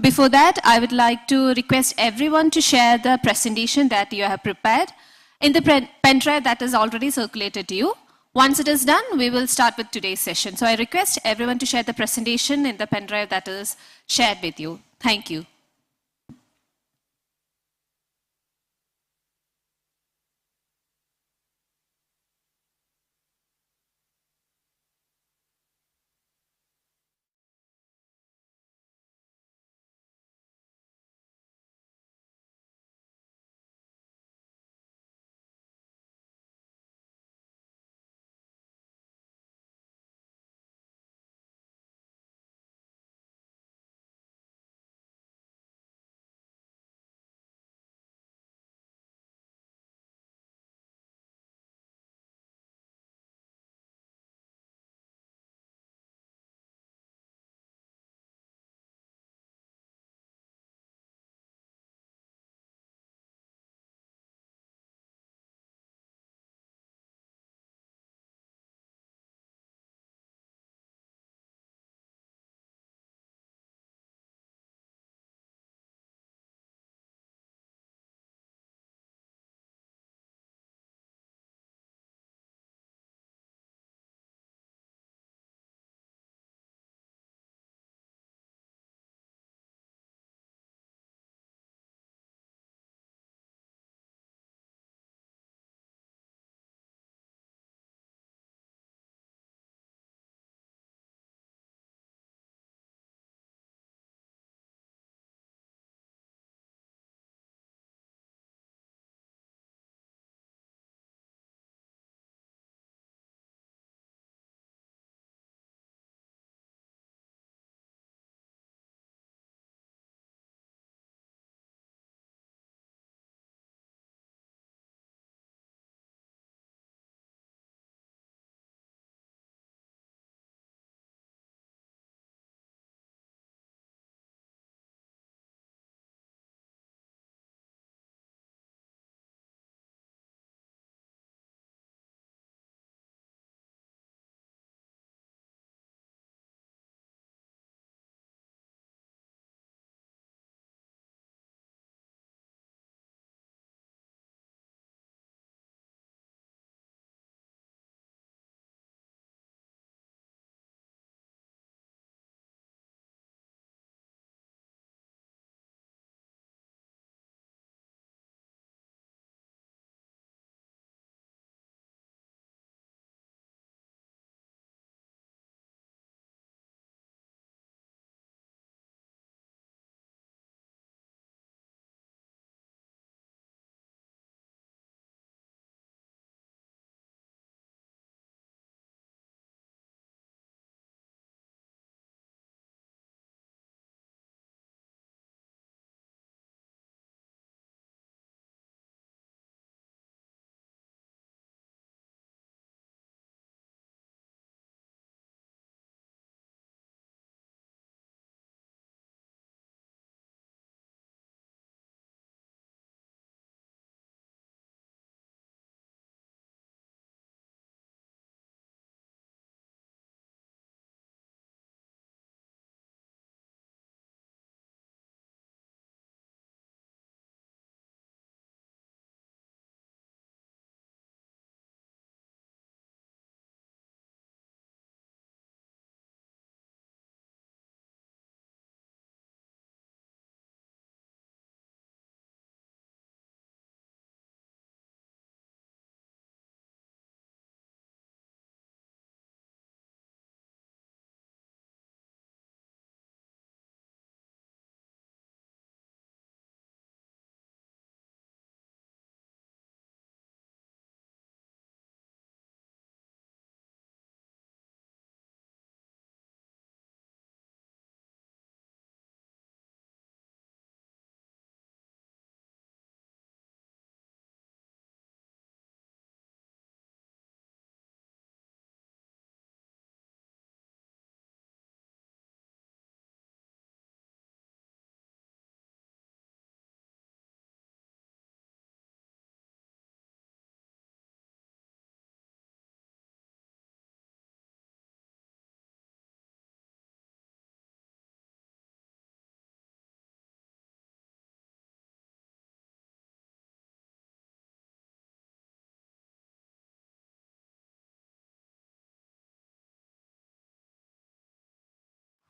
Before that, I would like to request everyone to share the presentation that you have prepared in the pen drive that is already circulated to you. Once it is done, we will start with today's session. So I request everyone to share the presentation in the pen drive that is shared with you. Thank you.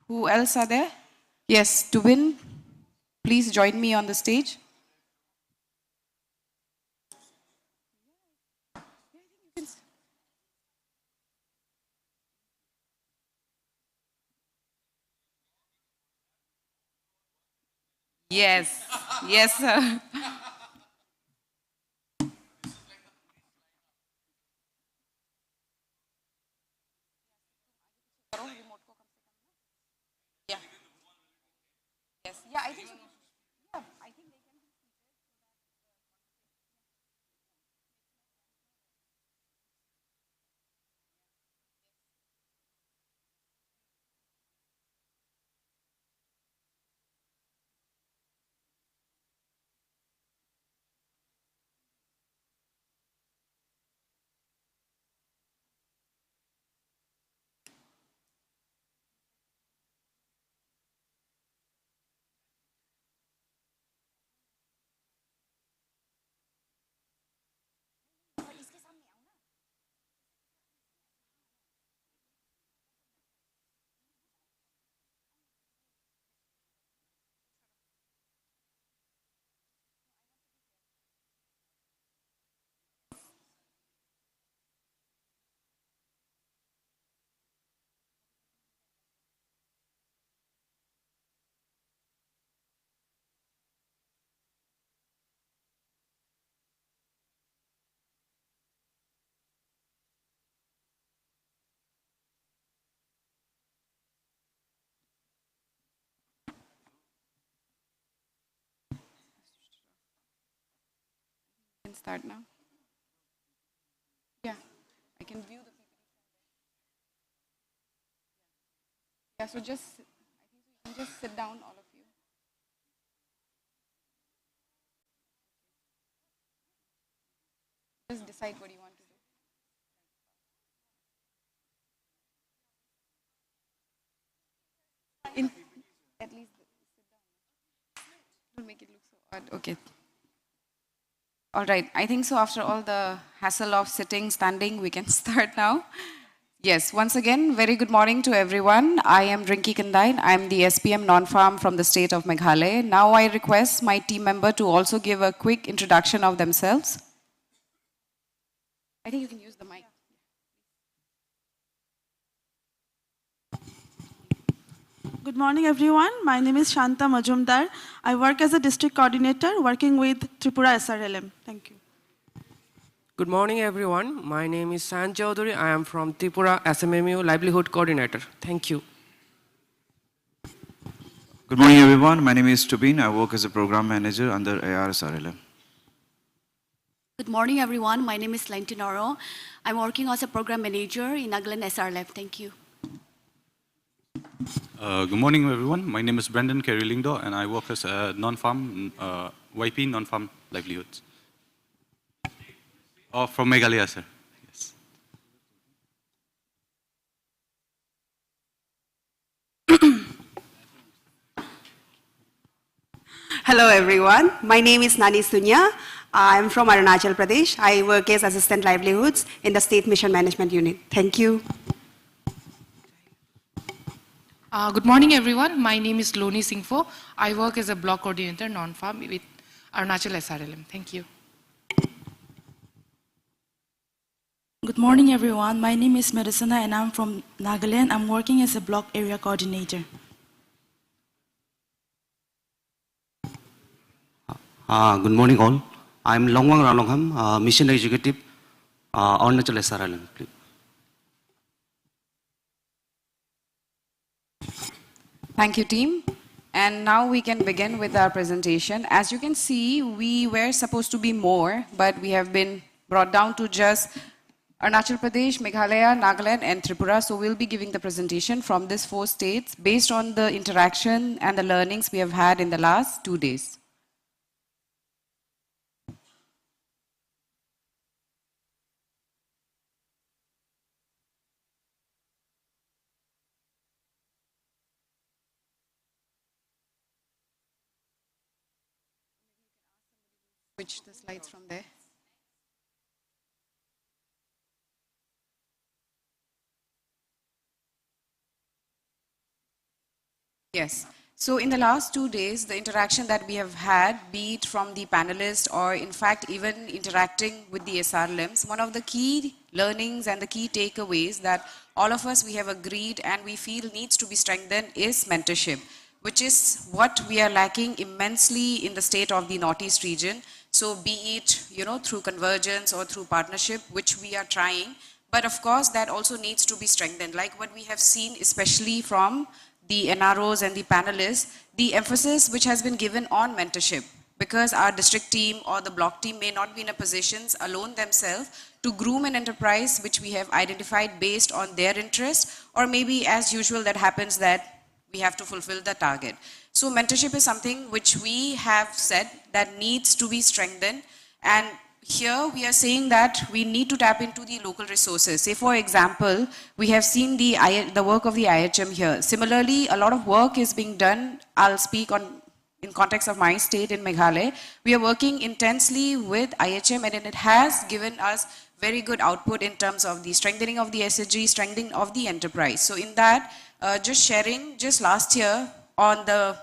Who else are there? Yes, Tubin, please join me on the stage. Yes, yes, sir. Yeah. Yes. Yeah, I think so. Yeah, I think they can. Can start now. Yeah, I can view the. Yeah, so just I think so you can just sit down, all of you. Just decide what you want to do. In at least don't make it look so odd. Okay. All right. I think so. After all the hassle of sitting, standing, we can start now. Yes. Once again, very good morning to everyone. I am Rinki Kandain. I'm the SPM non-farm from the state of Meghalaya. Now I request my team member to also give a quick introduction of themselves. I think you can use the mic. Good morning, everyone. My name is Shanta Majumdar. I work as a district coordinator working with Tripura SRLM. Thank you. Good morning, everyone. My name is San Chaudhary. I am from Tripura SMMU Livelihood Coordinator. Thank you. Good morning, everyone. My name is Tubin. I work as a program manager under ARSRLM. Good morning, everyone. My name is Lentinoro. I'm working as a program manager in Nagaland SRLF. Thank you. Good morning, everyone. My name is Brendan Kerry-Lingdo, and I work as a non-farm, YP non-farm livelihoods. Oh, from Meghalaya, sir. Yes. Hello everyone, my name is Nani Sunya. I'm from Arunachal Pradesh. I work as Assistant Livelihoods in the State Mission Management Unit. Thank you. Good morning, everyone. My name is Loni Singpho. I work as a block coordinator, non-farm with Arunachal SRLM. Thank you. Good morning, everyone. My name is Medicina and I'm from Nagaland. I'm working as a block area coordinator. Good morning, all. I'm Longwang Ranongham, Mission Executive, Arunachal SRLM. Thank you, team. And now we can begin with our presentation. As you can see, we were supposed to be more, but we have been brought down to just Arunachal Pradesh, Meghalaya, Nagaland, and Tripura. So we'll be giving the presentation from these 4 states based on the interaction and the learnings we have had in the last 2 days. Switch the slides from there. Yes. So in the last 2 days, the interaction that we have had, be it from the panelists or in fact even interacting with the SRLMs, one of the key learnings and the key takeaways that all of us we have agreed and we feel needs to be strengthened is mentorship, which is what we are lacking immensely in the state of the Northeast region. So be it, through convergence or through partnership, which we are trying, but of course that also needs to be strengthened. Like what we have seen, especially from the NROs and the panelists, the emphasis which has been given on mentorship, because our district team or the block team may not be in a position alone themselves to groom an enterprise which we have identified based on their interest, or maybe as usual that happens that we have to fulfill the target. So mentorship is something which we have said that needs to be strengthened, and here we are saying that we need to tap into the local resources. Say for example, we have seen the work of the IHM here. Similarly, a lot of work is being done. I'll speak in context of my state in Meghalaya. We are working intensely with IHM and it has given us very good output in terms of the strengthening of the SHG, strengthening of the enterprise. So in that, just sharing, just last year on the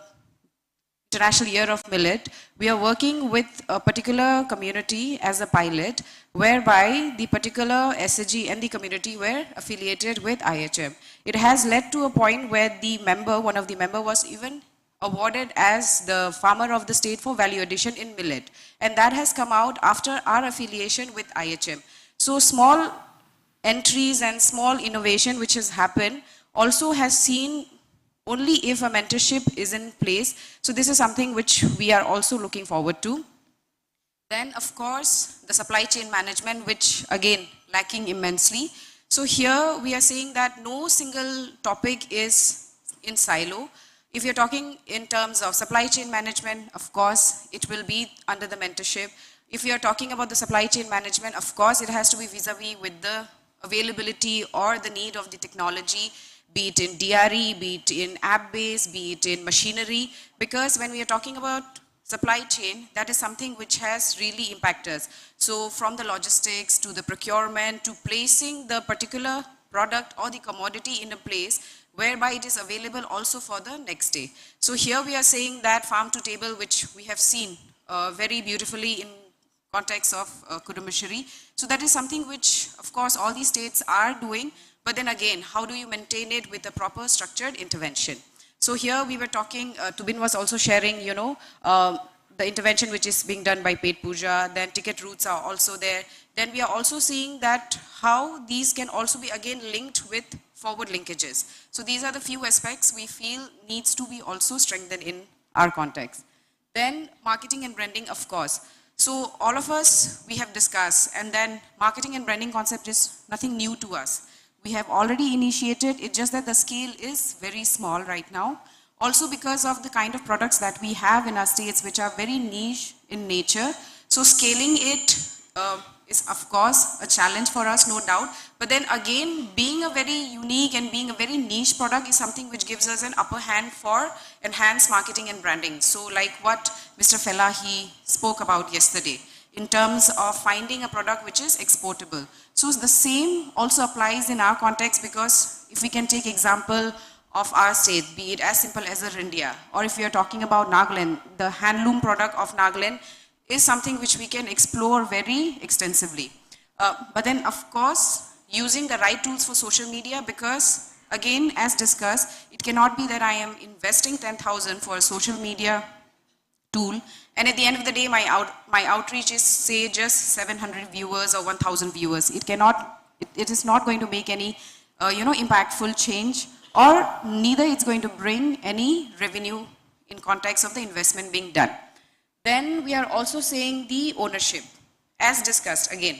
International Year of Millet, we are working with a particular community as a pilot, whereby the particular SHG and the community were affiliated with IHM. It has led to a point where the member, one of the member was even awarded as the farmer of the state for value addition in millet. And that has come out after our affiliation with IHM. So small entries and small innovation which has happened also has seen only if a mentorship is in place. So this is something which we are also looking forward to. Then of course, the supply chain management, which again, lacking immensely. So here we are saying that no single topic is in silo. If you're talking in terms of supply chain management, of course, it will be under the mentorship. If you're talking about the supply chain management, of course, it has to be vis-a-vis with the availability or the need of the technology, be it in DRE, be it in app-based, be it in machinery, because when we are talking about supply chain, that is something which has really impacted us. So from the logistics to the procurement to placing the particular product or the commodity in a place whereby it is available also for the next day. So here we are saying that farm to table, which we have seen very beautifully in context of Kudumashiri. So that is something which, of course, all these states are doing. But then again, how do you maintain it with a proper structured intervention? So here we were talking, Tubin was also sharing, the intervention which is being done by Pet Puja, then ticket routes are also there. Then we are also seeing that how these can also be again linked with forward linkages. So these are the few aspects we feel needs to be also strengthened in our context. Then marketing and branding, of course. So all of us, we have discussed, and then marketing and branding concept is nothing new to us. We have already initiated, it's just that the scale is very small right now. Also because of the kind of products that we have in our states which are very niche in nature. So scaling it is of course a challenge for us, no doubt. But then again, being a very unique and being a very niche product is something which gives us an upper hand for enhanced marketing and branding. So like what Mr. Felahi spoke about yesterday, in terms of finding a product which is exportable. So the same also applies in our context, because if we can take example of our state, be it as simple as a Rindia, or if we are talking about Nagaland, the handloom product of Nagaland is something which we can explore very extensively. But then of course, using the right tools for social media, because again, as discussed, it cannot be that I am investing 10,000 for a social media tool, and at the end of the day, my outreach is say just 700 viewers or 1,000 viewers. It is not going to make any, impactful change, or neither it's going to bring any revenue in context of the investment being done. Then we are also saying the ownership, as discussed again.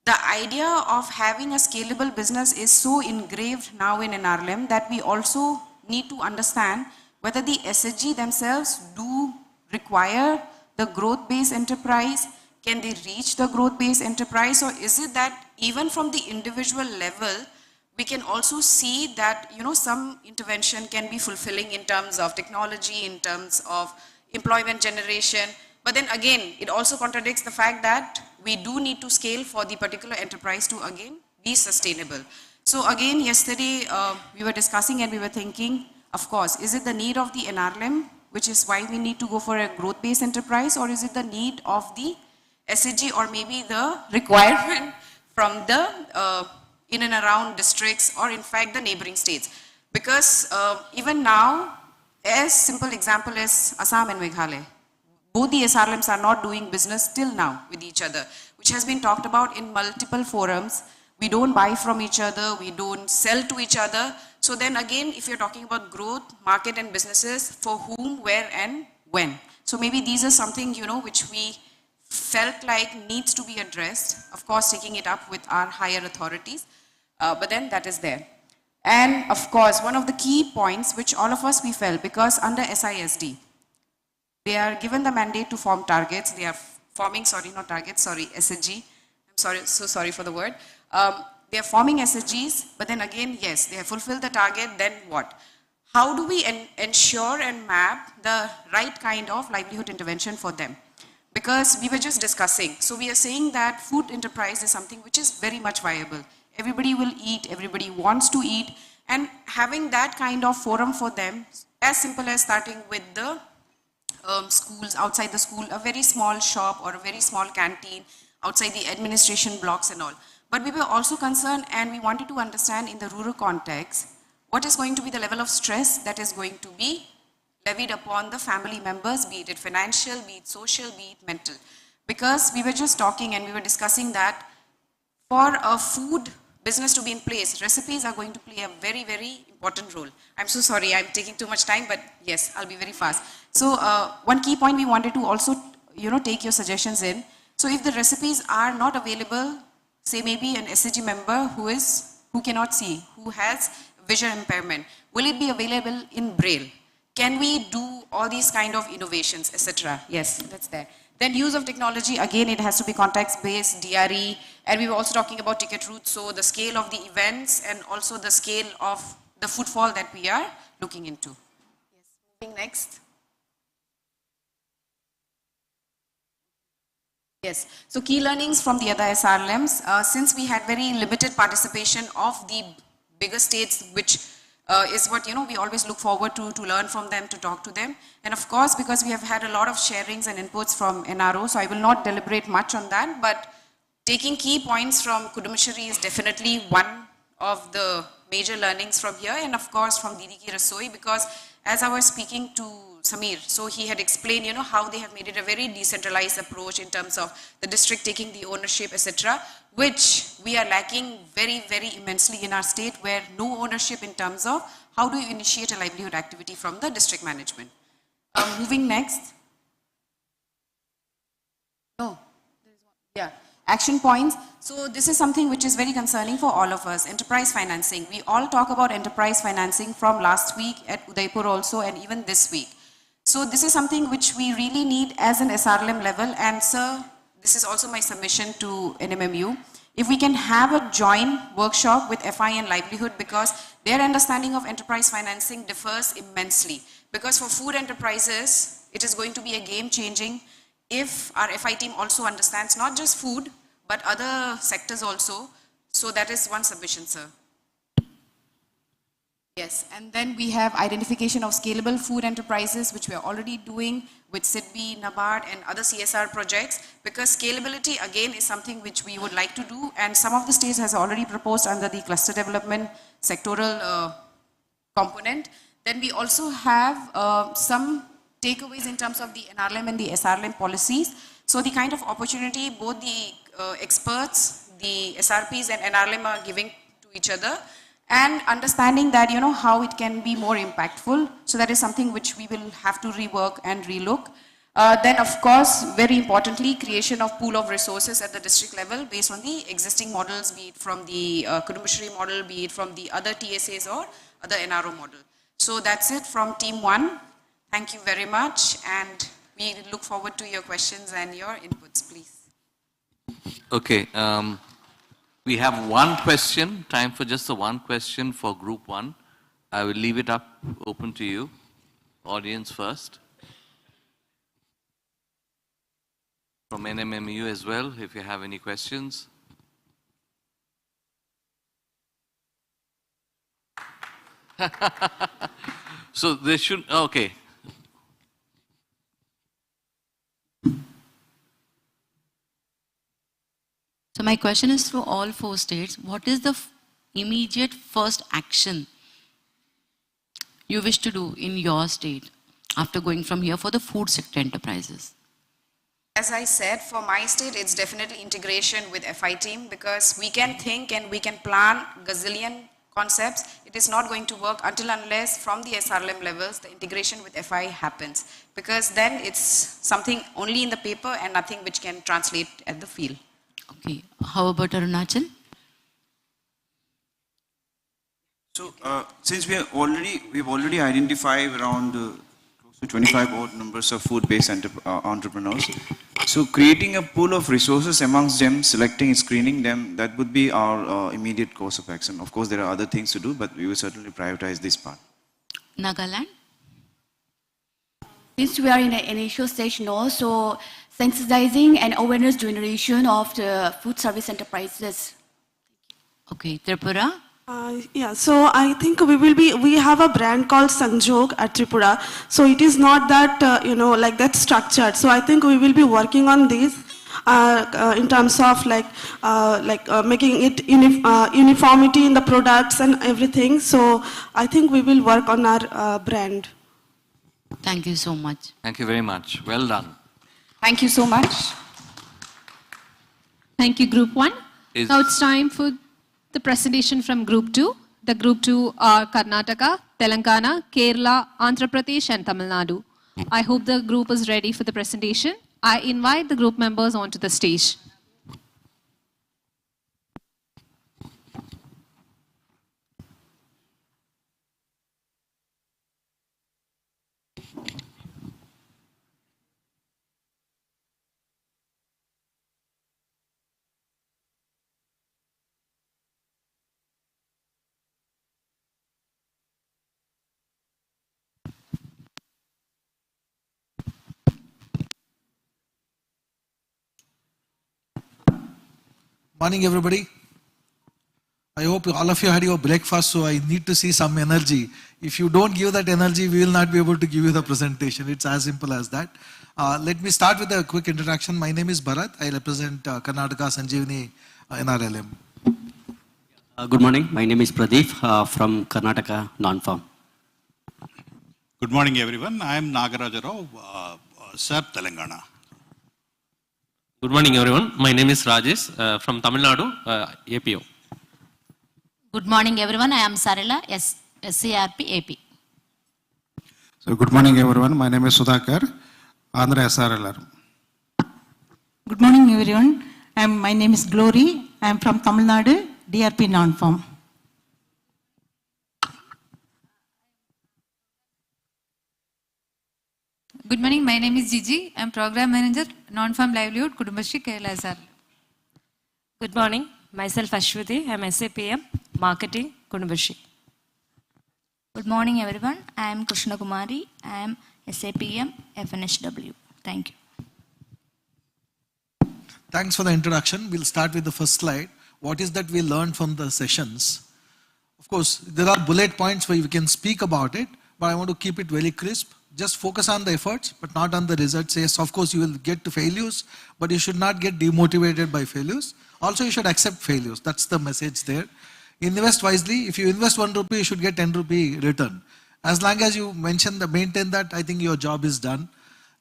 The idea of having a scalable business is so engraved now in NRLM that we also need to understand whether the SHG themselves do require the growth-based enterprise. Can they reach the growth-based enterprise, or is it that even from the individual level, we can also see that some intervention can be fulfilling in terms of technology, in terms of employment generation. But then again, it also contradicts the fact that we do need to scale for the particular enterprise to again be sustainable. So again, yesterday we were discussing and we were thinking Of course, is it the need of the NRLM, which is why we need to go for a growth-based enterprise, or is it the need of the SHG, or maybe the requirement from the in and around districts, or in fact the neighboring states? Because even now, as simple example as Assam and Meghalaya, both the SRLMs are not doing business till now with each other, which has been talked about in multiple forums. We don't buy from each other, we don't sell to each other. So then again, if you're talking about growth, market and businesses, for whom, where and when. So maybe these are something, you know, which we felt like needs to be addressed. Of course, taking it up with our higher authorities, but then that is there. And of course, one of the key points which all of us we felt, because under SISD, they are given the mandate to form targets. They are forming, sorry, not targets, sorry, SHG. I'm sorry, so sorry for the word. They are forming SHGs, but then again, yes, they have fulfilled the target, then what? How do we ensure and map the right kind of livelihood intervention for them? Because we were just discussing, so we are saying that food enterprise is something which is very much viable. Everybody will eat, everybody wants to eat, and having that kind of forum for them, as simple as starting with the schools, outside the school, a very small shop or a very small canteen, outside the administration blocks and all. But we were also concerned, and we wanted to understand in the rural context, what is going to be the level of stress that is going to be levied upon the family members, be it financial, be it social, be it mental. Because we were just talking and we were discussing that for a food business to be in place, recipes are going to play a very, very important role. I'm so sorry, I'm taking too much time, but yes, I'll be very fast. So one key point we wanted to also, you know, take your suggestions in. So if the recipes are not available, say maybe an SHG member who cannot see, who has vision impairment, will it be available in Braille? Can we do all these kind of innovations, etc.? Yes, that's there. Then use of technology, again, it has to be context-based, DRE, and we were also talking about ticket routes, so the scale of the events and also the scale of the footfall that we are looking into. Yes, moving next. Yes, so key learnings from the other SRLMs. Since we had very limited participation of the bigger states, which is what, you know, we always look forward to learn from them, to talk to them. And of course, because we have had a lot of sharings and inputs from NRO, so I will not deliberate much on that, but taking key points from Kudumashri is definitely one of the major learnings from here, and of course from Didi Ki Rasoi, because as I was speaking to Samir, so he had explained, you know, how they have made it a very decentralized approach in terms of the district taking the ownership, etc., which we are lacking very, very immensely in our state, where no ownership in terms of how do you initiate a livelihood activity from the district management. Moving next. No, yeah, action points. So this is something which is very concerning for all of us, enterprise financing. We all talk about enterprise financing from last week at Udaipur also, and even this week. So this is something which we really need as an SRLM level, and sir, this is also my submission to NMMU. If we can have a joint workshop with FI and livelihood, because their understanding of enterprise financing differs immensely. Because for food enterprises, it is going to be a game changing if our FI team also understands not just food, but other sectors also. So that is one submission, sir. Yes, and then we have identification of scalable food enterprises, which we are already doing with SIDBI, NABARD, and other CSR projects, because scalability, again, is something which we would like to do, and some of the states has already proposed under the cluster development sectoral component. Then we also have some takeaways in terms of the NRLM and the SRLM policies. So the kind of opportunity both the experts, the SRPs and NRLM are giving to each other, and understanding that, you know, how it can be more impactful. So that is something which we will have to rework and relook. Then of course, very importantly, creation of pool of resources at the district level based on the existing models, be it from the Kudumashri model, be it from the other TSAs or other NRO model. So that's it from team 1. Thank you very much, and we look forward to your questions and your inputs, please. Okay. We have one question, time for just the one question for group 1. I will leave it up, open to you. Audience first. From NMMU as well, if you have any questions. So they should, okay. So my question is for all 4 states, what is the immediate first action you wish to do in your state after going from here for the food sector enterprises? As I said, for my state, it's definitely integration with FI team, because we can think and we can plan gazillion concepts. It is not going to work until unless from the SRLM levels, the integration with FI happens, because then it's something only in the paper and nothing which can translate at the field. Okay, how about Arunachal? So, since we've already identified around close to 25 odd numbers of food-based entrepreneurs. So, creating a pool of resources amongst them, selecting, screening them, that would be our immediate course of action. Of course, there are other things to do, but we will certainly prioritize this part. Nagaland? Since we are in an initial stage now, so sensitizing and awareness generation of the food service enterprises. Okay, Tripura? Yeah, so I think we have a brand called Sanjog at Tripura. So it is not that, like that structured. So I think we will be working on this in terms of making it uniformity in the products and everything. So I think we will work on our brand. Thank you so much. Thank you very much. Well done. Thank you so much. Thank you, Group 1. Now it's time for the presentation from Group 2. The Group 2 are Karnataka, Telangana, Kerala, Andhra Pradesh and Tamil Nadu. I hope the group is ready for the presentation. I invite the group members onto the stage. Morning, everybody. I hope all of you had your breakfast, so I need to see some energy. If you don't give that energy, we will not be able to give you the presentation. It's as simple as that. Let me start with a quick introduction. My name is Bharat. I represent Karnataka Sanjeevani NRLM. Good morning. My name is Pradeep from Karnataka Non-Farm. Good morning, everyone. I am Nagaraj Rao, SERP Telangana. Good morning, everyone. My name is Rajesh from Tamil Nadu, APO. Good morning, everyone. I am Sarila, SCRP AP. So, good morning, everyone. My name is Sudhakar, Andhra SRLR. Good morning, everyone. My name is Glory. I am from Tamil Nadu, DRP Non-Farm. Good morning, my name is Gigi. I am Program Manager, Non-Farm Livelihood, Kudumbashi, Kerala SR. Good morning, myself Ashwati. I am SAPM, Marketing, Kudumbashi. Good morning, everyone. I am Krishna Kumari. I am SAPM, FNHW. Thank you. Thanks for the introduction. We'll start with the first slide. What is that we learned from the sessions? Of course, there are bullet points where we can speak about it, but I want to keep it very crisp. Just focus on the efforts, but not on the results. Yes, of course, you will get to failures, but you should not get demotivated by failures. Also, you should accept failures. That's the message there. Invest wisely. If you invest 1 rupee, you should get 10 rupee return. As long as you maintain that, I think your job is done.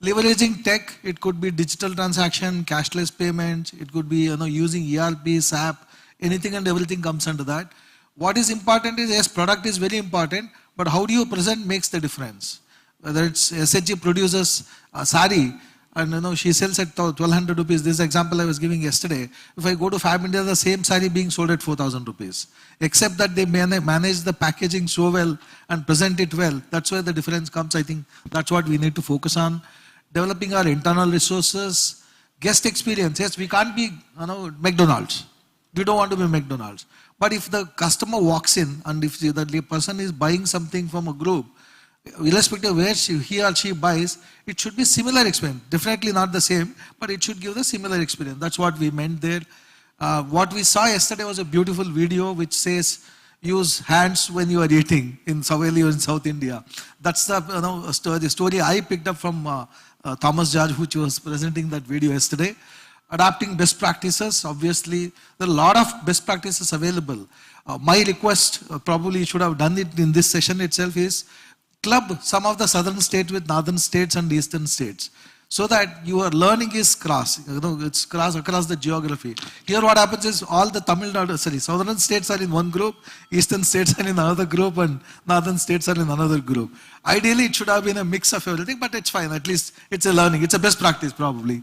Leveraging tech, it could be digital transaction, cashless payments, it could be using ERP, SAP, anything and everything comes under that. What is important is, yes, product is very important, but how do you present makes the difference. Whether it's SHG produces a sari and she sells at 1200 rupees. This example I was giving yesterday. If I go to Fab India, the same sari being sold at 4000 rupees. Except that they manage the packaging so well and present it well. That's where the difference comes. I think that's what we need to focus on. Developing our internal resources. Guest experience. Yes, we can't be McDonald's. We don't want to be McDonald's. But if the customer walks in and if the person is buying something from a group, irrespective of where he or she buys, it should be similar experience. Definitely not the same, but it should give the similar experience. That's what we meant there. What we saw yesterday was a beautiful video which says, use hands when you are eating in Saveli or in South India. That's the story I picked up from Thomas Judge, which was presenting that video yesterday. Adapting best practices, obviously, there are a lot of best practices available. My request, probably you should have done it in this session itself, is club some of the southern states with northern states and eastern states, so that your learning is cross, it's cross across the geography. Here what happens is all the southern states are in one group, eastern states are in another group, and northern states are in another group. Ideally, it should have been a mix of everything, but it's fine. At least it's a learning. It's a best practice, probably.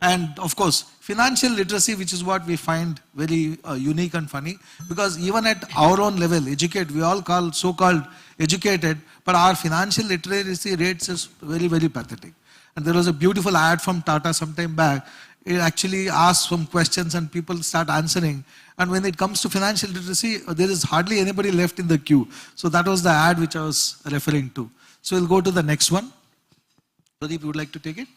And of course, financial literacy, which is what we find very unique and funny, because even at our own level, we all call so-called educated, but our financial literacy rates is very, very pathetic. And there was a beautiful ad from Tata some time back. It actually asks some questions and people start answering. And when it comes to financial literacy, there is hardly anybody left in the queue. So that was the ad which I was referring to. So we'll go to the next one. Pradeep, you would like to take it?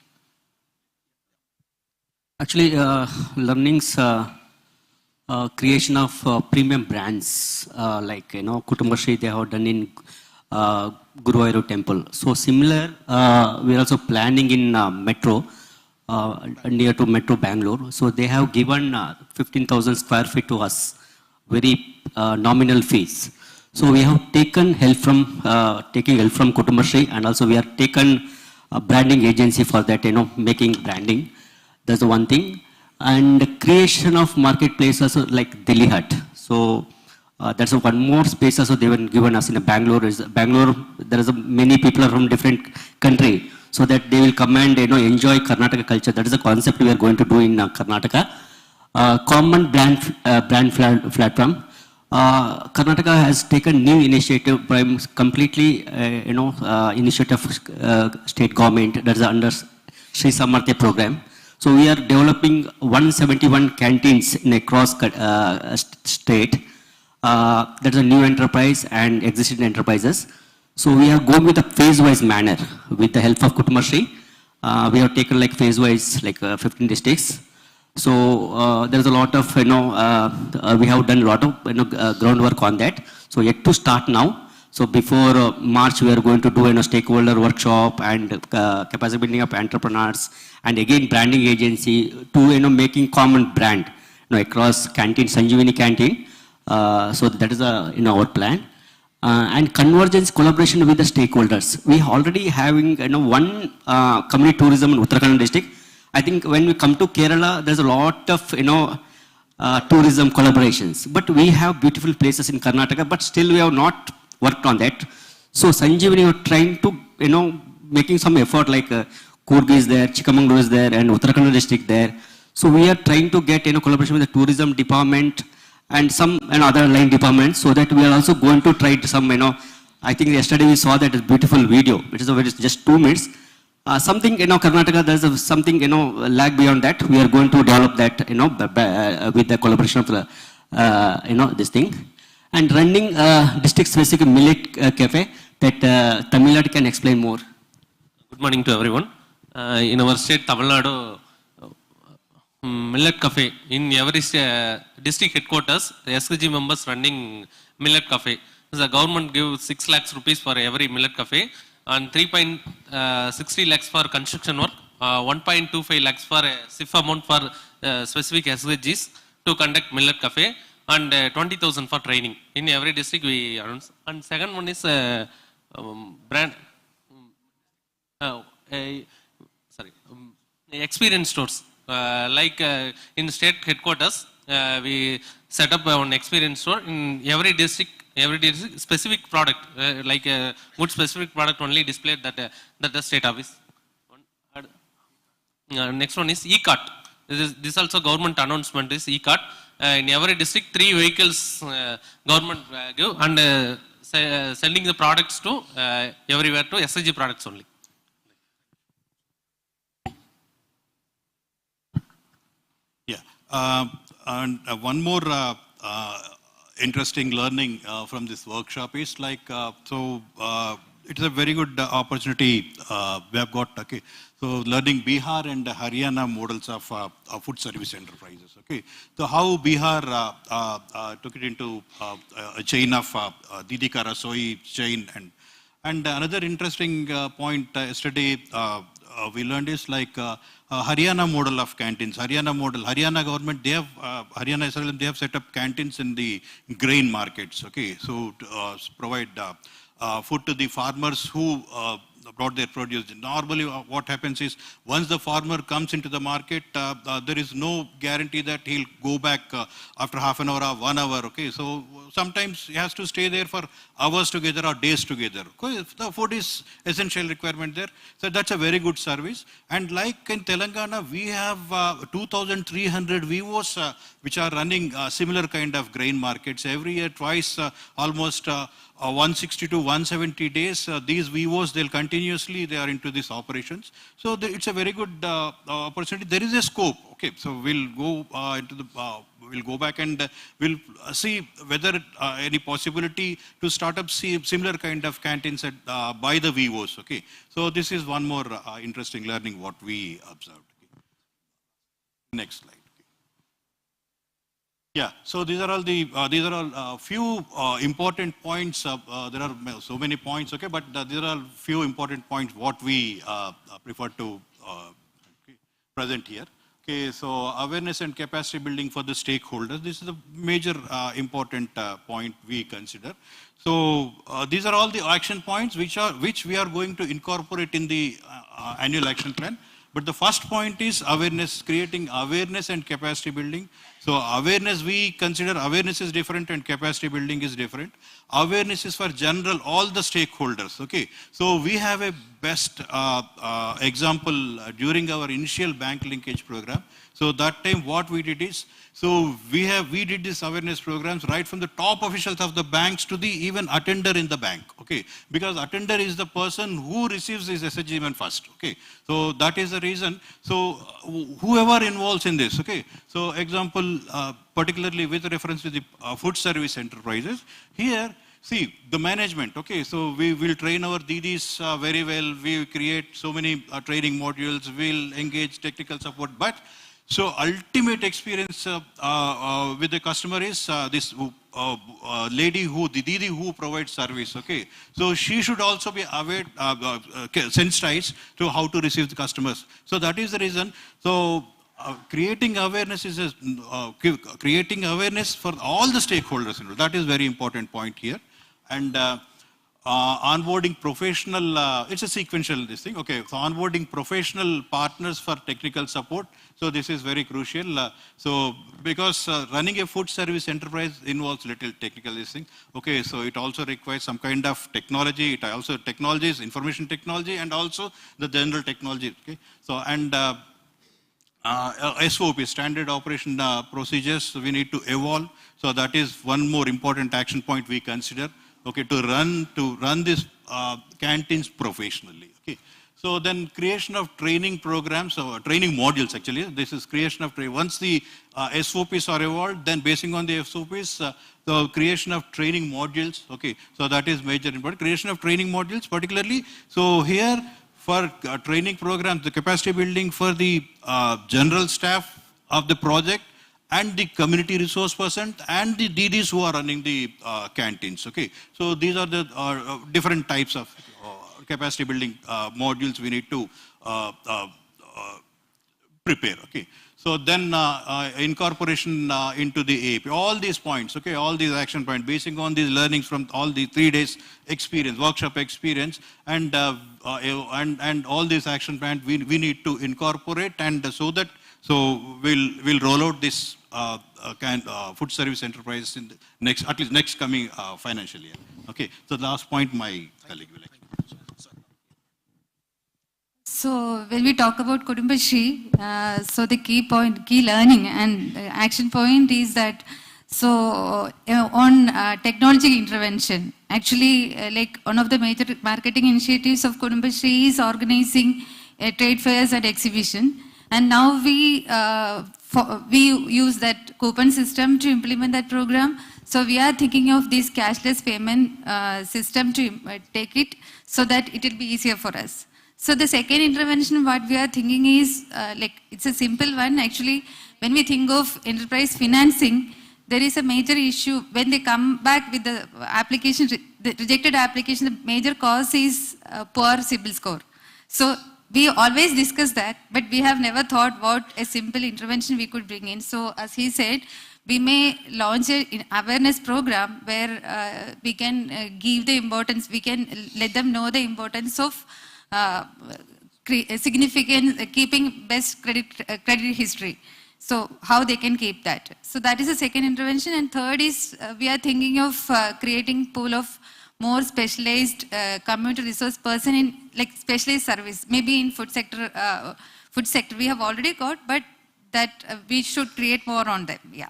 Actually, learnings, creation of premium brands, like, Kutumbashree they have done in Guruvayur temple. So similar, we are also planning in metro, near to Metro Bangalore. So they have given 15,000 square feet to us, very nominal fees. So we have taken help from Kutumbashree, and also we have taken a branding agency for that, making branding. That's the one thing. And creation of marketplaces like Delhi Hut. So that's one more space also they were given us in Bangalore. There is many people from different country, so that they will come and enjoy Karnataka culture. That is the concept we are going to do in Karnataka. Common brand platform. Karnataka has taken new initiative, completely initiative of state government. That is under Sri Samarthya program. So we are developing 171 canteens in across state. That's a new enterprise and existing enterprises. So we are going with a phase-wise manner with the help of Kutumbashree. We have taken like phase-wise, like 15 districts. So there's a lot of, we have done a lot of groundwork on that. So yet to start now. So before March, we are going to do a stakeholder workshop and capacity building of entrepreneurs, and again branding agency to making common brand across canteen, Sanjeevani canteen. So that is our plan. And convergence collaboration with the stakeholders. We already having one community tourism in Uttarakhand district. I think when we come to Kerala, there's a lot of tourism collaborations. But we have beautiful places in Karnataka, but still we have not worked on that. So Sanjeevani, we're trying to making some effort, like Coorg is there, Chikmagalur is there, and Uttarakhand district there. So we are trying to get collaboration with the tourism department and some other line departments, so that we are also going to try to some I think yesterday we saw that beautiful video, which is just 2 minutes. Something Karnataka, there's something lag beyond that. We are going to develop that with the collaboration of this thing. And running district specific millet cafe that Tamil Nadu can explain more. Good morning to everyone. In our state, Tamil Nadu, millet cafe in every district headquarters, the SKG members running millet cafe. The government gives 6 lakhs rupees for every millet cafe, and 3.60 lakhs for construction work, 1.25 lakhs for SIF amount for specific SKGs to conduct millet cafe, and 20,000 for training. In every district we announce. And second one is brand, experience stores. Like in state headquarters, we set up an experience store in every district specific product, like a good specific product only displayed that the state office. Next one is e-cart. This also government announcement is e-cart. In every district, 3 vehicles government give, and sending the products to everywhere to SSG products only. Yeah, and one more interesting learning from this workshop is like, it is a very good opportunity we have got. Okay, so learning Bihar and Haryana models of food service enterprises. Okay, so how Bihar took it into a chain of Didi Ka Rasoi chain, and another interesting point yesterday we learned is like Haryana model of canteens. Haryana government, they have Haryana SRLM, they have set up canteens in the grain markets. Okay, so to provide food to the farmers who brought their produce. Normally what happens is once the farmer comes into the market, there is no guarantee that he'll go back after half an hour or 1 hour. Okay, so sometimes he has to stay there for hours together or days together. Okay, the food is essential requirement there. So that's a very good service. And like in Telangana, we have 2,300 VOs which are running similar kind of grain markets every year, twice, almost 160 to 170 days. These VOs, they are into these operations. So it's a very good opportunity. There is a scope. Okay, so we'll go we'll go back and we'll see whether any possibility to start up similar kind of canteens by the VOs. Okay, so this is one more interesting learning what we observed. Okay. Next slide. Yeah, so these are all few important points. There are so many points, okay, but there are few important points what we prefer to present here. Okay, so awareness and capacity building for the stakeholders. This is a major important point we consider. So these are all the action points which we are going to incorporate in the annual action plan. But the first point is awareness, creating awareness and capacity building. So awareness, we consider awareness is different and capacity building is different. Awareness is for general, all the stakeholders, okay. So we have a best example during our initial bank linkage program. So that time what we did is, so we did this awareness programs right from the top officials of the banks to the even attender in the bank, okay. Because attender is the person who receives his SHGM first, okay. So that is the reason. So whoever involves in this, okay. So example, particularly with reference to the food service enterprises, here, see, the management, okay, so we will train our Didis very well, we create so many training modules, we'll engage technical support, but so ultimate experience with the customer is this lady the Didi who provides service, okay. So she should also be aware, sensitized to how to receive the customers. So that is the reason. So creating awareness is creating awareness for all the stakeholders. That is very important point here. And onboarding professional, it's a sequential this thing. Okay, so onboarding professional partners for technical support. So this is very crucial. So because running a food service enterprise involves little technical this thing. Okay, so it also requires some kind of technology. It also technologies, information technology, and also the general technology. Okay, so and SOP, standard operation procedures, we need to evolve. So that is one more important action point we consider. Okay, to run this canteens professionally. Okay, so then creation of training programs or training modules. Actually, this is creation of once the SOPs are evolved, then basing on the SOPs, the creation of training modules. Okay, so that is major important. Creation of training modules, particularly. So here for training programs, the capacity building for the general staff of the project, and the community resource person and the DDs who are running the canteens. Okay, so these are the different types of capacity building modules we need to prepare. Okay, so then incorporation into the AAP. All these points, okay, all these action points, basing on these learnings from all the 3 days experience, workshop experience, and all these action points we need to incorporate, and so that. So we'll roll out this food service enterprise in the at least next coming financial year. Okay. So the last point my colleague will explain. So when we talk about Kudumbashree, so the key learning and action point is that on technology intervention, actually like one of the major marketing initiatives of Kudumbashree is organizing trade fairs and exhibition. And now we use that coupon system to implement that program. So we are thinking of this cashless payment system to take it so that it will be easier for us. So the second intervention, what we are thinking is, it's a simple one. Actually, when we think of enterprise financing, there is a major issue when they come back with the application, the rejected application, the major cause is poor CIBIL score. So we always discuss that, but we have never thought what a simple intervention we could bring in. So as he said, we may launch an awareness program where we can give the importance, we can let them know the importance of significant, keeping best credit history. So how they can keep that. So that is the second intervention. And third is we are thinking of creating pool of more specialized community resource person in specialized service, maybe in food sector we have already got, but that we should create more on them. Yeah.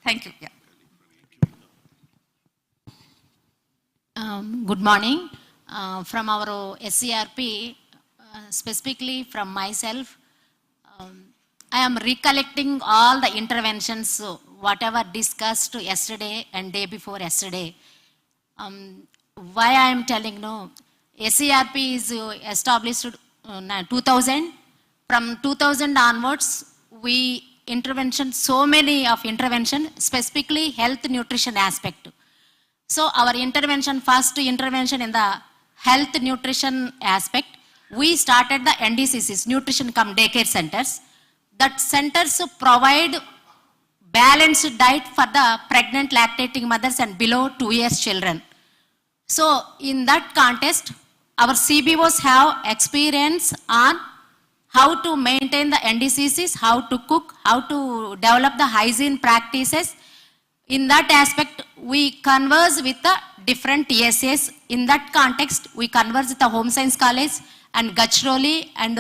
Thank you. Yeah. Good morning. From our SCRP, specifically from myself, I am recollecting all the interventions, whatever discussed yesterday and day before yesterday. Why I am telling no, SCRP is established 2000. From 2000 onwards, we intervention, so many of intervention, specifically health nutrition aspect. So our intervention, first intervention in the health nutrition aspect, we started the NDCCs, Nutrition Cum Daycare Centers. That centers provide balanced diet for the pregnant lactating mothers and below 2 years children. So in that context, our CBOs have experience on how to maintain the NDCCs, how to cook, how to develop the hygiene practices. In that aspect, we converse with the different TSAs. In that context, we converse with the Home Science College and Gadchiroli and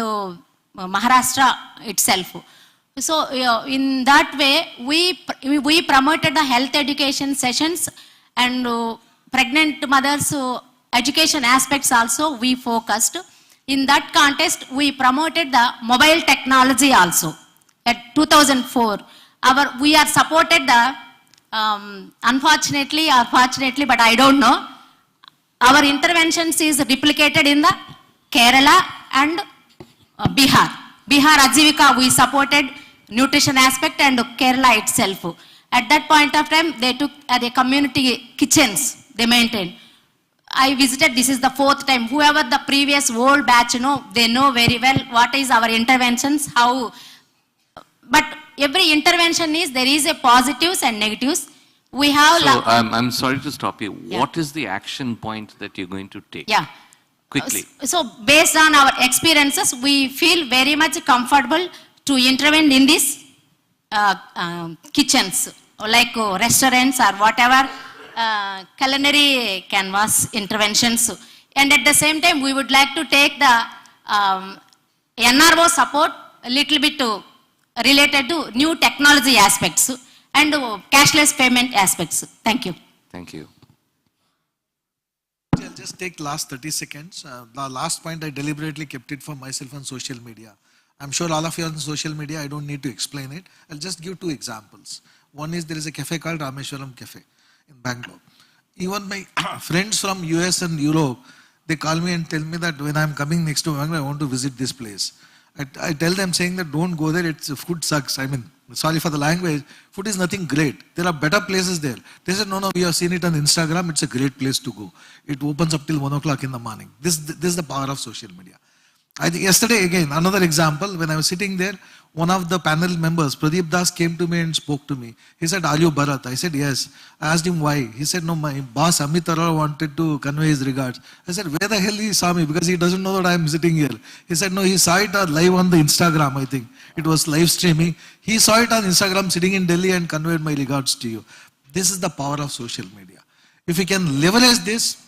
Maharashtra itself. So in that way, we promoted the health education sessions and pregnant mothers education aspects also we focused. In that context, we promoted the mobile technology also. At 2004, we are supported the, unfortunately or fortunately, but I don't know, our interventions is replicated in the Kerala and Bihar. Bihar Ajivika, we supported nutrition aspect and Kerala itself. At that point of time, they took the community kitchens, they maintained. I visited, this is the 4th time. Whoever the previous old batch know, they know very well what is our interventions, how. But every intervention is, there is a positives and negatives. We have. So I'm sorry to stop you. Yeah. What is the action point that you're going to take? Yeah. Quickly. So based on our experiences, we feel very much comfortable to intervene in these kitchens, like restaurants or whatever. Culinary canvas interventions, and at the same time we would like to take the NRO support a little bit related to new technology aspects and cashless payment aspects. Thank you. Thank you. I'll just take last 30 seconds. The last point I deliberately kept it for myself on social media. I'm sure all of you are on social media, I don't need to explain it. I'll just give 2 examples. One is there is a cafe called Rameshwaram Cafe in Bangalore. Even my friends from US and Europe, they call me and tell me that when I'm coming next to Bangalore, I want to visit this place. I tell them saying that don't go there, food sucks. I mean, sorry for the language, food is nothing great. There are better places there. They said, no, we have seen it on Instagram, it's a great place to go. It opens up till 1 o'clock in the morning. This is the power of social media. I think yesterday again, another example, when I was sitting there, one of the panel members, Pradeep Das, came to me and spoke to me. He said, are you Bharat? I said, yes. I asked him why. He said, no, my boss Amit Arora wanted to convey his regards. I said, where the hell he saw me? Because he doesn't know that I am sitting here. He said, no, he saw it live on the Instagram, I think. It was live streaming. He saw it on Instagram sitting in Delhi and conveyed my regards to you. This is the power of social media. If we can leverage this,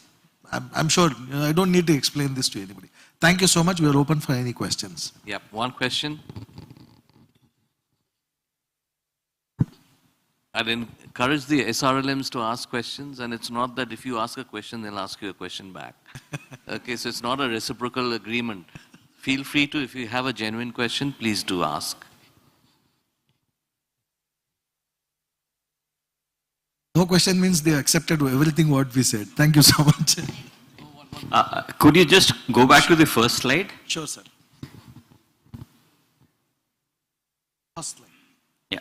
I'm sure, I don't need to explain this to anybody. Thank you so much. We are open for any questions. Yep, one question. I'd encourage the SRLMs to ask questions, and it's not that if you ask a question, they'll ask you a question back. Okay, so it's not a reciprocal agreement. Feel free to, if you have a genuine question, please do ask. No question means they accepted everything what we said. Thank you so much. Could you just go back to the first slide? Sure, sir. First slide. Yeah.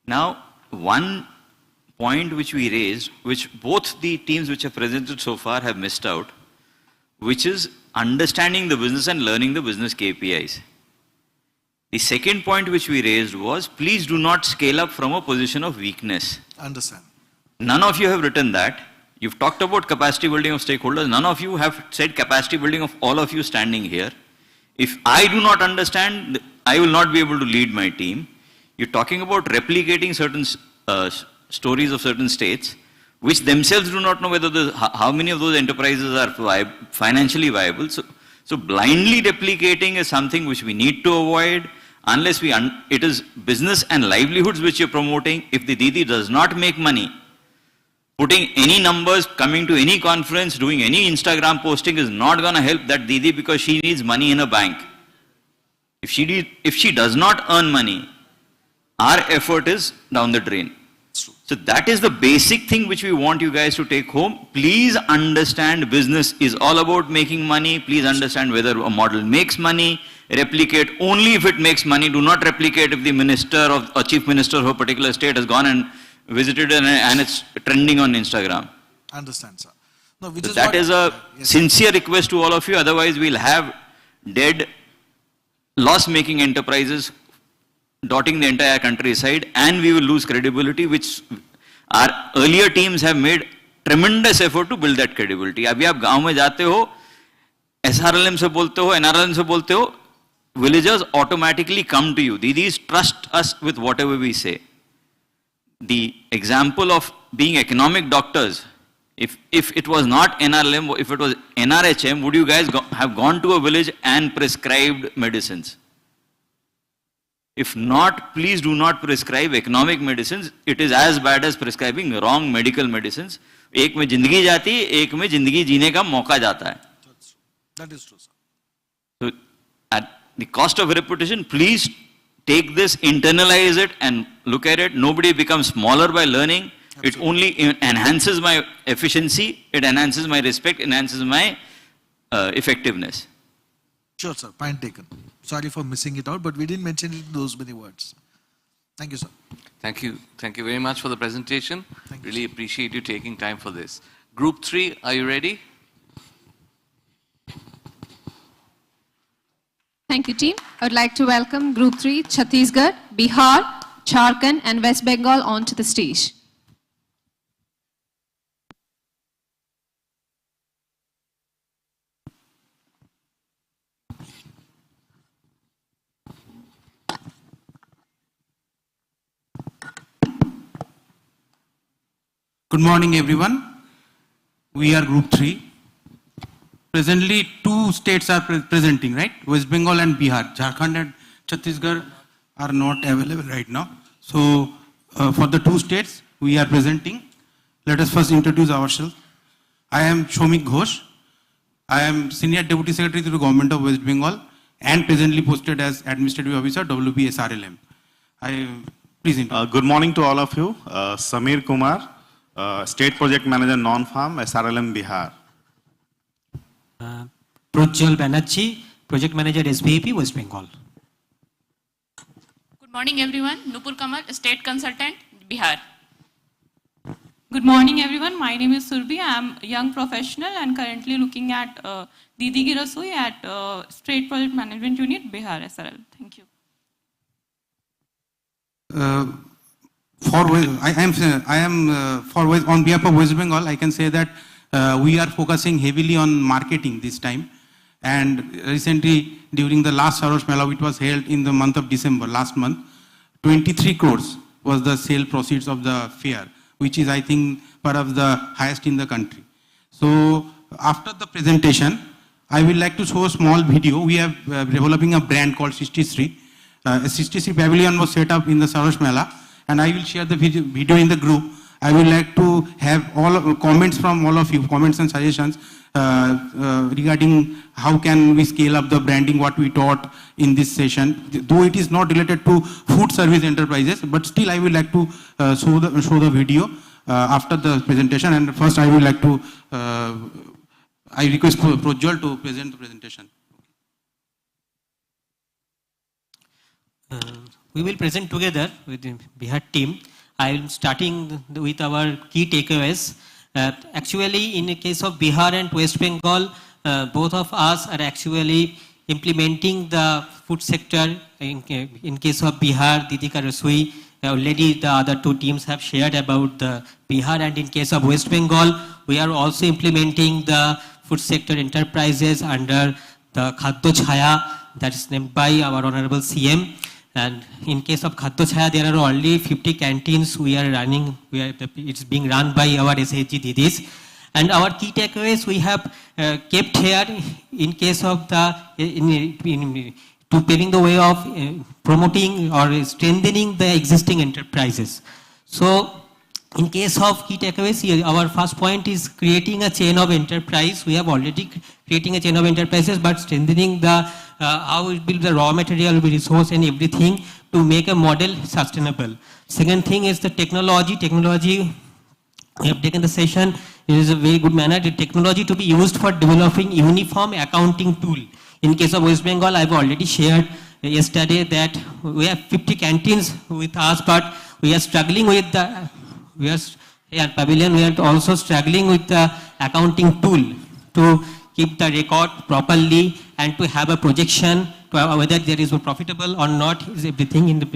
Now, one point which we raised, which both the teams which have presented so far have missed out, which is understanding the business and learning the business KPIs. The second point which we raised was, please do not scale up from a position of weakness. Understand. None of you have written that. You've talked about capacity building of stakeholders. None of you have said capacity building of all of you standing here. If I do not understand, I will not be able to lead my team. You're talking about replicating certain stories of certain states, which themselves do not know whether how many of those enterprises are financially viable. So blindly replicating is something which we need to avoid unless it is business and livelihoods which you're promoting. If the Didi does not make money, putting any numbers, coming to any conference, doing any Instagram posting is not going to help that Didi because she needs money in a bank. If she does not earn money, our effort is down the drain. So that is the basic thing which we want you guys to take home. Please understand business is all about making money. Please understand whether a model makes money. Replicate only if it makes money. Do not replicate if the minister or chief minister of a particular state has gone and visited and it's trending on Instagram. Understand, sir. No, So that is a sincere request to all of you. Otherwise, we'll have dead, loss-making enterprises dotting the entire countryside, and we will lose credibility, which our earlier teams have made tremendous effort to build that credibility. अभी आप गांव में जाते हो, SRLM से बोलते हो, NRLM से बोलते हो, villagers automatically come to you. Didis trust us with whatever we say. The example of being economic doctors, if it was not NRLM, if it was NRHM, would you guys have gone to a village and prescribed medicines? If not, please do not prescribe economic medicines. It is as bad as prescribing wrong medical medicines. एक में जिंदगी जाती है, एक में जिंदगी जीने का मौका जाता है. That is true, sir. So, at the cost of reputation, please take this, internalize it, and look at it. Nobody becomes smaller by learning. Absolutely. It only enhances my efficiency. It enhances my respect. Enhances my effectiveness. Sure, sir. Point taken. Sorry for missing it out, but we didn't mention it in those many words. Thank you, sir. Thank you. Thank you very much for the presentation. Really appreciate you taking time for this. Group 3, are you ready? Thank you, team. I would like to welcome Group 3, Chhattisgarh, Bihar, Jharkhand, and West Bengal onto the stage. Good morning, everyone. We are Group 3. Presently, 2 states are presenting, right? West Bengal and Bihar. Jharkhand and Chhattisgarh are not available right now. So, for the 2 states, we are presenting. Let us first introduce ourselves. I am Shomik Ghosh. I am Senior Deputy Secretary to the Government of West Bengal and presently posted as Administrative Officer, WB SRLM. Please introduce. Good morning to all of you. Samir Kumar, State Project Manager, Non-Farm, SRLM Bihar. Projjal Banerjee, Project Manager, SBAP, West Bengal. Good morning, everyone. Nupur Kamal, State Consultant, Bihar. Good morning, everyone. My name is Surbhi. I am a young professional and currently looking at Didi Ki Rasoi at State Project Management Unit, Bihar, SRL. Thank you. On behalf of West Bengal, I can say that we are focusing heavily on marketing this time. And recently, during the last Sarosh Mela, which was held in the month of December, last month, 23 crores was the sale proceeds of the fair, which is, I think, perhaps the highest in the country. So, after the presentation, I would like to show a small video. We are developing a brand called 63. A 63 pavilion was set up in the Sarosh Mela, and I will share the video in the group. I would like to have all comments from all of you, comments and suggestions regarding how can we scale up the branding, what we taught in this session. Though it is not related to food service enterprises, but still I would like to show the video. after the presentation. And first, I would like to, I request Projwal to present the presentation. We will present together with the Bihar team. I am starting with our key takeaways. Actually, in the case of Bihar and West Bengal, both of us are actually implementing the food sector. In case of Bihar, Didi Ki Rasoi, already the other two teams have shared about the Bihar, and in case of West Bengal, we are also implementing the food sector enterprises under the Khadyo Chhaya that is named by our Honorable CM. And in case of Khadyo Chhaya, there are already 50 canteens we are running. It's being run by our SHG Didis. And our key takeaways we have kept here in case of the, to paving the way of promoting or strengthening the existing enterprises. So in case of key takeaways, our first point is creating a chain of enterprise. We have already creating a chain of enterprises, but strengthening the how it will be the raw material, resource and everything to make a model sustainable. Second thing is the technology. Technology, we have taken the session, it is a very good manner. The technology to be used for developing uniform accounting tool. In case of West Bengal, I have already shared yesterday that we have 50 canteens with us, but we are struggling with the, Pavilion, we are also struggling with the accounting tool to keep the record properly and to have a projection to whether there is a profitable or not, is everything in the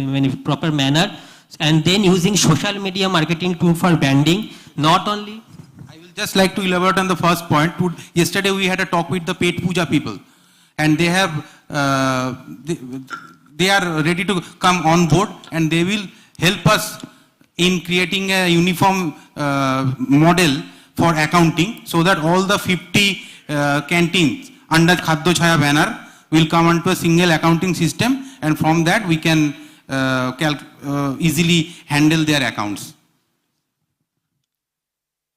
proper manner. And then using social media marketing tool for branding, not only. I will just like to elaborate on the first point. Yesterday we had a talk with the Pet Puja people, and they have, they are ready to come on board, and they will help us in creating a uniform model for accounting, so that all the 50 canteens under Khadyo Chhaya banner will come onto a single accounting system, and from that we can easily handle their accounts.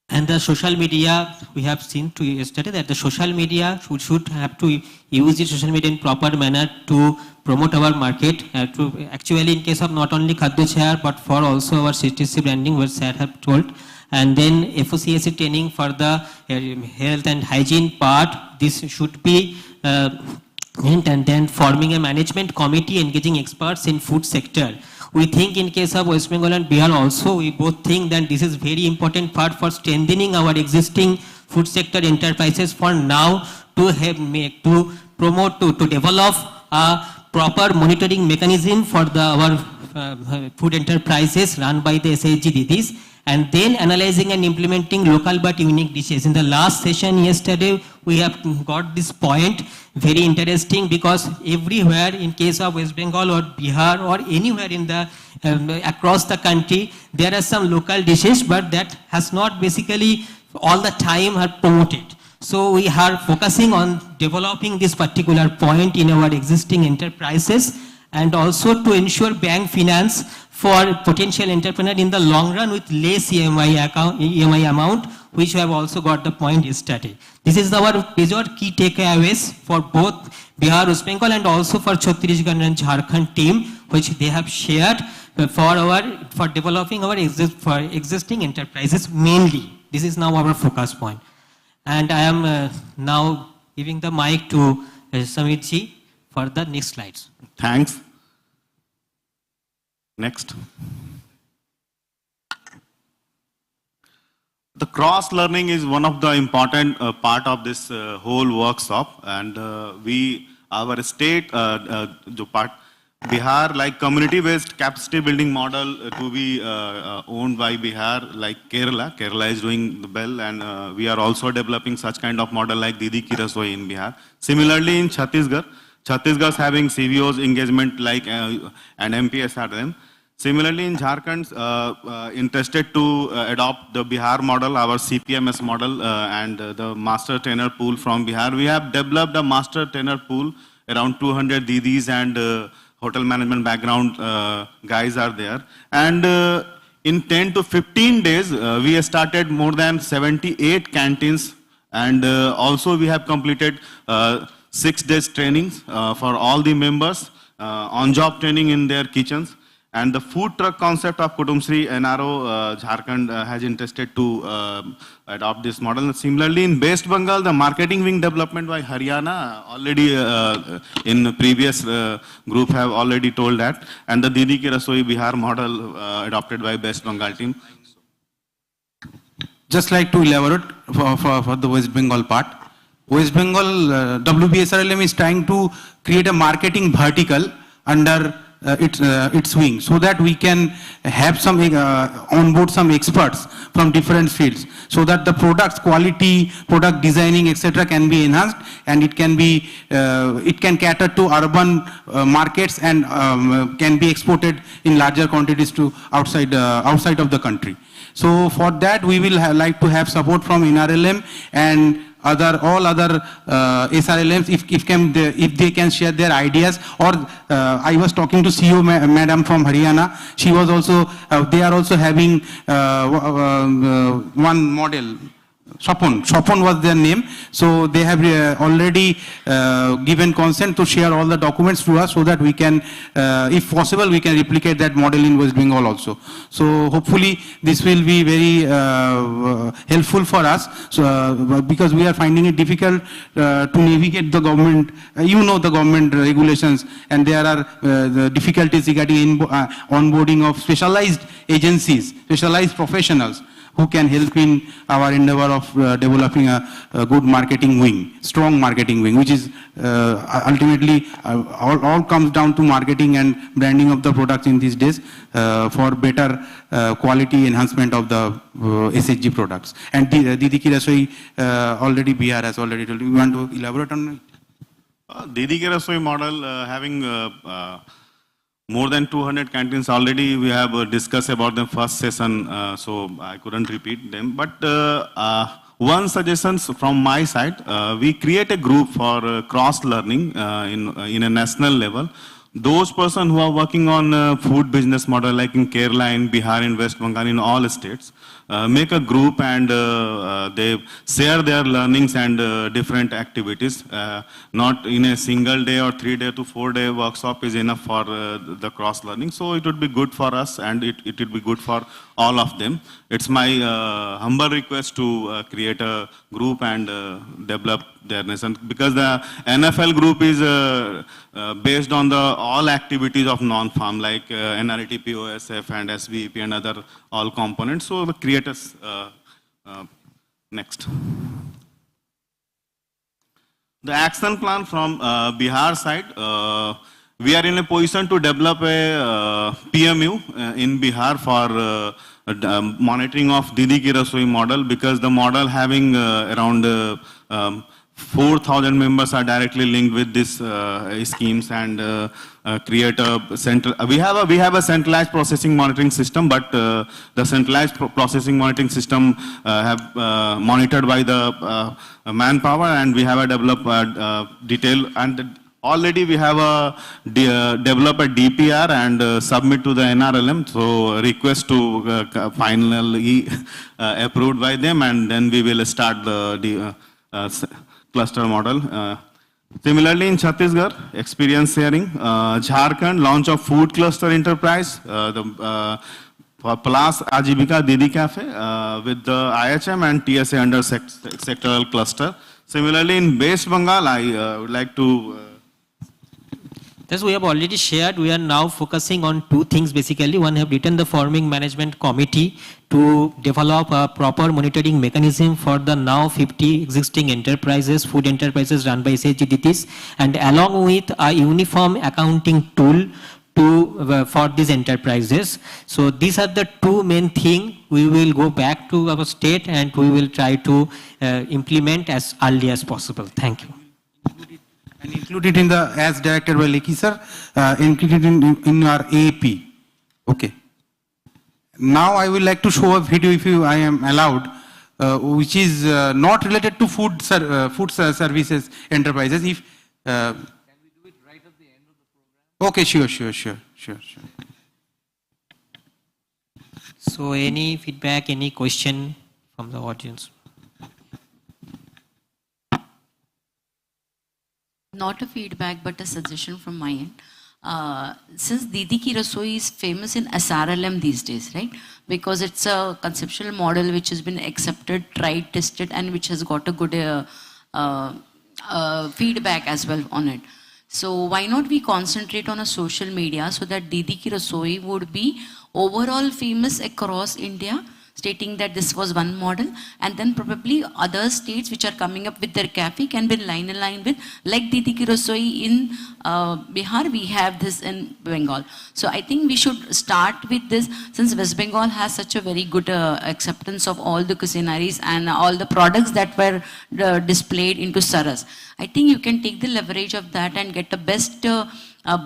And the social media, we have seen yesterday that the social media should have to use the social media in proper manner to promote our market. To actually, in case of not only Khadyo Chhaya, but for also our CTC branding, what Sir have told. And then FOCSC training for the health and hygiene part, this should be and then forming a management committee engaging experts in food sector. We think in case of West Bengal and Bihar also, we both think that this is very important part for strengthening our existing food sector enterprises for now to to promote, to develop a proper monitoring mechanism for our food enterprises run by the SHG Didis, and then analyzing and implementing local but unique dishes. In the last session yesterday, we have got this point very interesting, because everywhere in case of West Bengal or Bihar or anywhere in the across the country, there are some local dishes, but that has not basically all the time are promoted. So we are focusing on developing this particular point in our existing enterprises, and also to ensure bank finance for potential entrepreneur in the long run with less EMI amount, which we have also got the point yesterday. This is our major key takeaways for both Bihar, West Bengal, and also for Chhattisgarh and Jharkhand team, which they have shared for developing our existing enterprises mainly. This is now our focus point. And I am now giving the mic to Samir ji for the next slides. Thanks. Next. The cross learning is one of the important part of this whole workshop, and our state Bihar, like community-based capacity building model to be owned by Bihar, like Kerala. Kerala is doing the well, and we are also developing such kind of model like Didi Ki Rasoi in Bihar. Similarly, in Chhattisgarh, Chhattisgarh is having CVOs engagement like and MPSRM. Similarly, in Jharkhand, interested to adopt the Bihar model, our CPMS model, and the master trainer pool from Bihar. We have developed a master trainer pool, around 200 Didis and hotel management background guys are there. And in 10 to 15 days, we started more than 78 canteens, and also we have completed 6 days trainings for all the members, on-job training in their kitchens. And the food truck concept of Kutumshree NRO Jharkhand has interested to adopt this model. Similarly, in West Bengal, the marketing wing development by Haryana already in previous group have already told that. And the Didi Ki Rasoi Bihar model adopted by West Bengal team. Just like to elaborate for the West Bengal part. West Bengal WBSRLM is trying to create a marketing vertical under its wing, so that we can have some onboard some experts from different fields, so that the products quality, product designing, etc. can be enhanced, and it can be it can cater to urban markets and can be exported in larger quantities to outside of the country. So for that we will like to have support from NRLM and all other SRLMs if they can share their ideas. Or I was talking to CEO madam from Haryana. She was also they are also having one model. Swapon was their name. So they have already given consent to share all the documents to us, so that we can, if possible, we can replicate that model in West Bengal also. So hopefully this will be very helpful for us. So because we are finding it difficult to navigate the government, the government regulations, and there are the difficulties regarding onboarding of specialized agencies, specialized professionals, who can help in our endeavor of developing a good marketing wing, strong marketing wing, which is ultimately all comes down to marketing and branding of the products in these days for better quality enhancement of the SHG products. And Didi Ki Rasoi already BR has already told you. You want to elaborate on it? Didi Ki Rasoi model having more than 200 canteens already. We have discussed about the first session, so I couldn't repeat them. But one suggestion from my side, we create a group for cross-learning in a national level. Those persons who are working on food business model, like in Kerala, in Bihar, in West Bengal, in all states, make a group and they share their learnings and different activities. Not in a single day or 3-day to 4-day workshop is enough for the cross learning. So it would be good for us, and it would be good for all of them. It's my humble request to create a group and develop their nation, because the NFL group is based on the all activities of non-farm, like NRETP, OSF and SVEP and other all components. So the creators, next. The action plan from Bihar side, we are in a position to develop a PMU in Bihar for monitoring of Didi Ki Rasoi model, because the model having around 4,000 members are directly linked with this schemes, and create a central. We have a centralized processing monitoring system, but the centralized processing monitoring system have monitored by the manpower, and we have a developed detail, and already we have a develop a DPR and submit to the NRLM. So request to finally approved by them, and then we will start the cluster model. Similarly, in Chhattisgarh, experience sharing. Jharkhand, launch of food cluster enterprise. For Plus Ajivika Didi Cafe with the IHM and TSA under sectoral cluster. Similarly, in West Bengal, I would like to As we have already shared, we are now focusing on two things basically. One, have written the forming management committee to develop a proper monitoring mechanism for the now 50 existing enterprises, food enterprises run by SHGDTs, and along with a uniform accounting tool for these enterprises. So these are the two main things. We will go back to our state and we will try to implement as early as possible. Thank you. And included in the, as directed by Lekhi sir, included in our AAP. Okay. Now I would like to show a video, if I am allowed, which is not related to food services enterprises. If can we do it right at the end of the program? Okay, sure. So any feedback, any question from the audience? Not a feedback, but a suggestion from my end. since Didi Ki Rasoi is famous in SRLM these days, right? Because it's a conceptual model which has been accepted, tried, tested, and which has got a good feedback as well on it. So why not we concentrate on a social media so that Didi Ki Rasoi would be overall famous across India, stating that this was one model, and then probably other states which are coming up with their cafe can be line in line with, like Didi Ki Rasoi in Bihar, we have this in Bengal. So I think we should start with this, since West Bengal has such a very good acceptance of all the cuisinaries and all the products that were displayed into Saras. I think you can take the leverage of that and get the best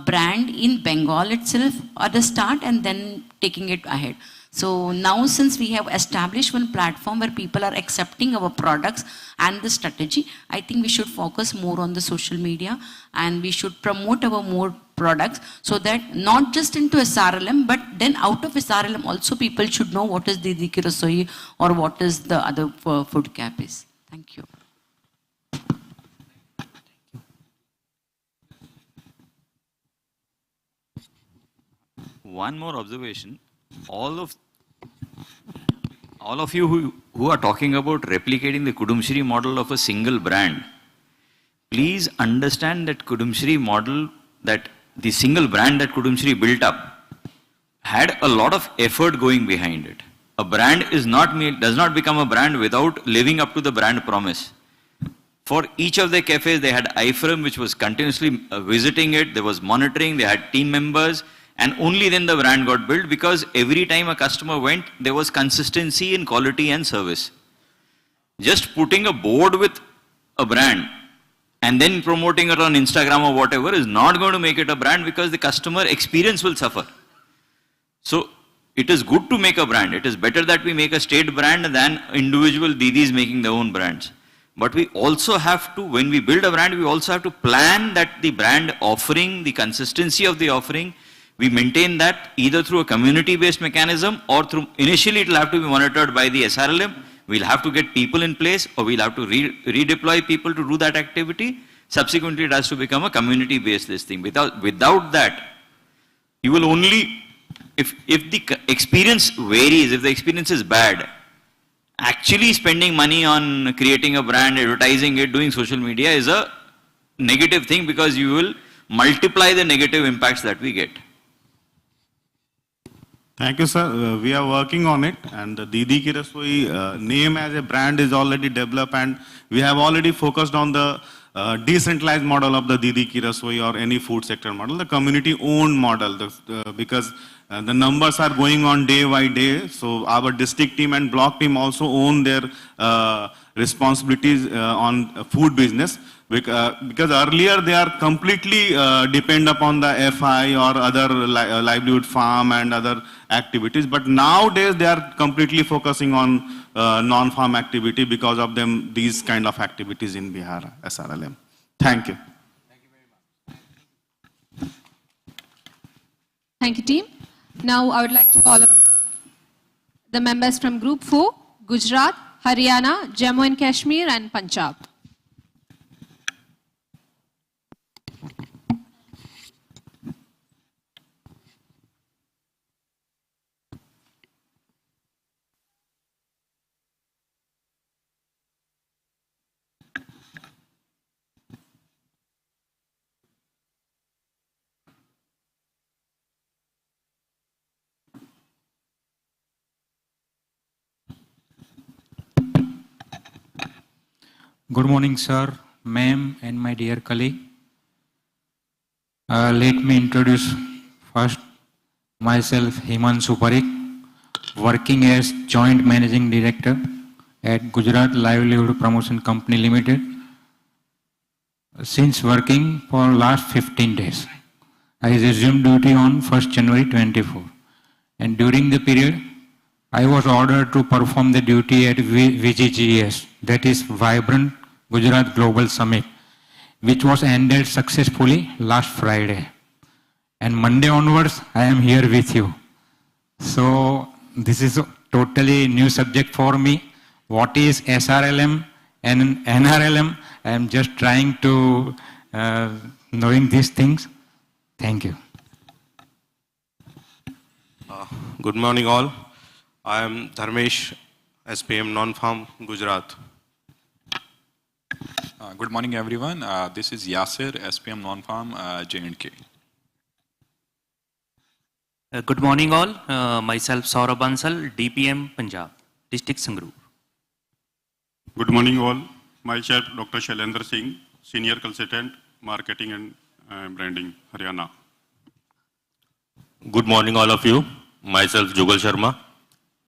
brand in Bengal itself at the start, and then taking it ahead. So now, since we have established one platform where people are accepting our products and the strategy, I think we should focus more on the social media, and we should promote our more products, so that not just into SRLM, but then out of SRLM also people should know what is Didi Ki Rasoi or what is the other food cafes. Thank you. One more observation. All of you who are talking about replicating the Kudumshri model of a single brand, please understand that Kudumshri model, that the single brand that Kudumshri built up, had a lot of effort going behind it. A brand does not become a brand without living up to the brand promise. For each of the cafes, they had IFRM, which was continuously visiting it. There was monitoring. They had team members. And only then the brand got built, because every time a customer went, there was consistency in quality and service. Just putting a board with a brand and then promoting it on Instagram or whatever is not going to make it a brand, because the customer experience will suffer. So it is good to make a brand. It is better that we make a state brand than individual Didis making their own brands. But we also have to, when we build a brand, we also have to plan that the brand offering, the consistency of the offering, we maintain that either through a community-based mechanism, or through, initially it will have to be monitored by the SRLM. We'll have to get people in place, or we'll have to redeploy people to do that activity. Subsequently, it has to become a community-based this thing. Without that, you will only, if the experience varies, if the experience is bad, actually spending money on creating a brand, advertising it, doing social media is a negative thing, because you will multiply the negative impacts that we get. Thank you, sir. We are working on it, and the Didi Ki Rasoi name as a brand is already developed, and we have already focused on the decentralized model of the Didi Ki Rasoi or any food sector model, the community-owned model, because the numbers are going on day by day. So our district team and block team also own their responsibilities on food business. Because earlier they are completely depend upon the FI or other livelihood farm and other activities, but nowadays they are completely focusing on non-farm activity because of them, these kind of activities in Bihar SRLM. Thank you. Thank you, team. Now I would like to call up the members from Group 4, Gujarat, Haryana, Jammu and Kashmir, and Punjab. Good morning, sir, ma'am, and my dear colleague. Let me introduce first myself, Himanshu Parikh, working as Joint Managing Director at Gujarat Livelihood Promotion Company Limited. Since working for last 15 days, I resumed duty on 1st January 24. And during the period, I was ordered to perform the duty at VGGS, that is Vibrant Gujarat Global Summit, which was ended successfully last Friday. And Monday onwards, I am here with you. So this is a totally new subject for me. What is SRLM and NRLM? I am just trying to knowing these things. Thank you. Good morning all. I am Dharmesh, SPM Non-Farm, Gujarat. Good morning everyone. This is Yasir, SPM Non-Farm, J&K. Good morning all. Myself Saurabh Bansal, DPM Punjab, District Sangrur. Good morning all. Myself Dr. Shailendra Singh, Senior Consultant, Marketing and Branding, Haryana. Good morning all of you. Myself Jugal Sharma,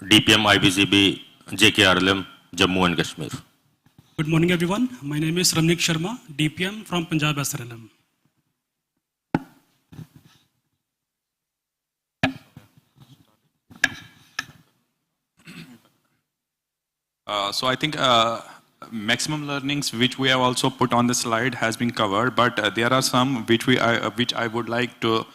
DPM IBCB, JKRLM, Jammu and Kashmir. Good morning everyone. My name is Ramnik Sharma, DPM from Punjab SRLM. So I think maximum learnings which we have also put on the slide has been covered, but there are some which I would like to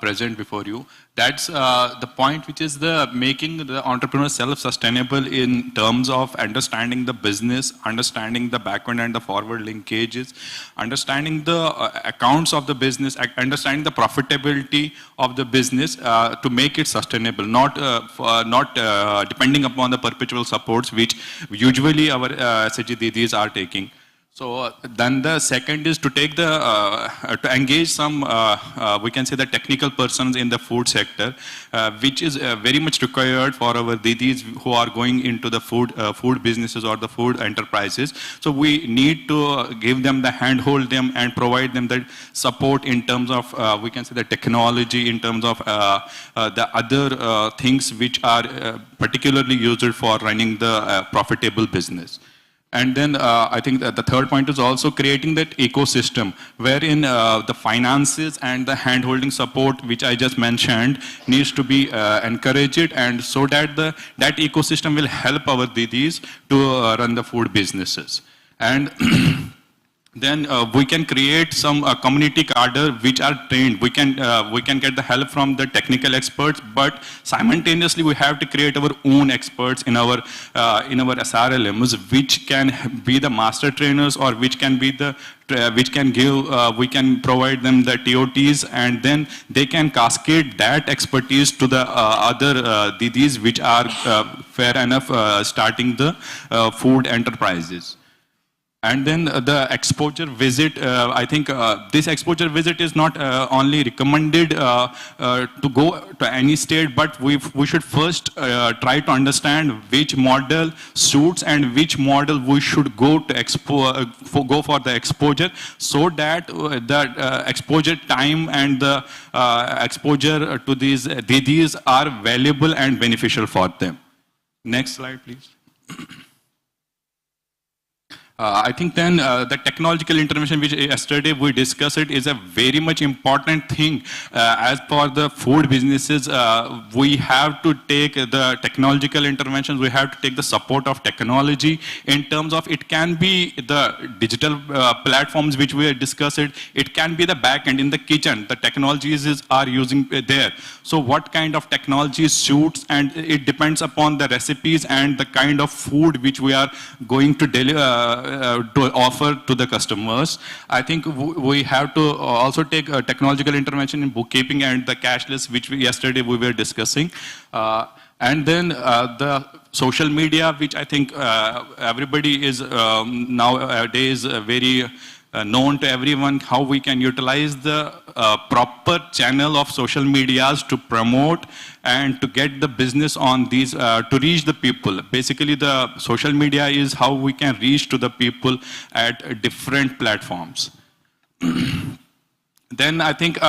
present before you. That's the point which is the making the entrepreneur self-sustainable in terms of understanding the business, understanding the backward and the forward linkages, understanding the accounts of the business, understanding the profitability of the business to make it sustainable, not depending upon the perpetual supports which usually our SHG Didis are taking. So then the second is to take the, to engage some, we can say the technical persons in the food sector, which is very much required for our Didis who are going into the food businesses or the food enterprises. So we need to give them the handhold them and provide them the support in terms of, we can say the technology, in terms of the other things which are particularly used for running the profitable business. And then I think that the third point is also creating that ecosystem wherein the finances and the hand-holding support, which I just mentioned, needs to be encouraged, and so that that ecosystem will help our Didis to run the food businesses. And then we can create some community cadre which are trained. We can get the help from the technical experts, but simultaneously we have to create our own experts in our SRLMs, which can be the master trainers, or which can be the which can give, we can provide them the TOTs, and then they can cascade that expertise to the other Didis which are fair enough starting the food enterprises. And then the exposure visit, I think this exposure visit is not only recommended to go to any state, but we should first try to understand which model suits and which model we should go to go for the exposure, so that the exposure time and the exposure to these Didis are valuable and beneficial for them. Next slide, please. I think then the technological intervention which yesterday we discussed it is a very much important thing. As for the food businesses, we have to take the technological interventions, we have to take the support of technology in terms of, it can be the digital platforms which we discussed, it can be the back end in the kitchen, the technologies are using there. So what kind of technology suits, and it depends upon the recipes and the kind of food which we are going to deliver, to offer to the customers. I think we have to also take a technological intervention in bookkeeping and the cashless, which yesterday we were discussing. And then the social media, which I think everybody is nowadays very known to everyone, how we can utilize the proper channel of social medias to promote and to get the business on these, to reach the people. Basically, the social media is how we can reach to the people at different platforms. Then I think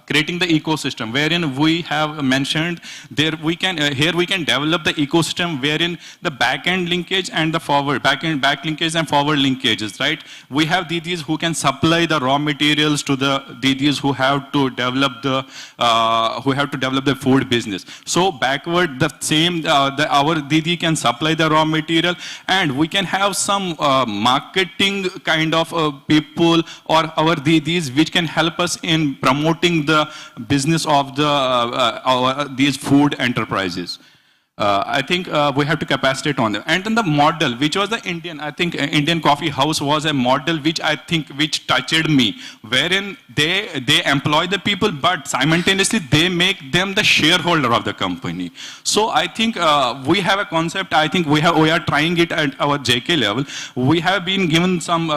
creating the ecosystem, wherein we have mentioned there we can here we can develop the ecosystem wherein the back end linkage and the back linkage and forward linkages, right? We have Didis who can supply the raw materials to the Didis who have to develop the food business. So backward the same our Didi can supply the raw material, and we can have some marketing kind of people or our Didis which can help us in promoting the business of the these food enterprises. I think we have to capacitate on them. And then the model, which was the Indian, I think Indian Coffee House was a model which I think which touched me, wherein they employ the people, but simultaneously they make them the shareholder of the company. So I think we have a concept. I think we are trying it at our JK level. We have been given some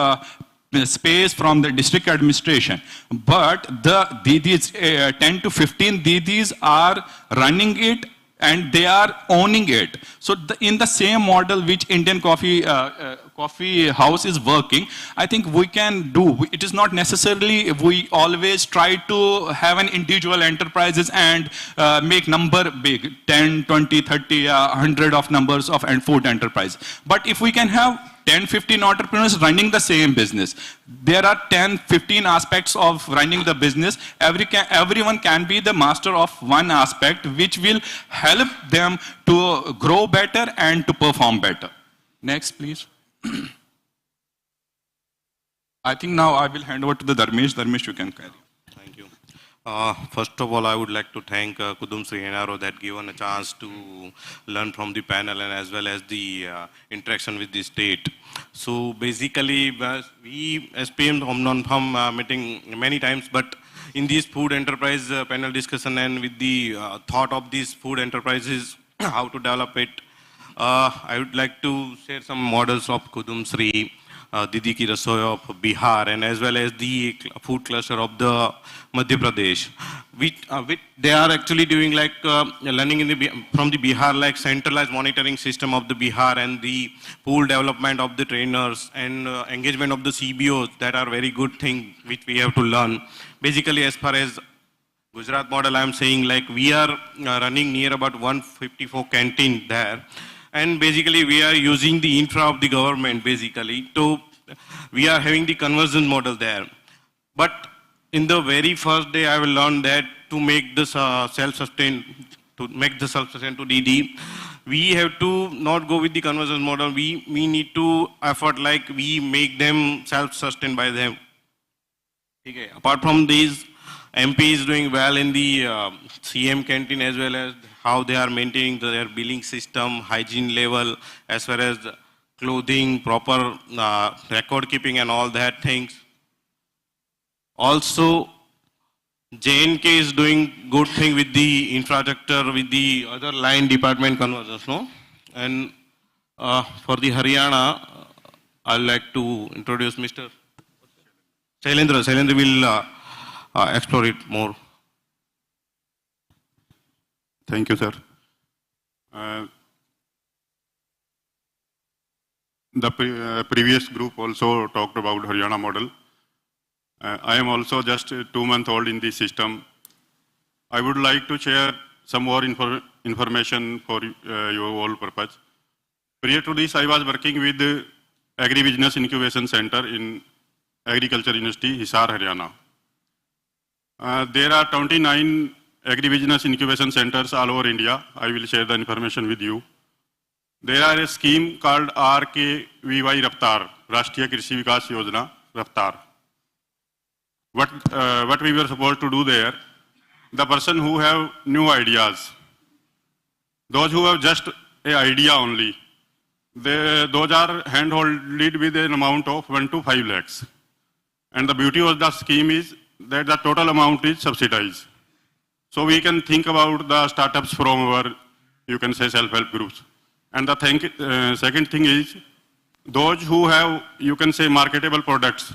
space from the district administration, but the Didis, 10 to 15 Didis are running it and they are owning it. So in the same model which Indian Coffee House is working, I think we can do. It is not necessarily we always try to have an individual enterprises and make number big, 10, 20, 30, 100 of numbers of food enterprise. But if we can have 10, 15 entrepreneurs running the same business. There are 10, 15 aspects of running the business. Everyone can be the master of one aspect, which will help them to grow better and to perform better. Next, please. I think now I will hand over to the Dharmesh. Dharmesh, you can carry. Thank you. First of all, I would like to thank Kudum Sri Henaro that given a chance to learn from the panel and as well as the interaction with the state. So basically, we SPM Home Non-Farm meeting many times, but in this food enterprise panel discussion and with the thought of these food enterprises, how to develop it, I would like to share some models of Kudum Sri, Didi Ki Rasoi of Bihar, and as well as the food cluster of the Madhya Pradesh. Which they are actually doing like learning from the Bihar, like centralized monitoring system of the Bihar and the pool development of the trainers and engagement of the CBOs. That are very good thing which we have to learn. Basically, as far as Gujarat model, I am saying like we are running near about 154 canteen there. And basically we are using the infra of the government basically. So we are having the conversion model there. But in the very first day I will learn that to make this self-sustain to DD, we have to not go with the conversion model. We need to effort like we make them self-sustain by them. Okay. Apart from these, MP is doing well in the CM canteen as well as how they are maintaining their billing system, hygiene level, as far as clothing, proper record keeping and all that things. Also, JNK is doing good thing with the infrastructure, with the other line department conversions, no? And for the Haryana, I'd like to introduce Mr. Shailendra. Shailendra will explore it more. Thank you, sir. The previous group also talked about Haryana model. I am also just 2 months old in this system. I would like to share some more information for your all purpose. Prior to this, I was working with the Agri-Business Incubation Center in Agriculture University, Hisar, Haryana. There are 29 Agri-Business Incubation Centers all over India. I will share the information with you. There are a scheme called RKVY Raftar, Rashtriya Krishi Vikas Yojana Raftar. What we were supposed to do there, the person who have new ideas, those who have just an idea only, those are handholded with an amount of 1 to 5 lakhs. And the beauty of the scheme is that the total amount is subsidized. So we can think about the startups from our, you can say, self-help groups. And the second thing is, those who have, you can say, marketable products,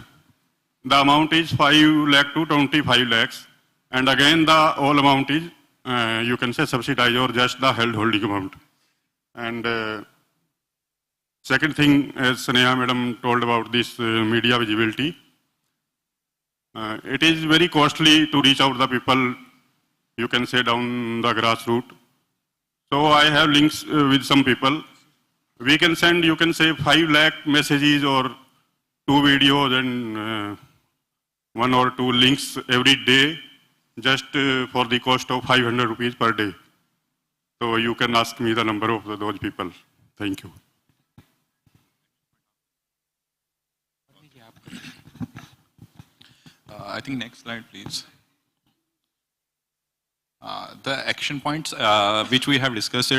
the amount is 5 lakh to 25 lakhs. And again, the whole amount is, you can say, subsidized or just the held holding amount. And second thing, as Sneha madam told about this media visibility, it is very costly to reach out the people, you can say, down the grassroots. So I have links with some people. We can send, you can say, 5 lakh messages or 2 videos and 1 or 2 links every day, just for the cost of 500 rupees per day. So you can ask me the number of those people. Thank you. I think next slide, please. The action points which we have discussed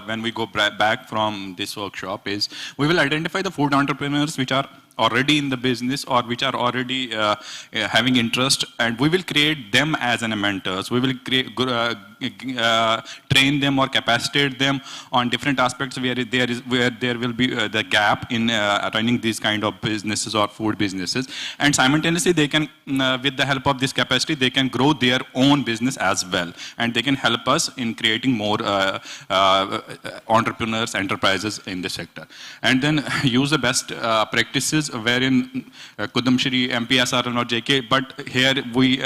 when we go back from this workshop is we will identify the food entrepreneurs which are already in the business or which are already having interest, and we will create them as an mentors. We will train them or capacitate them on different aspects where there will be the gap in running these kind of businesses or food businesses, and simultaneously they can with the help of this capacity they can grow their own business as well, and they can help us in creating more entrepreneurs, enterprises in the sector, and then use the best practices wherein Kudum Shri, MP, SRL or JK, but here we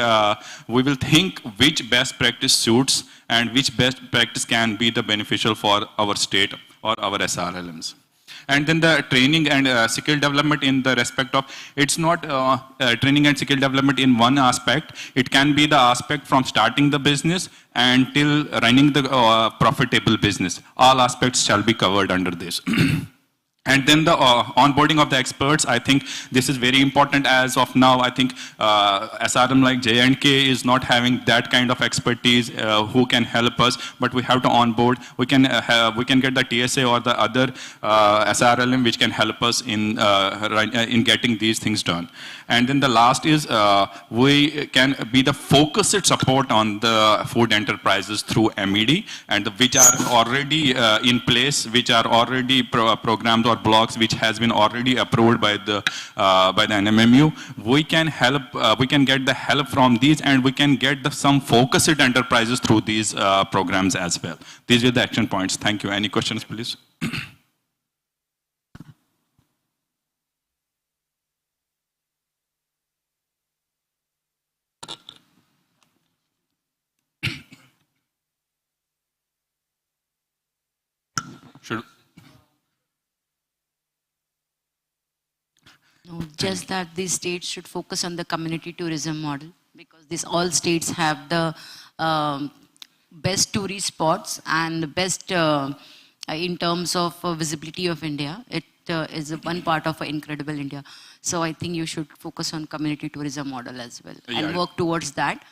will think which best practice suits and which best practice can be the beneficial for our state or our SRLMs. And then the training and skill development in the respect of, it's not training and skill development in one aspect. It can be the aspect from starting the business until running the profitable business. All aspects shall be covered under this. And then the onboarding of the experts, I think this is very important as of now. I think SRM like J&K is not having that kind of expertise who can help us, but we have to onboard. We can get the TSA or the other SRLM which can help us in getting these things done. And then the last is we can be the focused support on the food enterprises through MED, and which are already in place, which are already programmed or blocks which has been already approved by the NMMU. We can help. We can get the help from these, and we can get some focused enterprises through these programs as well. These are the action points. Thank you. Any questions, please? Should. No, just that these states should focus on the community tourism model, because these all states have the best tourist spots and best in terms of visibility of India. It is one part of Incredible India. So I think you should focus on community tourism model as well and work towards that.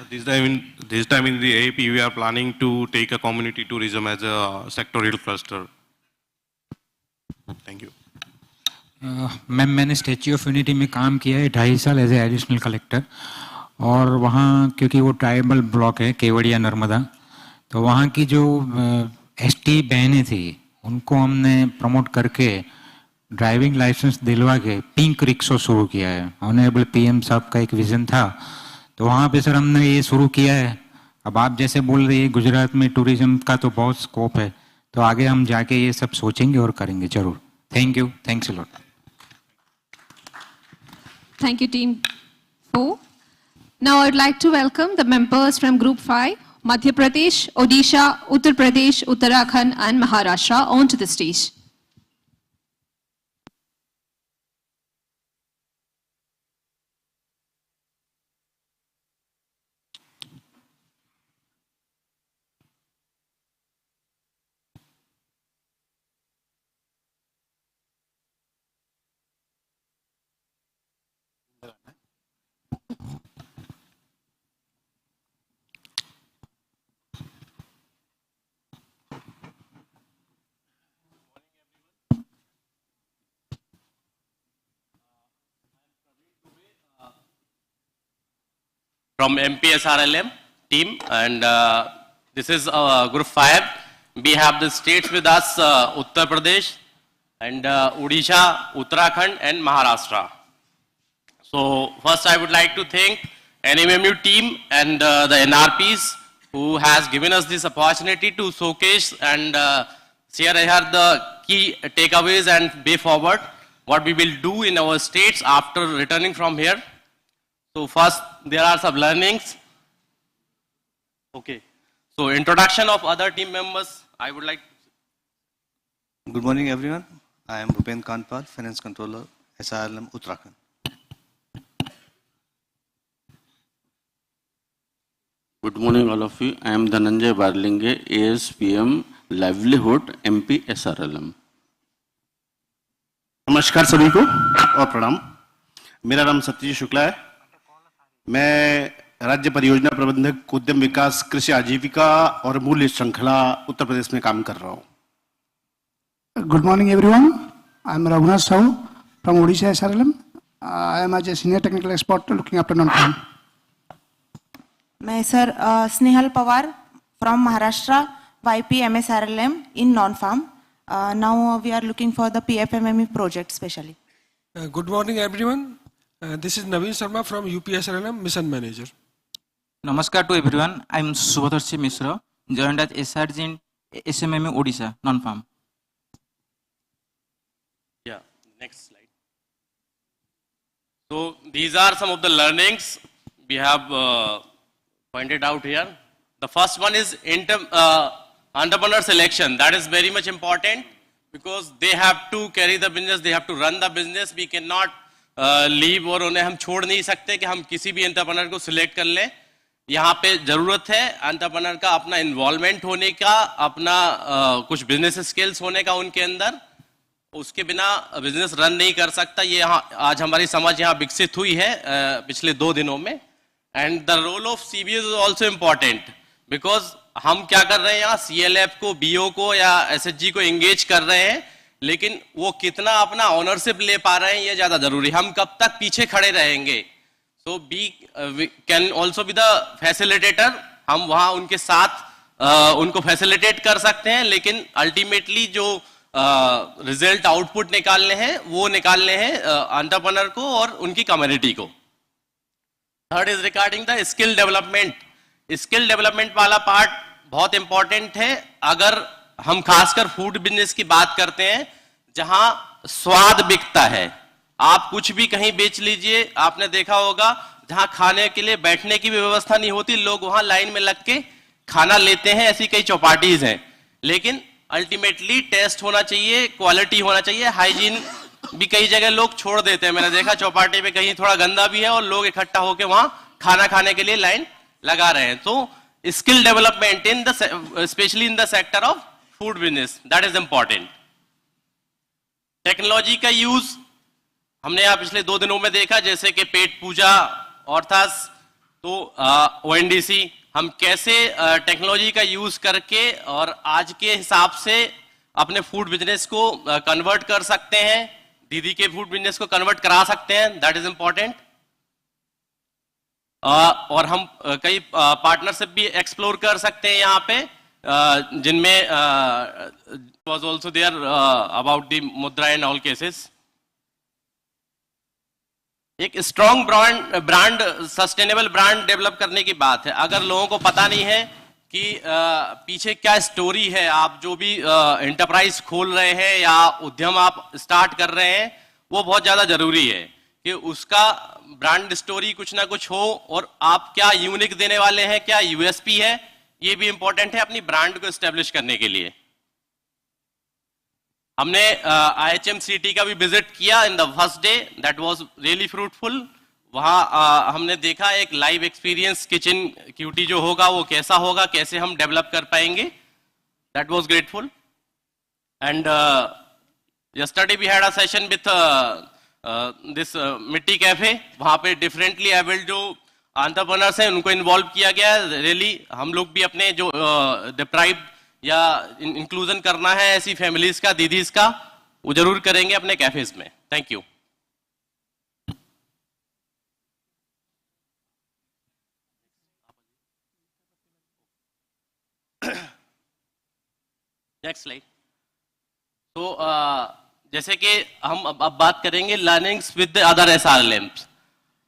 This time in the AAP, we are planning to take a community tourism as a sectorial cluster. Thank you. Ma'am मैंने statue of unity में काम किया है 2.5 साल as a additional collector, और वहाँ क्योंकि वो ट्राइबल ब्लॉक है केवड़िया नर्मदा, तो वहाँ की जो एसटी बहनें थी उनको हमने प्रमोट करके ड्राइविंग लाइसेंस दिलवा के पिंक रिक्शा शुरू किया है। ऑनरेबल पीएम साहब का एक विजन था, तो वहाँ पे सर हमने ये शुरू किया है। अब आप जैसे बोल रहे हैं गुजरात में टूरिज्म का तो बहुत स्कोप है, तो आगे हम जाके ये सब सोचेंगे और करेंगे जरूर। Thank you, thanks a lot. Thank you, Team 4. Now I would like to welcome the members from Group 5, Madhya Pradesh, Odisha, Uttar Pradesh, Uttarakhand and Maharashtra onto the stage. From MPSRLM team, and this is Group 5. We have the states with us, Uttar Pradesh and Odisha, Uttarakhand and Maharashtra. So first I would like to thank NMMU team and the NRPs who has given us this opportunity to showcase and share here the key takeaways and way forward, what we will do in our states after returning from here. So first, there are some learnings. Okay. So introduction of other team members, I would like. Good morning, everyone. I am Rupen Kanpal, Finance Controller, SRLM Uttarakhand. Good morning, all of you. I am Dhananjay Barlinge, ASPM Livelihood, MP SRLM. नमस्कार सभी को और प्रणाम। मेरा नाम सत्यजीत शुक्ला है। मैं राज्य परियोजना प्रबंधक, उद्यम विकास, कृषि आजीविका और मूल्य श्रृंखला उत्तर प्रदेश में काम कर रहा हूँ। Good morning, everyone. I am Raghunath Sahu from Odisha SRLM. I am as a senior technical expert looking after non-farm. मैं sir Snehal Pawar from Maharashtra, YP MSRLM in non-farm. Now we are looking for the PFMME project specially. Good morning, everyone. This is Naveen Sharma from UPSRLM, Mission Manager. Namaskar to everyone. I am Subhadarshi Mishra, joined as SRG in SMME Odisha, non-farm. Yeah, next slide. So these are some of the learnings we have pointed out here. The first one is entrepreneur selection. That is very much important because they have to carry the business, they have to run the business. We cannot leave और उन्हें हम छोड़ नहीं सकते कि हम किसी भी एंटरप्रेन्योर को सिलेक्ट कर लें. यहाँ पे जरूरत है एंटरप्रेन्योर का अपना इन्वॉल्वमेंट होने का, अपना कुछ बिजनेस स्किल्स होने का उनके अंदर. उसके बिना बिजनेस रन नहीं कर सकता. ये यहाँ आज हमारी समझ यहाँ विकसित हुई है पिछले 2 दिनों में. And the role of CBOs is also important because हम क्या कर रहे हैं यहाँ CLF को, BO को या SHG को एंगेज कर रहे हैं, लेकिन वो कितना अपना ऑनरशिप ले पा रहे हैं ये ज्यादा जरूरी. हम कब तक पीछे खड़े रहेंगे. सो we can also be the facilitator. हम वहां उनके साथ उनको फैसिलिटेट कर सकते हैं, लेकिन अल्टीमेटली जो रिजल्ट आउटपुट निकालने हैं वो निकालने हैं एंटरप्रेन्योर को और उनकी कम्युनिटी को. Third is regarding the skill development. Skill development वाला पार्ट बहुत इंपॉर्टेंट है. अगर हम खासकर फूड बिजनेस की बात करते हैं जहां स्वाद बिकता है, आप कुछ भी कहीं बेच लीजिए, आपने देखा होगा जहां खाने के लिए बैठने की भी व्यवस्था नहीं होती, लोग वहां लाइन में लग के खाना लेते हैं. ऐसी कई चौपाटीज हैं, लेकिन अल्टीमेटली टेस्ट होना चाहिए, क्वालिटी होना चाहिए. हाइजीन भी कई जगह लोग छोड़ देते हैं. मैंने देखा चौपाटी पे कहीं थोड़ा गंदा भी है और लोग इकट्ठा होकर वहां खाना खाने के लिए लाइन लगा रहे हैं. तो skill development in the specially in the sector of food business, that is important. Technology का यूज हमने यहाँ पिछले 2 दिनों में देखा, जैसे कि पेट पूजा, ऑर्थास, तो ONDC, हम कैसे टेक्नोलॉजी का यूज करके और आज के हिसाब से अपने फूड बिजनेस को कन्वर्ट कर सकते हैं, दीदी के फूड बिजनेस को कन्वर्ट करा सकते हैं. That is important. और हम कई पार्टनरशिप भी एक्सप्लोर कर सकते हैं यहाँ पे, जिनमें was also there about the Mudra and all cases. एक strong brand sustainable brand develop करने की बात है. अगर लोगों को पता नहीं है कि पीछे क्या स्टोरी है, आप जो भी एंटरप्राइज खोल रहे हैं या उद्यम आप स्टार्ट कर रहे हैं, वो बहुत ज्यादा जरूरी है कि उसका ब्रांड स्टोरी कुछ ना कुछ हो और आप क्या यूनिक देने वाले हैं, क्या USP है, ये भी इंपॉर्टेंट है अपनी ब्रांड को एस्टेब्लिश करने के लिए. हमने IHMCT का भी विजिट किया in the first day. That was really fruitful. वहां हमने देखा एक लाइव एक्सपीरियंस किचन QT जो होगा वो कैसा होगा, कैसे हम डेवलप कर पाएंगे. That was grateful. And yesterday we had a session with this Mitti cafe. वहां पे डिफरेंटली एबल्ड जो एंटरप्रेन्योर्स हैं उनको इन्वॉल्व किया गया. रियली हम लोग भी अपने जो डिप्राइव्ड या इंक्लूजन करना है ऐसी फैमिलीज का, दीदीज का, वो जरूर करेंगे अपने कैफेज में. Thank you. Next slide. तो जैसे कि हम अब बात करेंगे लर्निंग्स विद अदर SRLMs.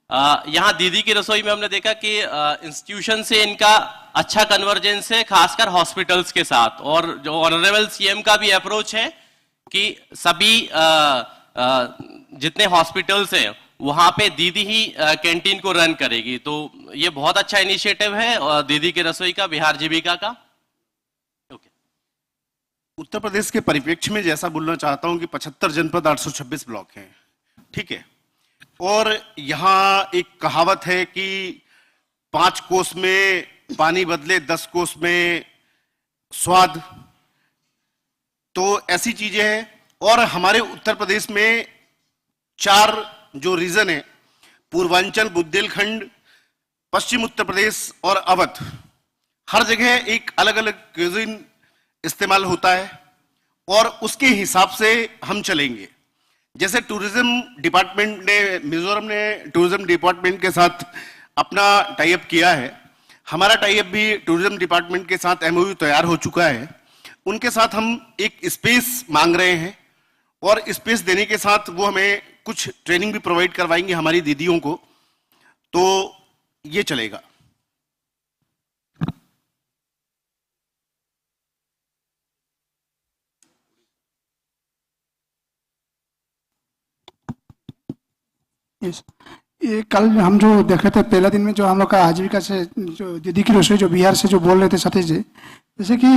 यहाँ दीदी की रसोई में हमने देखा कि इंस्टीट्यूशन से इनका अच्छा कन्वर्जेंस है, खासकर हॉस्पिटल्स के साथ. और जो ऑनरेबल CM का भी अप्रोच है कि सभी जितने हॉस्पिटल्स हैं वहां पे दीदी ही कैंटीन को रन करेगी. तो ये बहुत अच्छा इनिशिएटिव है दीदी की रसोई का, बिहार जीविका का. उत्तर प्रदेश के परिप्रेक्ष्य में जैसा बोलना चाहता हूं कि 75 जनपद 826 ब्लॉक हैं, ठीक है. और यहाँ एक कहावत है कि 5 कोस में पानी बदले 10 कोस में स्वाद. तो ऐसी चीजें हैं. और हमारे उत्तर प्रदेश में 4 जो रीजन है, पूर्वांचल, बुंदेलखंड, पश्चिम उत्तर प्रदेश और अवध, हर जगह एक अलग अलग क्यूजिन इस्तेमाल होता है और उसके हिसाब से हम चलेंगे। जैसे टूरिज्म डिपार्टमेंट ने, मिजोरम ने टूरिज्म डिपार्टमेंट के साथ अपना टाई अप किया है, हमारा टाई अप भी टूरिज्म डिपार्टमेंट के साथ एमओयू तैयार हो चुका है। उनके साथ हम एक स्पेस मांग रहे हैं और स्पेस देने के साथ वो हमें कुछ ट्रेनिंग भी प्रोवाइड करवाएंगे हमारी दीदियों को, तो ये चलेगा। ये कल हम जो देख रहे थे पहला दिन में, जो हम लोग का आजीविका से जो दीदी की रसोई जो बिहार से जो बोल रहे थे सतीश जी, जैसे कि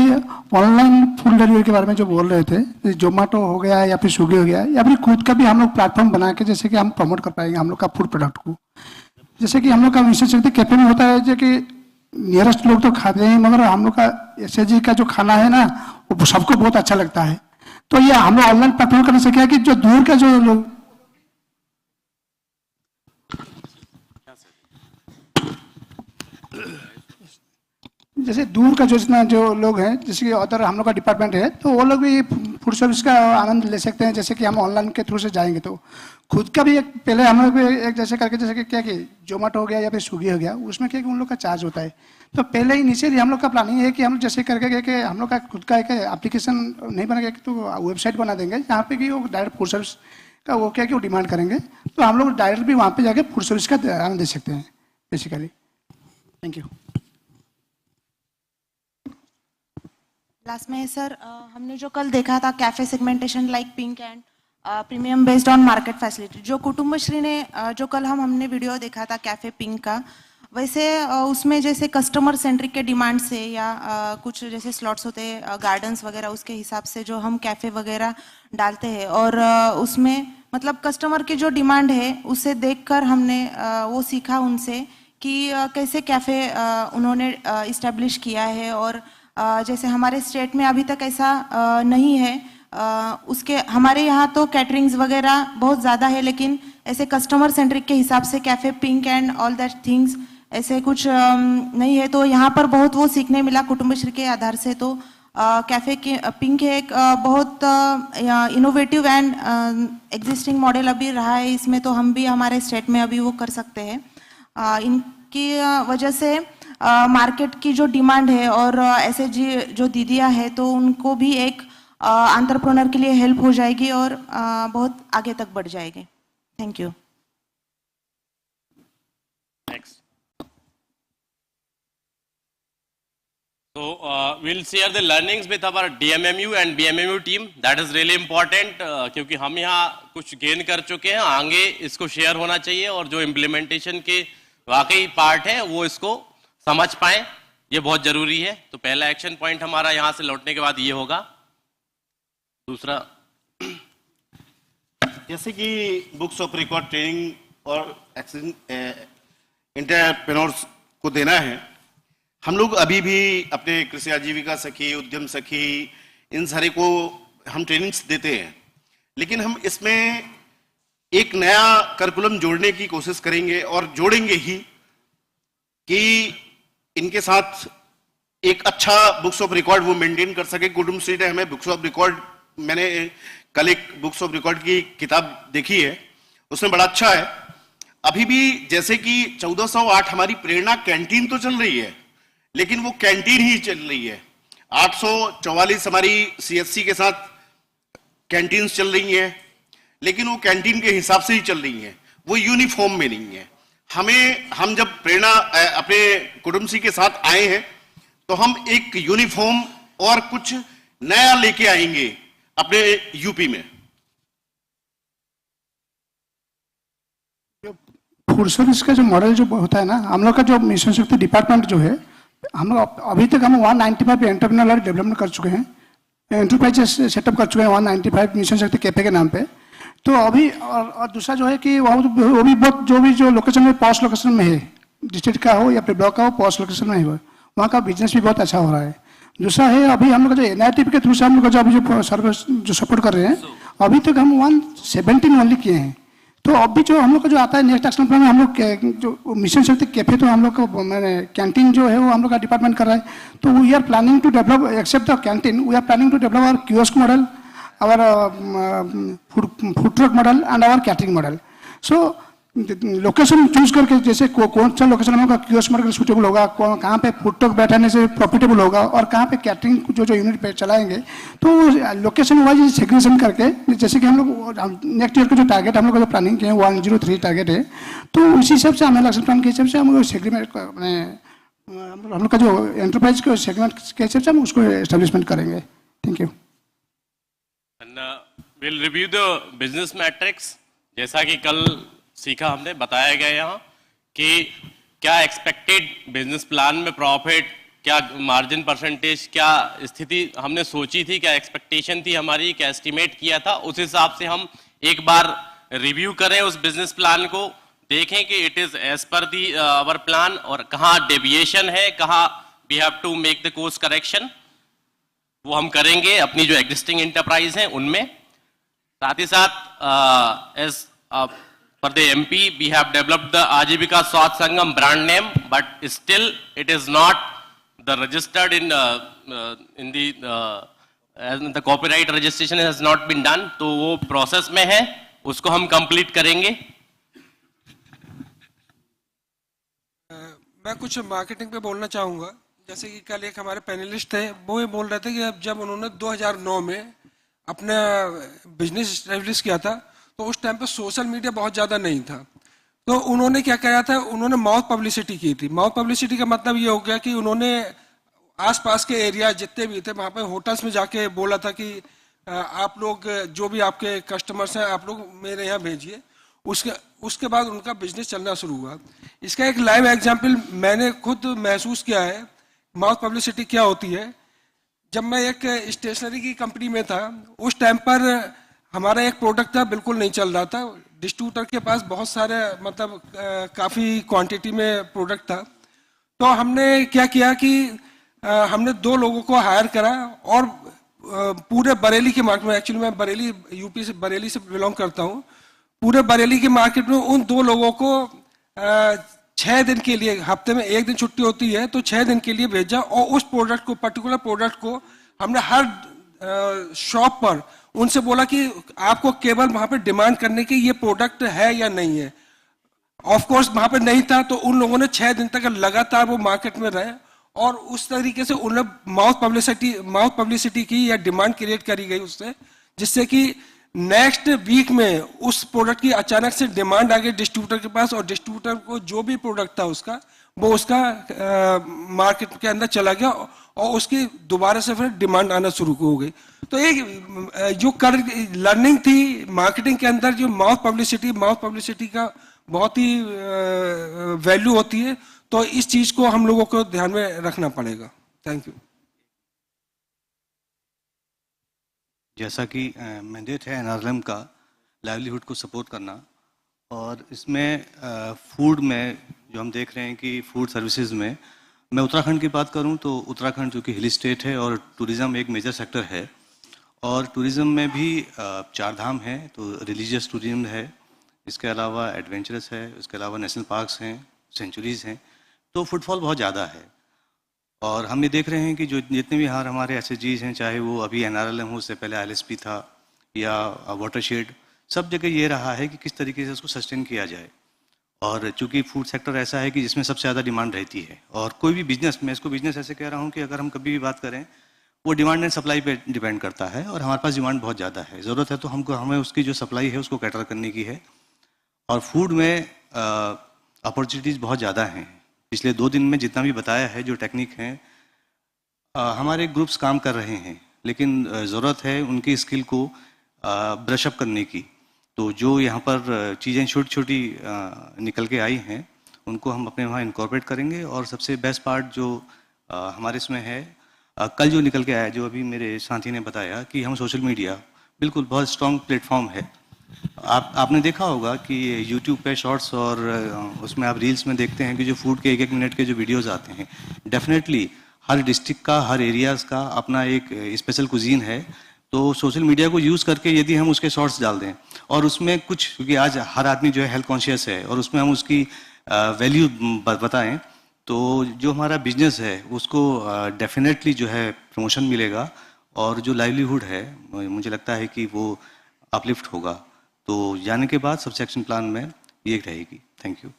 ऑनलाइन फूड डिलीवरी के बारे में जो बोल रहे थे, जोमेटो हो गया या फिर स्विगी हो गया, या फिर खुद का भी हम लोग प्लेटफॉर्म बना के जैसे कि हम प्रमोट कर पाएंगे हम लोग का फूड प्रोडक्ट को। जैसे कि हम लोग का मिशन शक्ति कैफे में होता है जो कि नियरेस्ट लोग तो खाते हैं, मगर हम लोग का SHG का जो खाना है ना वो सबको बहुत अच्छा लगता है। तो ये हम लोग ऑनलाइन प्लेटफॉर्म करने से क्या है कि जो दूर का जो लोग, जैसे दूर का जो जितना जो लोग हैं, जैसे कि अदर हम लोग का डिपार्टमेंट है, तो वो लोग भी फूड सर्विस का आनंद ले सकते हैं। जैसे कि हम ऑनलाइन के थ्रू से जाएंगे तो खुद का भी एक पहले हम लोग एक जैसे करके, जैसे कि क्या कि जोमेटो हो गया या फिर स्विगी हो गया, उसमें क्या कि उन लोग का चार्ज होता है। तो पहले ही इनिशियली हम लोग का प्लानिंग है कि हम जैसे करके कि हम लोग का खुद का एक एप्लीकेशन नहीं बनेगा तो वेबसाइट बना देंगे जहाँ पे कि वो डायरेक्ट फूड सर्विस का वो क्या कि वो डिमांड करेंगे, तो हम लोग डायरेक्ट भी वहाँ पे जाके फूड सर्विस का आनंद दे सकते हैं बेसिकली। Thank you. लास्ट में सर, हमने जो कल देखा था cafe segmentation like pink and premium based on market facility, जो कुटुंबश्री ने जो कल हमने वीडियो देखा था कैफे पिंक का, वैसे उसमें जैसे कस्टमर सेंट्रिक के डिमांड से या कुछ जैसे स्लॉट्स होते हैं गार्डन्स वगैरह, उसके हिसाब से जो हम कैफे वगैरह डालते हैं और उसमें मतलब कस्टमर की जो डिमांड है उसे देखकर हमने वो सीखा उनसे कि कैसे कैफे उन्होंने इस्टेब्लिश किया है। और जैसे हमारे स्टेट में अभी तक ऐसा नहीं है, उसके हमारे यहाँ तो कैटरिंग्स वगैरह बहुत ज़्यादा है, लेकिन ऐसे कस्टमर सेंट्रिक के हिसाब से cafe pink and all that things ऐसे कुछ नहीं है। तो यहाँ पर बहुत वो सीखने मिला कुटुंबश्री के आधार से। तो कैफे के पिंक एक बहुत इनोवेटिव एंड एग्जिस्टिंग मॉडल अभी रहा है इसमें, तो हम भी हमारे स्टेट में अभी वो कर सकते हैं। इनकी वजह से मार्केट की जो डिमांड है और ऐसे जो दीदियाँ हैं तो उनको भी एक एंटरप्रेन्योर के लिए हेल्प हो जाएगी और बहुत आगे तक बढ़ जाएगी। Thank you. Next. So we'll share the learnings with our DMMU and BMMU team. That is really important क्योंकि हम यहाँ कुछ गेन कर चुके हैं, आगे इसको शेयर होना चाहिए और जो इम्प्लीमेंटेशन के वाकई पार्ट है वो इसको समझ पाए, ये बहुत जरूरी है। तो पहला एक्शन पॉइंट हमारा यहाँ से लौटने के बाद ये होगा। दूसरा, जैसे कि बुक्स ऑफ रिकॉर्ड ट्रेनिंग और एंटरप्रेन्योर्स को देना है, हम लोग अभी भी अपने कृषि आजीविका सखी, उद्यम सखी, इन सारे को हम ट्रेनिंग्स देते हैं, लेकिन हम इसमें एक नया करिकुलम जोड़ने की कोशिश करेंगे और जोड़ेंगे ही कि इनके साथ एक अच्छा बुक्स ऑफ रिकॉर्ड वो मेंटेन कर सके। कुटुंबश्री ने हमें बुक्स ऑफ रिकॉर्ड, मैंने कल एक बुक्स ऑफ रिकॉर्ड की किताब देखी है, उसमें बड़ा अच्छा है। अभी भी जैसे कि 1408 हमारी प्रेरणा कैंटीन तो चल रही है, लेकिन वो कैंटीन ही चल रही है। 844 हमारी CSC के साथ कैंटीन्स चल रही हैं, लेकिन वो कैंटीन के हिसाब से ही चल रही हैं, वो यूनिफॉर्म में नहीं है। हम जब प्रेरणा अपने कुटुंबश्री के साथ आए हैं तो हम एक यूनिफॉर्म और कुछ नया लेके आएंगे अपने यूपी में। फूड सर्विस का जो मॉडल जो होता है ना, हम लोग का जो मिशन शक्ति डिपार्टमेंट जो है, हम लोग अभी तक हम 195 एंटरप्रेन्योर डेवलपमेंट कर चुके हैं, एंटरप्राइजेस सेटअप कर चुके हैं 195 मिशन शक्ति कैफे के नाम पे। तो अभी और दूसरा जो है कि वो भी बहुत जो लोकेशन में पॉस्ट लोकेशन में है, डिस्ट्रिक्ट का हो या फिर ब्लॉक का हो, पॉस्ट लोकेशन में है, वहाँ का बिजनेस भी बहुत अच्छा हो रहा है। दूसरा है अभी हम लोग जो NITP के थ्रू से हम लोग जो अभी जो सर्विस जो सपोर्ट कर रहे हैं, अभी तक हम 117 ओनली किए हैं। तो अब भी जो हम लोग का जो आता है नेक्स्ट एक्शन प्लान में हम लोग जो मिशन शक्ति कैफे तो हम लोग को मैंने कैंटीन जो है वो हम लोग का डिपार्टमेंट कर रहा है। तो we are planning to develop except the canteen, we are planning to develop our kiosk model, our food truck model and our catering model. So location choose करके जैसे कौन सा लोकेशन हम लोग का कियोस्क मॉडल सूटेबल होगा, कहाँ पे फूड ट्रक बैठाने से प्रॉफिटेबल होगा और कहाँ पे कैटरिंग जो यूनिट पे चलाएंगे, तो लोकेशन वाइज सेग्रीगेशन करके जैसे कि हम लोग नेक्स्ट ईयर का जो टारगेट हम लोग का जो प्लानिंग किए 103 टारगेट है, तो उसी हिसाब से हमें एक्शन प्लान के हिसाब से हम लोग सेग्रीमेंट हम लोग का जो एंटरप्राइज के सेगमेंट के हिसाब से हम उसको एस्टेब्लिशमेंट करेंगे। Thank you. Will review the business matrix. जैसा कि कल सीखा हमने, बताया गया यहाँ कि क्या एक्सपेक्टेड बिजनेस प्लान में प्रॉफिट, क्या मार्जिन परसेंटेज, क्या स्थिति हमने सोची थी, क्या एक्सपेक्टेशन थी हमारी, क्या एस्टिमेट किया था, उस हिसाब से हम एक बार रिव्यू करें उस बिजनेस प्लान को, देखें कि it is as per the our plan और कहाँ डेविएशन है, कहाँ we have to make the course correction, वो हम करेंगे अपनी जो एग्जिस्टिंग इंटरप्राइज हैं उनमें। साथ ही साथ as for the MP, we have developed the Ajivika Swath Sangam brand name, but still it is not the registered in the copyright registration has not been done, तो वो process में है, उसको हम complete करेंगे। मैं कुछ मार्केटिंग पे बोलना चाहूँगा। जैसे कि कल एक हमारे पैनलिस्ट थे, वो ये बोल रहे थे कि जब उन्होंने 2009 में अपना बिजनेस एस्टेब्लिश किया था तो उस टाइम पे सोशल मीडिया बहुत ज़्यादा नहीं था, तो उन्होंने क्या किया था, उन्होंने माउथ पब्लिसिटी की थी। माउथ पब्लिसिटी का मतलब ये हो गया कि उन्होंने आसपास के एरिया जितने भी थे वहाँ पे होटल्स में जाके बोला था कि आप लोग जो भी आपके कस्टमर्स हैं आप लोग मेरे यहाँ भेजिए। उसके बाद उनका बिजनेस चलना शुरू हुआ। इसका एक लाइव एग्जाम्पल मैंने खुद महसूस किया है माउथ पब्लिसिटी क्या होती है। जब मैं एक स्टेशनरी की कंपनी में था, उस टाइम पर हमारा एक प्रोडक्ट था, बिल्कुल नहीं चल रहा था। डिस्ट्रीब्यूटर के पास बहुत सारे मतलब काफ़ी क्वांटिटी में प्रोडक्ट था, तो हमने क्या किया कि हमने 2 लोगों को हायर करा और पूरे बरेली के मार्केट में, एक्चुअली मैं बरेली यूपी से बरेली से बिलोंग करता हूँ, पूरे बरेली के मार्केट में उन 2 लोगों को 6 दिन के लिए, हफ्ते में 1 दिन छुट्टी होती है तो 6 दिन के लिए भेजा और उस प्रोडक्ट को, पर्टिकुलर प्रोडक्ट को हमने हर शॉप पर उनसे बोला कि आपको केवल वहां पे डिमांड करने की ये प्रोडक्ट है या नहीं है। ऑफ कोर्स वहां पे नहीं था, तो उन लोगों ने 6 दिन तक लगातार वो मार्केट में रहे और उस तरीके से उन्होंने माउथ पब्लिसिटी की या डिमांड क्रिएट करी गई उससे, जिससे कि नेक्स्ट वीक में उस प्रोडक्ट की अचानक से डिमांड आ गई डिस्ट्रीब्यूटर के पास और डिस्ट्रीब्यूटर को जो भी प्रोडक्ट था उसका वो उसका मार्केट के अंदर चला गया और उसकी दोबारा से फिर डिमांड आना शुरू हो गई। तो एक जो लर्निंग थी मार्केटिंग के अंदर, जो माउथ पब्लिसिटी का बहुत ही वैल्यू होती है, तो इस चीज को हम लोगों को ध्यान में रखना पड़ेगा। Thank you. जैसा कि मैंडेट है एनआरएलएम का लाइवलीहुड को सपोर्ट करना, और इसमें फूड में जो हम देख रहे हैं कि फूड सर्विसेज में, मैं उत्तराखंड की बात करूं तो उत्तराखंड जो कि हिल स्टेट है और टूरिज़्म एक मेजर सेक्टर है, और टूरिज़्म में भी 4 धाम है, तो रिलीजियस टूरिज़्म है, इसके अलावा एडवेंचरस है, इसके अलावा नेशनल पार्क्स हैं, सेंचुरीज़ हैं, तो फुटफॉल बहुत ज़्यादा है। और हम ये देख रहे हैं कि जो जितने भी हमारे एसएचजीज हैं, चाहे वो अभी एनआरएलएम हो, उससे पहले आईएलएसपी था, या वाटरशेड, सब जगह ये रहा है कि किस तरीके से उसको सस्टेन किया जाए। और चूंकि फूड सेक्टर ऐसा है कि जिसमें सबसे ज़्यादा डिमांड रहती है, और कोई भी बिजनेस, मैं इसको बिजनेस ऐसे कह रहा हूँ कि अगर हम कभी भी बात करें, वो डिमांड एंड सप्लाई पे डिपेंड करता है, और हमारे पास डिमांड बहुत ज़्यादा है, ज़रूरत है तो हमें उसकी जो सप्लाई है उसको कैटर करने की है। और फूड में अपॉर्चुनिटीज़ बहुत ज़्यादा हैं। पिछले 2 दिन में जितना भी बताया है, जो टेक्निक हैं, हमारे ग्रुप्स काम कर रहे हैं, लेकिन ज़रूरत है उनकी स्किल को ब्रश अप करने की। तो जो यहाँ पर चीज़ें छोटी छोटी निकल के आई हैं, उनको हम अपने वहाँ इनकॉर्पोरेट करेंगे। और सबसे बेस्ट पार्ट जो हमारे इसमें है, कल जो निकल के आया, जो अभी मेरे साथी ने बताया कि हम सोशल मीडिया बिल्कुल बहुत स्ट्रॉन्ग प्लेटफॉर्म है। आपने देखा होगा कि यूट्यूब पे शॉर्ट्स और उसमें आप रील्स में देखते हैं कि जो फूड के 1-1 मिनट के जो वीडियोज़ आते हैं, डेफिनेटली हर डिस्ट्रिक्ट का, हर एरियाज़ का अपना एक स्पेशल कुजीन है। तो सोशल मीडिया को यूज़ करके यदि हम उसके शॉर्ट्स डाल दें और उसमें कुछ, क्योंकि आज हर आदमी जो है हेल्थ कॉन्शियस है, और उसमें हम उसकी वैल्यू बताएं, तो जो हमारा बिजनेस है उसको डेफिनेटली जो है प्रमोशन मिलेगा, और जो लाइवलीहुड है मुझे लगता है कि वो अपलिफ्ट होगा। तो जाने के बाद सबसे एक्शन प्लान में ये रहेगी। Thank you.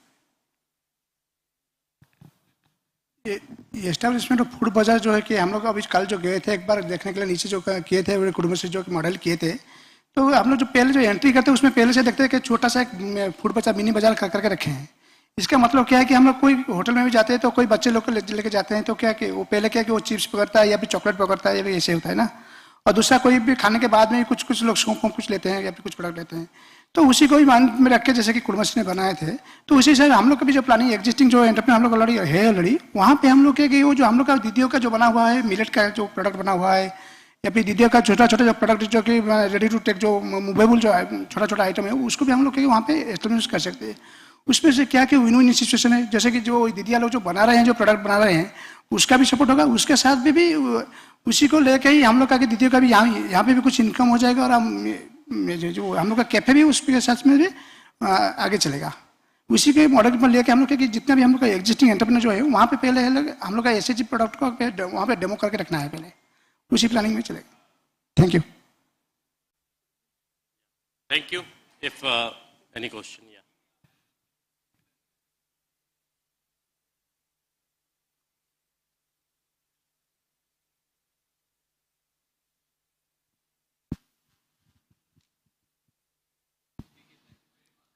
ये एस्टेब्लिशमेंट ऑफ फूड बाजार जो है कि हम लोग अभी कल जो गए थे एक बार देखने के लिए, नीचे जो किए थे वो कुटुंबश्री जो मॉडल किए थे, तो हम लोग जो पहले जो एंट्री करते हैं उसमें पहले से देखते हैं कि छोटा सा एक फूड बाजार मिनी बाजार करके रखे हैं। इसका मतलब क्या है कि हम लोग कोई होटल में भी जाते हैं तो कोई बच्चे लोग को लेके जाते हैं, तो क्या कि वो पहले क्या कि वो चिप्स पकड़ता है या फिर चॉकलेट पकड़ता है या फिर ऐसे होता है ना, और दूसरा कोई भी खाने के बाद में कुछ लोग सौंफ कुछ लेते हैं या फिर कुछ प्रोडक्ट लेते हैं। तो उसी को ही मान में रख के जैसे कि कुटुंबश्री ने बनाए थे, तो उसी से हम लोग का भी जो प्लानिंग एग्जिस्टिंग जो एंटरप्रेन्योर हम लोग ऑलरेडी वहाँ पे हम लोग के वो जो हम लोग का दीदियों का जो बना हुआ है मिलेट का जो प्रोडक्ट बना हुआ है, या फिर दीदियों का छोटा छोटा जो प्रोडक्ट जो कि रेडी टू टेक जो मूवेबल जो है छोटा छोटा आइटम है, उसको भी हम लोग वहाँ पे एस्टेब्लिश कर सकते हैं। उसमें से क्या कि विन विन सिचुएशन है, जैसे कि जो दीदिया लोग जो बना रहे हैं, जो प्रोडक्ट बना रहे हैं, उसका भी सपोर्ट होगा, उसके साथ भी उसी को लेके ही हम लोग का दीदियों का भी यहाँ पे भी कुछ इनकम हो जाएगा, और जो हम लोग का कैफे भी उसके साथ में भी आगे चलेगा। उसी के मॉडल पर लेके हम लोग के जितना भी हम लोग का एग्जिस्टिंग एंटरप्रेन्योर जो है वहाँ पे पहले हम लोग का एसएचजी प्रोडक्ट को वहाँ पे डेमो करके रखना है, पहले उसी प्लानिंग में चलेगा। Thank you. Thank you. If any question, yeah.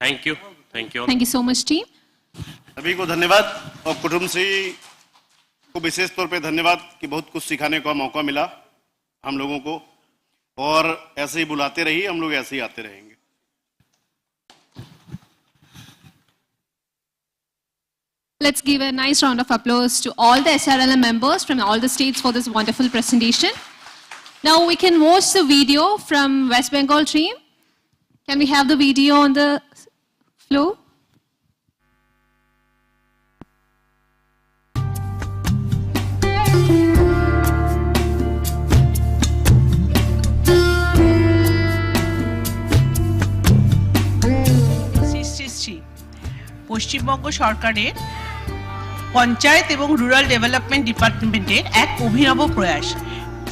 Thank you. Thank you. Thank you so much, team. सभी को धन्यवाद, और कुटुंबश्री को विशेष तौर पे धन्यवाद कि बहुत कुछ सिखाने का मौका मिला हम लोगों को, और ऐसे ही बुलाते रहिए, हम लोग ऐसे ही आते रहेंगे। Let's give a nice round of applause to all the SRLM members from all the states for this wonderful presentation. Now we can watch the video from West Bengal team. Can we have the video on the floor? Paschimbanga সরকারের পঞ্চায়েত এবং rural development ডিপার্টমেন্টের এক অভিনব প্রয়াস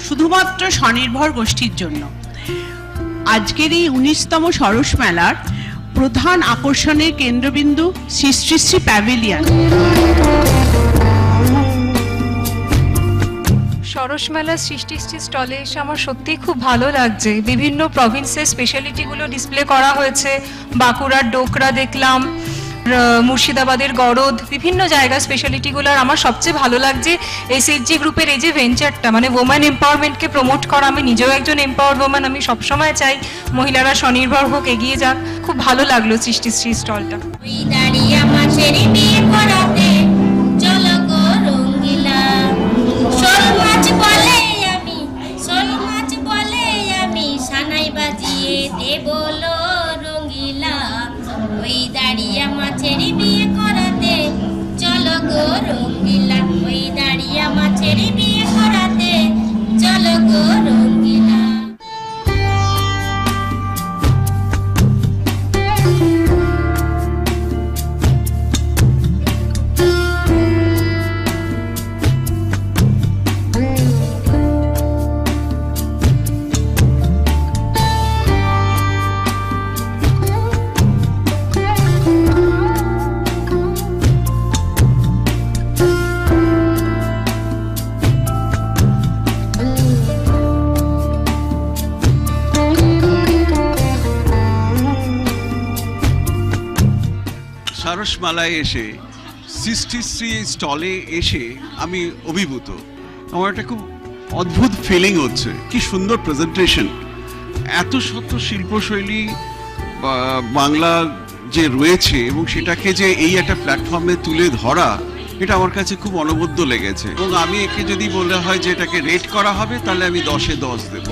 শুধুমাত্র স্বনির্ভর গোষ্ঠীর জন্য। আজকের এই 19তম সরস মেলার প্রধান আকর্ষণের কেন্দ্রবিন্দু শ্রী শ্রী শ্রী প্যাভিলিয়ন। সরস মেলা সৃষ্টি স্টলে এসে আমার সত্যিই খুব ভালো লাগছে। বিভিন্ন প্রভিন্সের স্পেশালিটিগুলো ডিসপ্লে করা হয়েছে। বাঁকুড়ার ডোকরা দেখলাম, মুর্শিদাবাদের গরদ, বিভিন্ন জায়গার স্পেশালিটিগুলো। আর আমার সবচেয়ে ভালো লাগছে এসএইচজি গ্রুপের এই যে ভেঞ্চারটা, মানে ওম্যান এম্পাওয়ারমেন্টকে প্রমোট করা। আমি নিজেও একজন এম্পাওয়ার্ড ওম্যান, আমি সবসময় চাই মহিলারা স্বনির্ভর হোক, এগিয়ে যাক। খুব ভালো লাগলো সৃষ্টি স্টলটা। দাঁড়িয়া মাছের বিয়ে করাতে চলো গো রঙ্গিলা, ওই দাঁড়িয়া মাছের বিয়ে করাতে চলো গো রঙ্গিলা। সারসমালায় এসে সৃষ্টিশ্রী স্টলে এসে আমি অভিভূত। আমার একটা খুব অদ্ভুত ফিলিং হচ্ছে, কি সুন্দর প্রেজেন্টেশন, এত শত শিল্পশৈলী বাংলা যে রয়েছে এবং সেটাকে যে এই একটা প্ল্যাটফর্মে তুলে ধরা, এটা আমার কাছে খুব অনবদ্য লেগেছে। এবং আমি একে যদি বলা হয় যে এটাকে রেট করা হবে, তাহলে আমি 10-এ 10 দেব।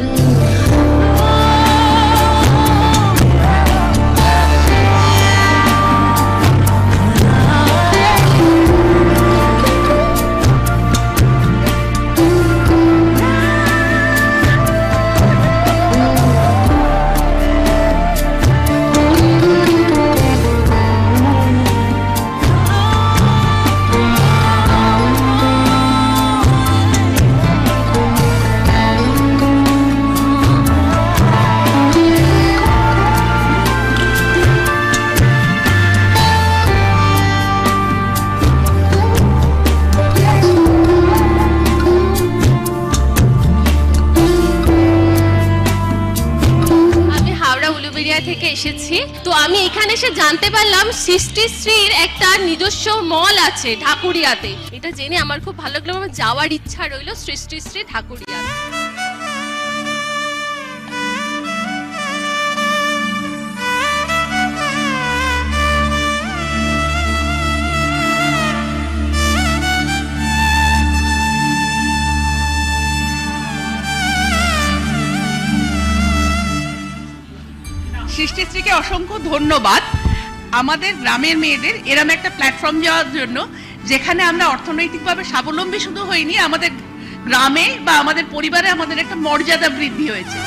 এখানে এসে জানতে পারলাম সৃষ্টিশ্রীর একটা নিজস্ব মল আছে ঢাকুরিয়াতে। এটা জেনে আমার খুব ভালো লাগলো, আমার যাওয়ার ইচ্ছা রইল সৃষ্টিশ্রী ঢাকুরিয়া। সৃষ্টিশ্রীকে অসংখ্য ধন্যবাদ আমাদের গ্রামের মেয়েদের এরম একটা প্ল্যাটফর্ম দেওয়ার জন্য, যেখানে আমরা অর্থনৈতিকভাবে স্বাবলম্বী শুধু হইনি, আমাদের গ্রামে বা আমাদের পরিবারে আমাদের একটা মর্যাদা বৃদ্ধি হয়েছে।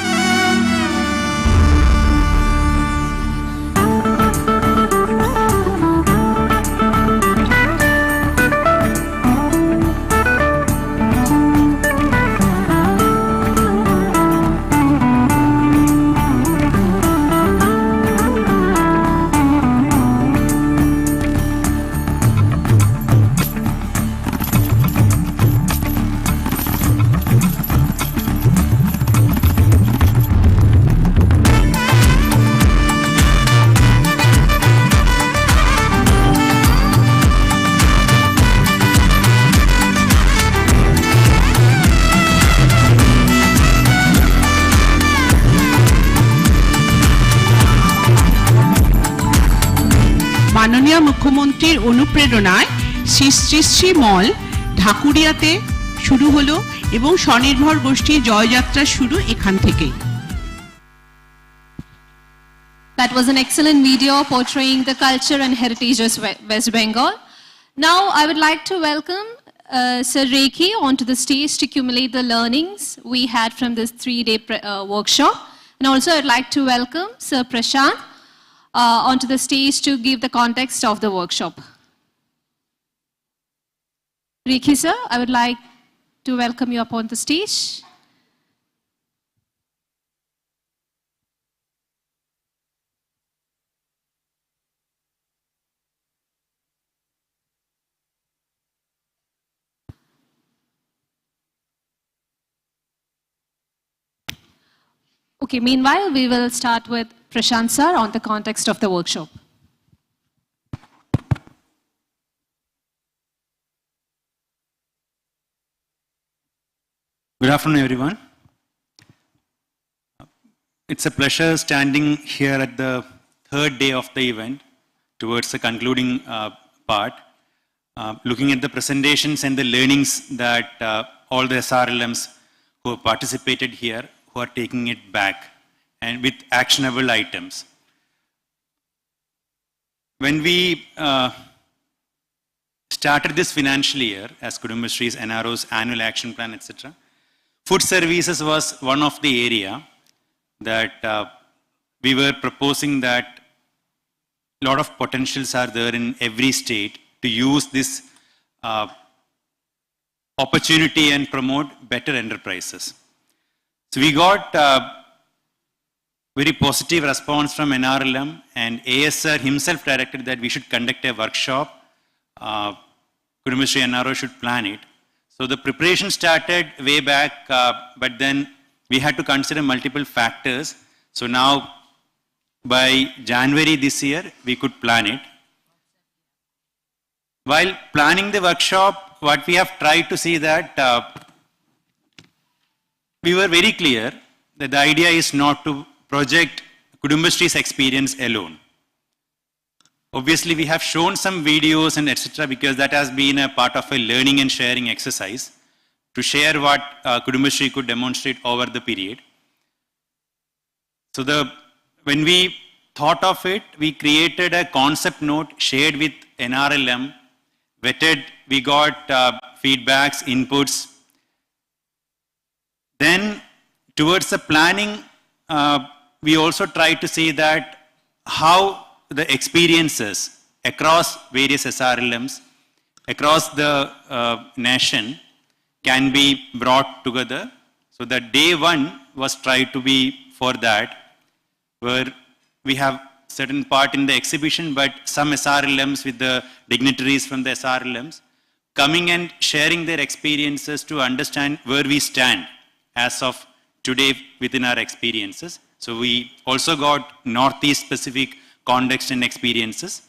মাননীয় মুখ্যমন্ত্রীর অনুপ্রেরণায় সৃষ্টিশ্রী মল ঢাকুরিয়াতে শুরু হলো এবং স্বনির্ভর গোষ্ঠীর জয়যাত্রা শুরু এখান থেকে। That was an excellent video portraying the culture and heritage of West Bengal. Now I would like to welcome Sir Rekhi onto the stage to accumulate the learnings we had from this 3-day workshop. And also I'd like to welcome Sir Prashant onto the stage to give the context of the workshop. Rekhi sir, I would like to welcome you upon the stage. Okay, meanwhile, we will start with Prashant sir on the context of the workshop. Good afternoon, everyone. It's a pleasure standing here at the third day of the event towards the concluding part, looking at the presentations and the learnings that all the SRLMs who have participated here, who are taking it back and with actionable items. When we started this financial year as Kudumbashree's, NRO's annual action plan, etc., food services was one of the area that we were proposing that a lot of potentials are there in every state to use this opportunity and promote better enterprises. So we got very positive response from NRLM, and ASR himself directed that we should conduct a workshop. Kudumbashree NRO should plan it. So the preparation started way back, but then we had to consider multiple factors. So now by January this year, we could plan it. While planning the workshop, what we have tried to see that we were very clear that the idea is not to project Kudumbashree's experience alone. Obviously, we have shown some videos and etc. because that has been a part of a learning and sharing exercise to share what Kudumbashree could demonstrate over the period. So when we thought of it, we created a concept note shared with NRLM, vetted, we got feedbacks, inputs. Then towards the planning, we also tried to see that how the experiences across various SRLMs, across the nation can be brought together. So that day one was tried to be for that, where we have certain part in the exhibition, but some SRLMs with the dignitaries from the SRLMs coming and sharing their experiences to understand where we stand as of today within our experiences. So we also got Northeast specific context and experiences.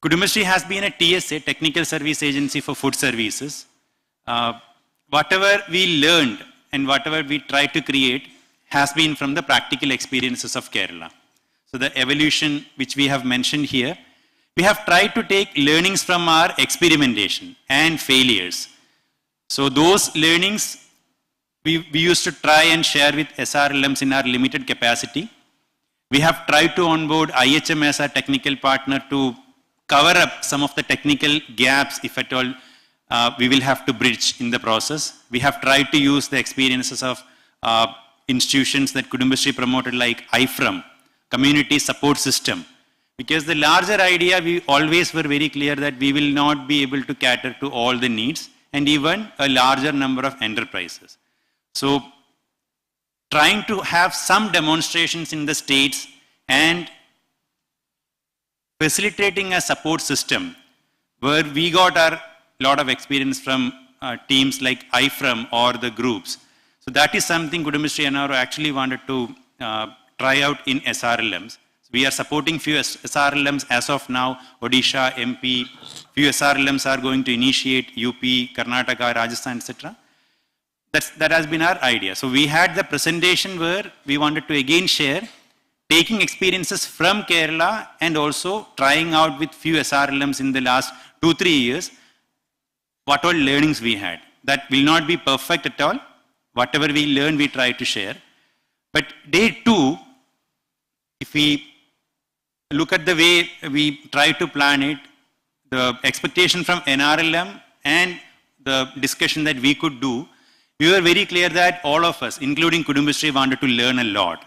Kudumbashree has been a TSA, Technical Service Agency for Food Services. Whatever we learned and whatever we tried to create has been from the practical experiences of Kerala. So the evolution which we have mentioned here, we have tried to take learnings from our experimentation and failures. So those learnings we used to try and share with SRLMs in our limited capacity. We have tried to onboard IHM as our technical partner to cover up some of the technical gaps, if at all we will have to bridge in the process. We have tried to use the experiences of institutions that Kudumbashree promoted like IFRAM, Community Support System. Because the larger idea, we always were very clear that we will not be able to cater to all the needs and even a larger number of enterprises. So trying to have some demonstrations in the states and facilitating a support system where we got our lot of experience from teams like IFRAM or the groups. So that is something Kudumbashree NRO actually wanted to try out in SRLMs. We are supporting few SRLMs as of now, Odisha, MP, few SRLMs are going to initiate UP, Karnataka, Rajasthan, etc. That has been our idea. So we had the presentation where we wanted to again share taking experiences from Kerala and also trying out with few SRLMs in the last 2-3 years, what all learnings we had. That will not be perfect at all. Whatever we learn, we try to share. But day 2, if we look at the way we try to plan it, the expectation from NRLM and the discussion that we could do, we were very clear that all of us, including Kudumbashree, wanted to learn a lot.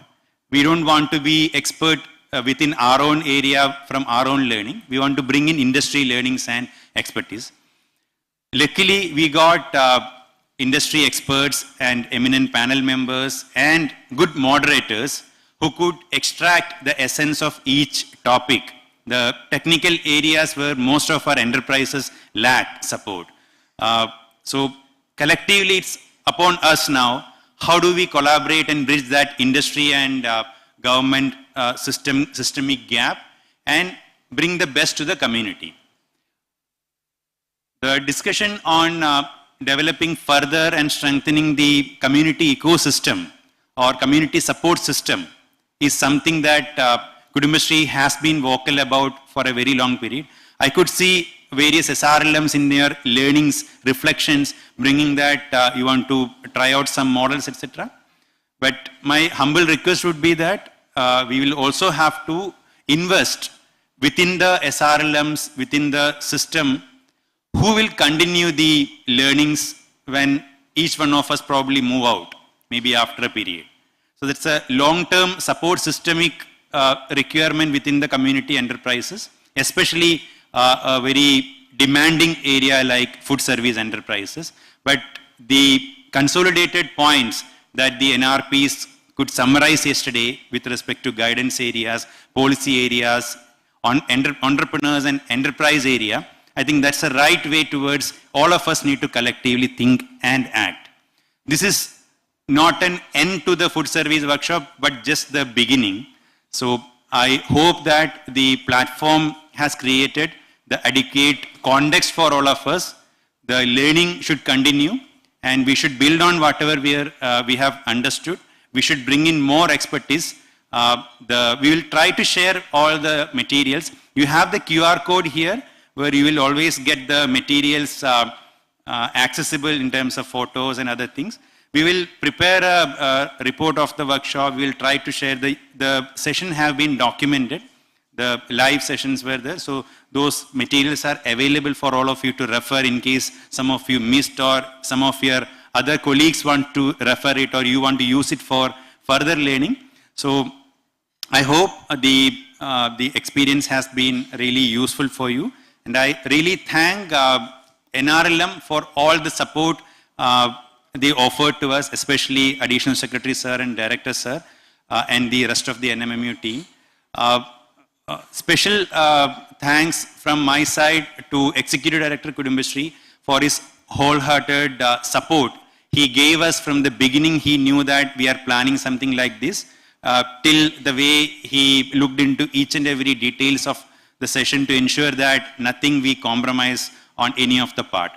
We don't want to be expert within our own area from our own learning. We want to bring in industry learnings and expertise. Luckily, we got industry experts and eminent panel members and good moderators who could extract the essence of each topic, the technical areas where most of our enterprises lack support. So collectively, it's upon us now, how do we collaborate and bridge that industry and government systemic gap and bring the best to the community. The discussion on developing further and strengthening the community ecosystem or community support system is something that Kudumbashree has been vocal about for a very long period. I could see various SRLMs in their learnings, reflections, bringing that you want to try out some models, etc. But my humble request would be that we will also have to invest within the SRLMs, within the system, who will continue the learnings when each one of us probably move out, maybe after a period. So that's a long-term support systemic requirement within the community enterprises, especially a very demanding area like food service enterprises. But the consolidated points that the NRPs could summarize yesterday with respect to guidance areas, policy areas, on entrepreneurs and enterprise area, I think that's the right way towards all of us need to collectively think and act. This is not an end to the food service workshop, but just the beginning. So I hope that the platform has created the adequate context for all of us. The learning should continue and we should build on whatever we have understood. We should bring in more expertise. We will try to share all the materials. You have the QR code here where you will always get the materials accessible in terms of photos and other things. We will prepare a report of the workshop. We will try to share the session have been documented. The live sessions were there. So those materials are available for all of you to refer in case some of you missed or some of your other colleagues want to refer it or you want to use it for further learning. So I hope the experience has been really useful for you. And I really thank NRLM for all the support they offered to us, especially Additional Secretary Sir and Director Sir and the rest of the NMMU team. Special thanks from my side to Executive Director Kudumbashree for his wholehearted support. He gave us from the beginning, he knew that we are planning something like this. till the way he looked into each and every details of the session to ensure that nothing we compromise on any of the part.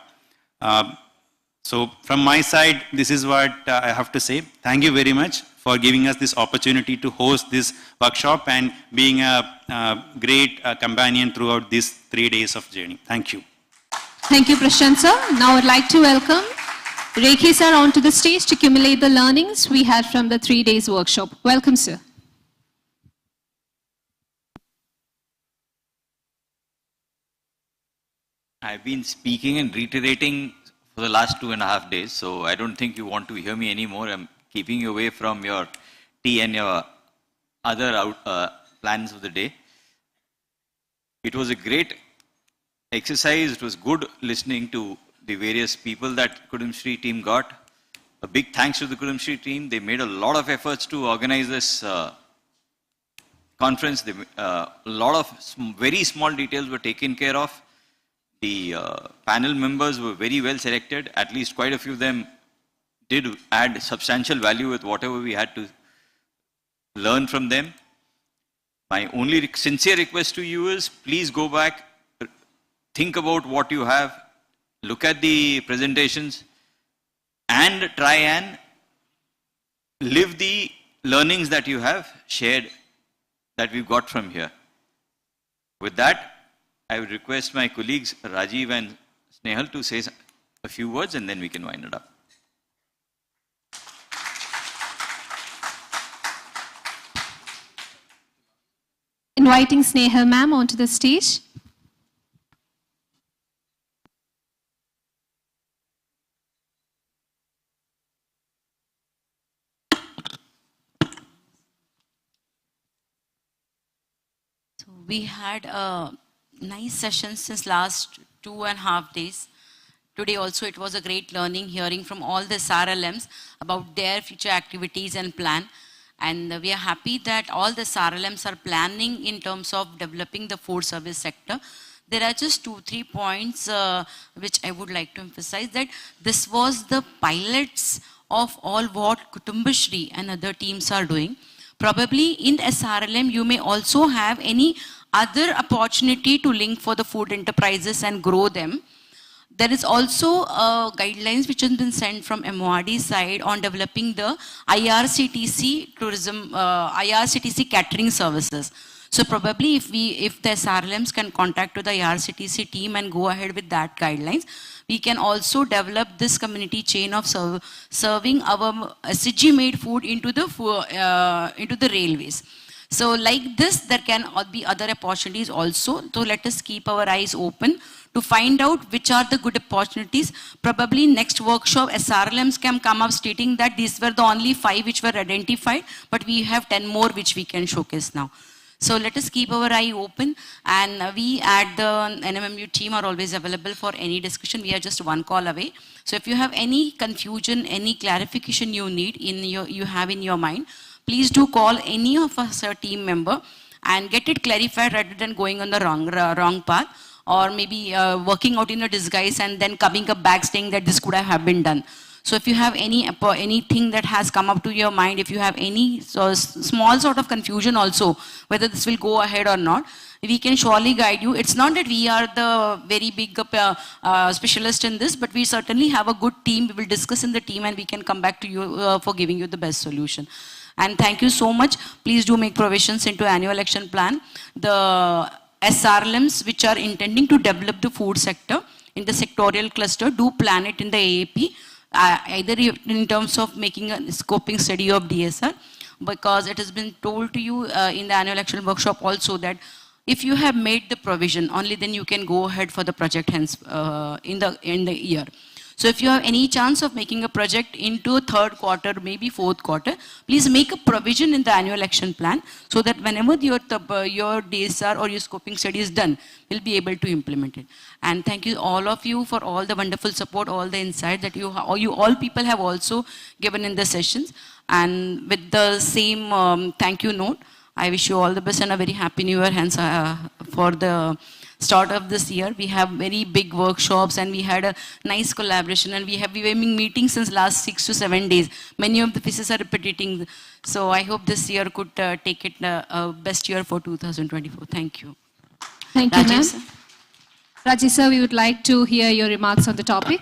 So from my side, this is what I have to say. Thank you very much for giving us this opportunity to host this workshop and being a great companion throughout these 3 days of journey. Thank you. Thank you, Prashant sir. Now I'd like to welcome Rekhi sir onto the stage to accumulate the learnings we had from the 3 days workshop. Welcome, sir. I've been speaking and reiterating for the last 2.5 days, so I don't think you want to hear me anymore. I'm keeping you away from your tea and your other plans of the day. It was a great exercise. It was good listening to the various people that Kudumshree team got. A big thanks to the Kudumshree team. They made a lot of efforts to organize this conference. A lot of very small details were taken care of. The panel members were very well selected. At least quite a few of them did add substantial value with whatever we had to learn from them. My only sincere request to you is please go back, think about what you have, look at the presentations and try and live the learnings that you have shared that we've got from here. With that, I would request my colleagues Rajiv and Snehal to say a few words and then we can wind it up. Inviting Snehal ma'am onto the stage. We had a nice session since last 2.5 days. Today also it was a great learning, hearing from all the SRLMs about their future activities and plan. And we are happy that all the SRLMs are planning in terms of developing the food service sector. There are just 2-3 points which I would like to emphasize, that this was the pilots of all what Kutumbashree and other teams are doing. Probably in SRLM, you may also have any other opportunity to link for the food enterprises and grow them. There is also guidelines which have been sent from MORD side on developing the IRCTC tourism, IRCTC catering services. So probably if the SRLMs can contact to the IRCTC team and go ahead with that guidelines, we can also develop this community chain of serving our SG made food into the railways. So like this, there can be other opportunities also. So let us keep our eyes open to find out which are the good opportunities. Probably next workshop, SRLMs can come up stating that these were the only 5 which were identified, but we have 10 more which we can showcase now. So let us keep our eye open, and we at the NMMU team are always available for any discussion. We are just one call away. So if you have any confusion, any clarification you need you have in your mind, please do call any of us, our team member, and get it clarified rather than going on the wrong path, or maybe working out in a disguise and then coming up back saying that this could have been done. So if you have anything that has come up to your mind, if you have any small sort of confusion also, whether this will go ahead or not, we can surely guide you. It's not that we are the very big specialist in this, but we certainly have a good team. We will discuss in the team and we can come back to you for giving you the best solution. And thank you so much. Please do make provisions into annual action plan. The SRLMs which are intending to develop the food sector in the sectorial cluster, do plan it in the AAP. Either in terms of making a scoping study of DSR, because it has been told to you in the annual action workshop also that if you have made the provision, only then you can go ahead for the project hence in the year. So if you have any chance of making a project into 3rd quarter, maybe 4th quarter, please make a provision in the annual action plan so that whenever your DSR or your scoping study is done, we'll be able to implement it. And thank you all of you for all the wonderful support, all the insight that you all people have also given in the sessions. And with the same thank you note, I wish you all the best and a very happy new year hence for the start of this year. We have very big workshops and we had a nice collaboration, and we have been meeting since last 6 to 7 days. Many of the pieces are repeating. So I hope this year could take it best year for 2024. Thank you. Thank you, ma'am. Rajesh, sir. Rajesh sir, we would like to hear your remarks on the topic.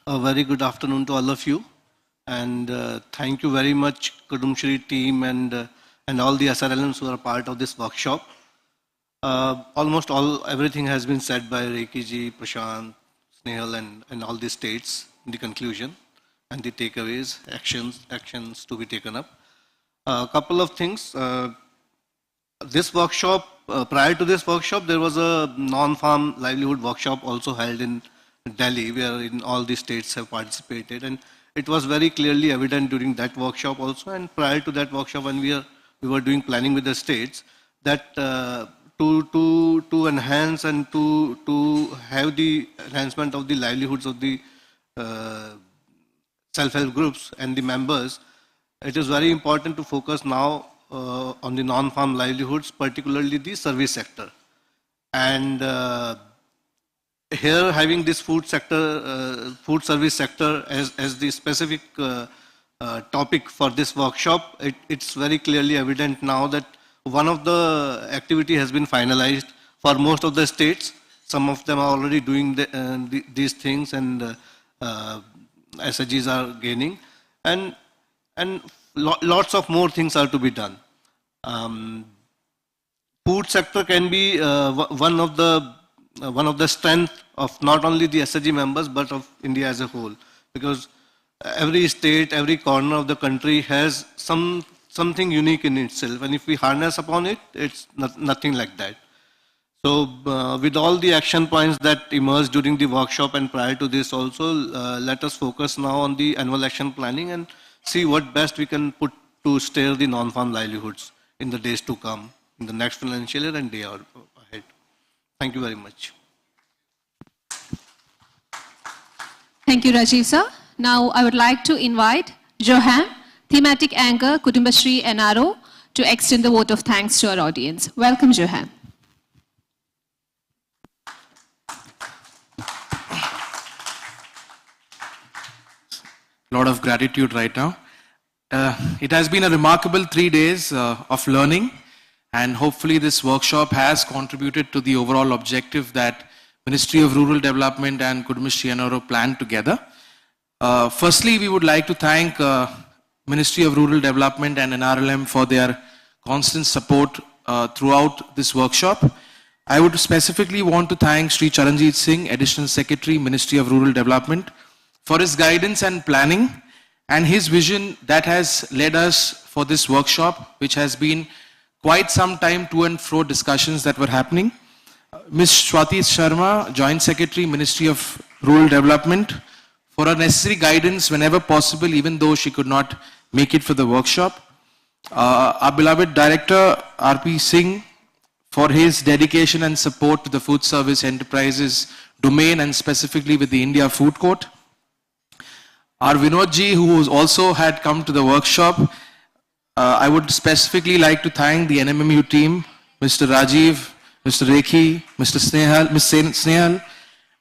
A very good afternoon to all of you, and thank you very much, Kudumshri team and all the SRLMs who are part of this workshop. Almost everything has been said by Rekhi ji, Prashant, Snehal, and all the states in the conclusion and the takeaways, actions to be taken up. A couple of things. This workshop, prior to this workshop, there was a non-farm livelihood workshop also held in Delhi, where all the states have participated, and it was very clearly evident during that workshop also, and prior to that workshop when we were doing planning with the states, that to enhance and to have the enhancement of the livelihoods of the self-help groups and the members, it is very important to focus now on the non-farm livelihoods, particularly the service sector. And here, having this food service sector as the specific topic for this workshop, it's very clearly evident now that one of the activity has been finalized for most of the states. Some of them are already doing these things, and SHGs are gaining, and lots of more things are to be done. Food sector can be one of the strength of not only the SHG members but of India as a whole, because every state, every corner of the country has something unique in itself, and if we harness upon it, it's nothing like that. So with all the action points that emerged during the workshop and prior to this also, let us focus now on the annual action planning and see what best we can put to steer the non-farm livelihoods in the days to come, in the next financial year and day ahead. Thank you very much. Thank you, Rajiv sir. Now I would like to invite Johan, thematic anchor, Kudumbashree NRO, to extend the vote of thanks to our audience. Welcome, Johan. Lot of gratitude right now. It has been a remarkable 3 days of learning, and hopefully this workshop has contributed to the overall objective that Ministry of Rural Development and Kudumbashree NRO planned together. Firstly, we would like to thank Ministry of Rural Development and NRLM for their constant support throughout this workshop. I would specifically want to thank Sri Charanjit Singh, Additional Secretary, Ministry of Rural Development, for his guidance and planning and his vision that has led us for this workshop, which has been quite some time to and fro discussions that were happening. Ms. Swati Sharma, Joint Secretary, Ministry of Rural Development, for her necessary guidance whenever possible, even though she could not make it for the workshop. Our beloved Director, R.P. Singh, for his dedication and support to the food service enterprises domain and specifically with the India Food Court. Our Vinodji, who also had come to the workshop, I would specifically like to thank the NMMU team, Mr. Rajiv, Mr. Rekhi, Mr. Snehal, Ms. Snehal,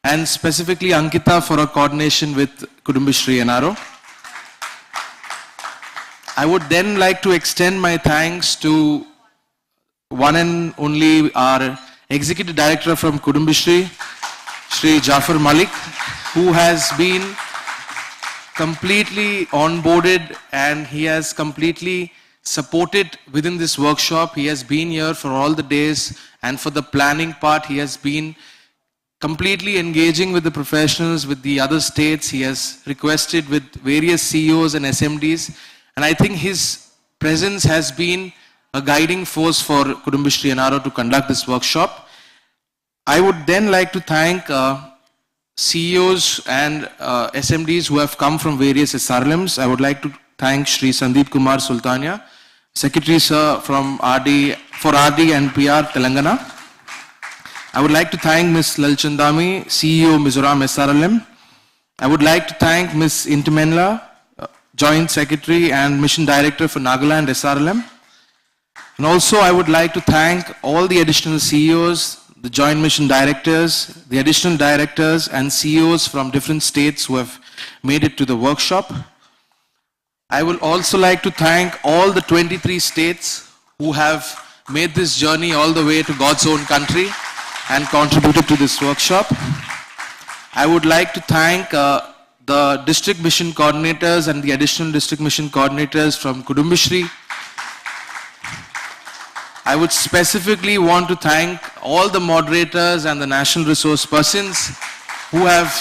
and specifically Ankita for her coordination with Kudumbashree NRO. I would then like to extend my thanks to one and only our Executive Director from Kudumbashree, Shri Jafar Malik, who has been completely onboarded and he has completely supported within this workshop. He has been here for all the days, and for the planning part, he has been completely engaging with the professionals, with the other states. He has requested with various CEOs and SMDs, and I think his presence has been a guiding force for Kudumbashree NRO to conduct this workshop. I would then like to thank CEOs and SMDs who have come from various SRLMs. I would like to thank Shri Sandeep Kumar Sultania, Secretary Sir from RD and PR Telangana. I would like to thank Ms. Lalchandami, CEO Mizoram SRLM. I would like to thank Ms. Intimenla, Joint Secretary and Mission Director for Nagaland SRLM. And also I would like to thank all the additional CEOs, the Joint Mission Directors, the additional directors and CEOs from different states who have made it to the workshop. I would also like to thank all the 23 states who have made this journey all the way to God's own country and contributed to this workshop. I would like to thank the district mission coordinators and the additional district mission coordinators from Kudumbashree. I would specifically want to thank all the moderators and the national resource persons who have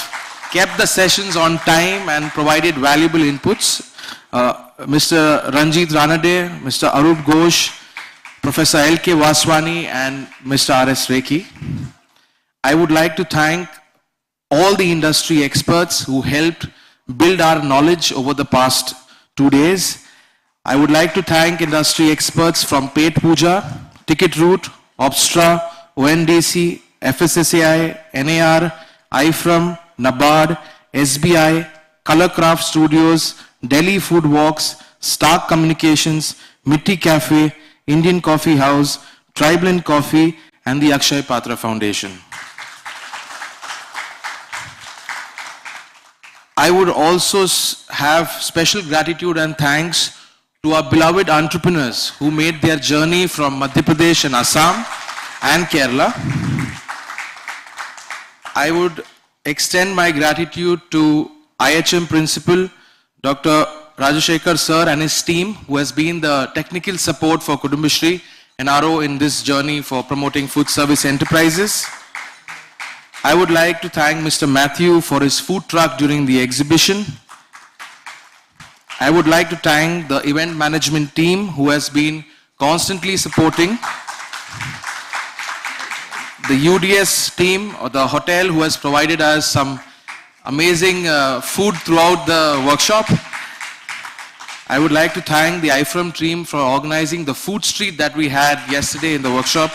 kept the sessions on time and provided valuable inputs. Mr. Ranjit Ranade, Mr. Arup Ghosh, Professor L.K. Vaswani and Mr. R.S. Rekhi. I would like to thank all the industry experts who helped build our knowledge over the past 2 days. I would like to thank industry experts from Pet Puja, Ticket Route, Obstra, ONDC, FSSAI, NAR, IFRM, NABARD, SBI, Colorcraft Studios, Delhi Food Walks, Stark Communications, Mitti Cafe, Indian Coffee House, Tribal Coffee and the Akshay Patra Foundation. I would also have special gratitude and thanks to our beloved entrepreneurs who made their journey from Madhya Pradesh and Assam and Kerala. I would extend my gratitude to IHM Principal Dr. Rajashekar Sir and his team who has been the technical support for Kudumbashree and RO in this journey for promoting food service enterprises. I would like to thank Mr. Matthew for his food truck during the exhibition. I would like to thank the event management team who has been constantly supporting. The UDS team or the hotel who has provided us some amazing food throughout the workshop. I would like to thank the IFRM team for organizing the food street that we had yesterday in the workshop.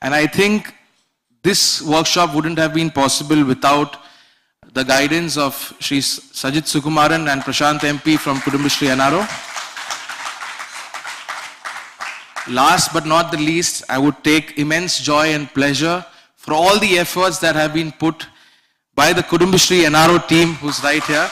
And I think this workshop wouldn't have been possible without the guidance of Shri Sajid Sukumaran and Prashant MP from Kudumbashree NRO. Last but not the least, I would take immense joy and pleasure for all the efforts that have been put by the Kudumbashree NRO team who's right here.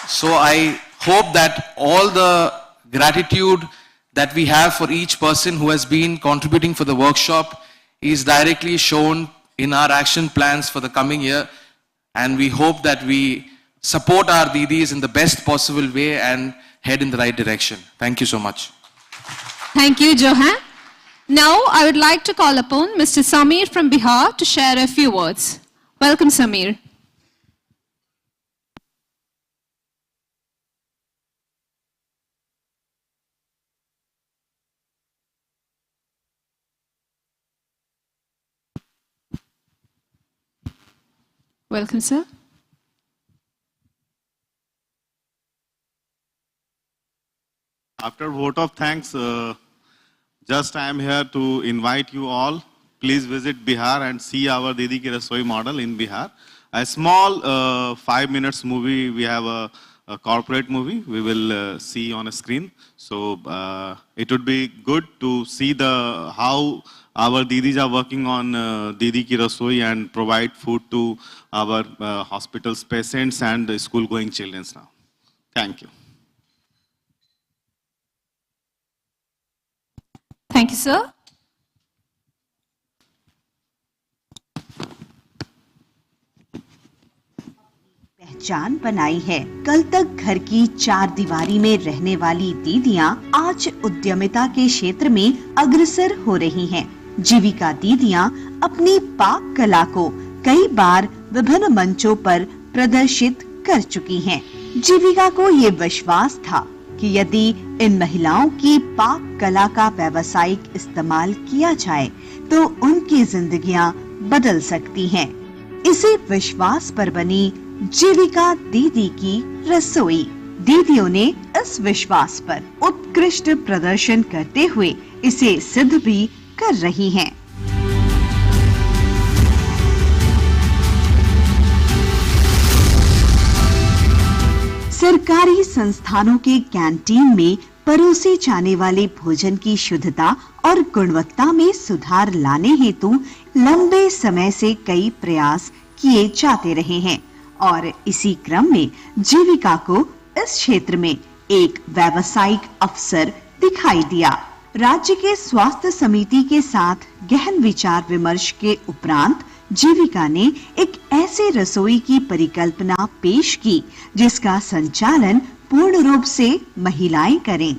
So I hope that all the gratitude that we have for each person who has been contributing for the workshop is directly shown in our action plans for the coming year. And we hope that we support our Didis in the best possible way and head in the right direction. Thank you so much. Thank you, Johan. Now I would like to call upon Mr. Samir from Bihar to share a few words. Welcome, Samir. Welcome, sir. After vote of thanks, just I am here to invite you all. Please visit Bihar and see our Didi Ki Rasoi model in Bihar. A small 5 minutes movie, we have a corporate movie we will see on a screen. So it would be good to see how our Didis are working on Didi Ki Rasoi and provide food to our hospitals patients and school going children now. Thank you. Thank you, sir. पहचान बनाई है। कल तक घर की चार दीवारी में रहने वाली दीदियां आज उद्यमिता के क्षेत्र में अग्रसर हो रही हैं। जीविका दीदियां अपनी पाक कला को कई बार विभिन्न मंचों पर प्रदर्शित कर चुकी हैं। जीविका को ये विश्वास था कि यदि इन महिलाओं की पाक कला का व्यावसायिक इस्तेमाल किया जाए तो उनकी जिंदगियां बदल सकती हैं। इसी विश्वास पर बनी जीविका दीदी की रसोई। दीदियों ने इस विश्वास पर उत्कृष्ट प्रदर्शन करते हुए इसे सिद्ध भी कर रही हैं। सरकारी संस्थानों के कैंटीन में परोसे जाने वाले भोजन की शुद्धता और गुणवत्ता में सुधार लाने हेतु लंबे समय से कई प्रयास किए जाते रहे हैं और इसी क्रम में जीविका को इस क्षेत्र में एक व्यावसायिक अवसर दिखाई दिया। राज्य के स्वास्थ्य समिति के साथ गहन विचार विमर्श के उपरांत जीविका ने एक ऐसे रसोई की परिकल्पना पेश की जिसका संचालन पूर्ण रूप से महिलाएं करें।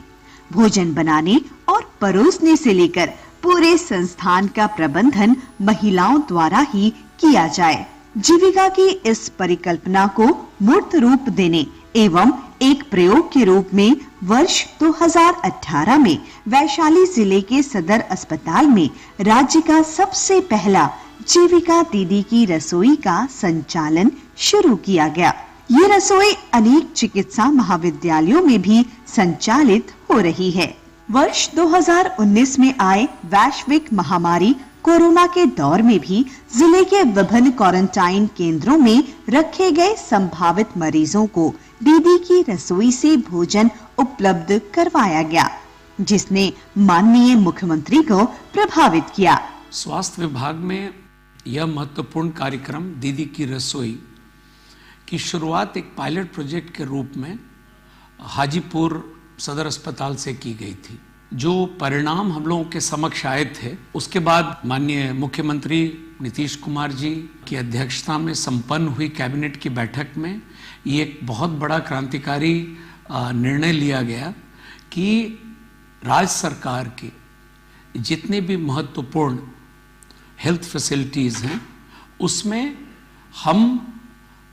भोजन बनाने और परोसने से लेकर पूरे संस्थान का प्रबंधन महिलाओं द्वारा ही किया जाए। जीविका की इस परिकल्पना को मूर्त रूप देने एवं एक प्रयोग के रूप में वर्ष 2018 में वैशाली जिले के सदर अस्पताल में राज्य का सबसे पहला जीविका दीदी की रसोई का संचालन शुरू किया गया। ये रसोई अनेक चिकित्सा महाविद्यालयों में भी संचालित हो रही है। वर्ष 2019 में आए वैश्विक महामारी कोरोना के दौर में भी जिले के विभिन्न क्वारंटाइन केंद्रों में रखे गए संभावित मरीजों को दीदी की रसोई से भोजन उपलब्ध करवाया गया, जिसने माननीय मुख्यमंत्री को प्रभावित किया। स्वास्थ्य विभाग में यह महत्वपूर्ण कार्यक्रम दीदी की रसोई की शुरुआत एक पायलट प्रोजेक्ट के रूप में हाजीपुर सदर अस्पताल से की गई थी। जो परिणाम हम लोगों के समक्ष आए थे, उसके बाद माननीय मुख्यमंत्री नीतीश कुमार जी की अध्यक्षता में संपन्न हुई कैबिनेट की बैठक में ये एक बहुत बड़ा क्रांतिकारी निर्णय लिया गया कि राज्य सरकार के जितने भी महत्वपूर्ण हेल्थ फैसिलिटीज हैं उसमें हम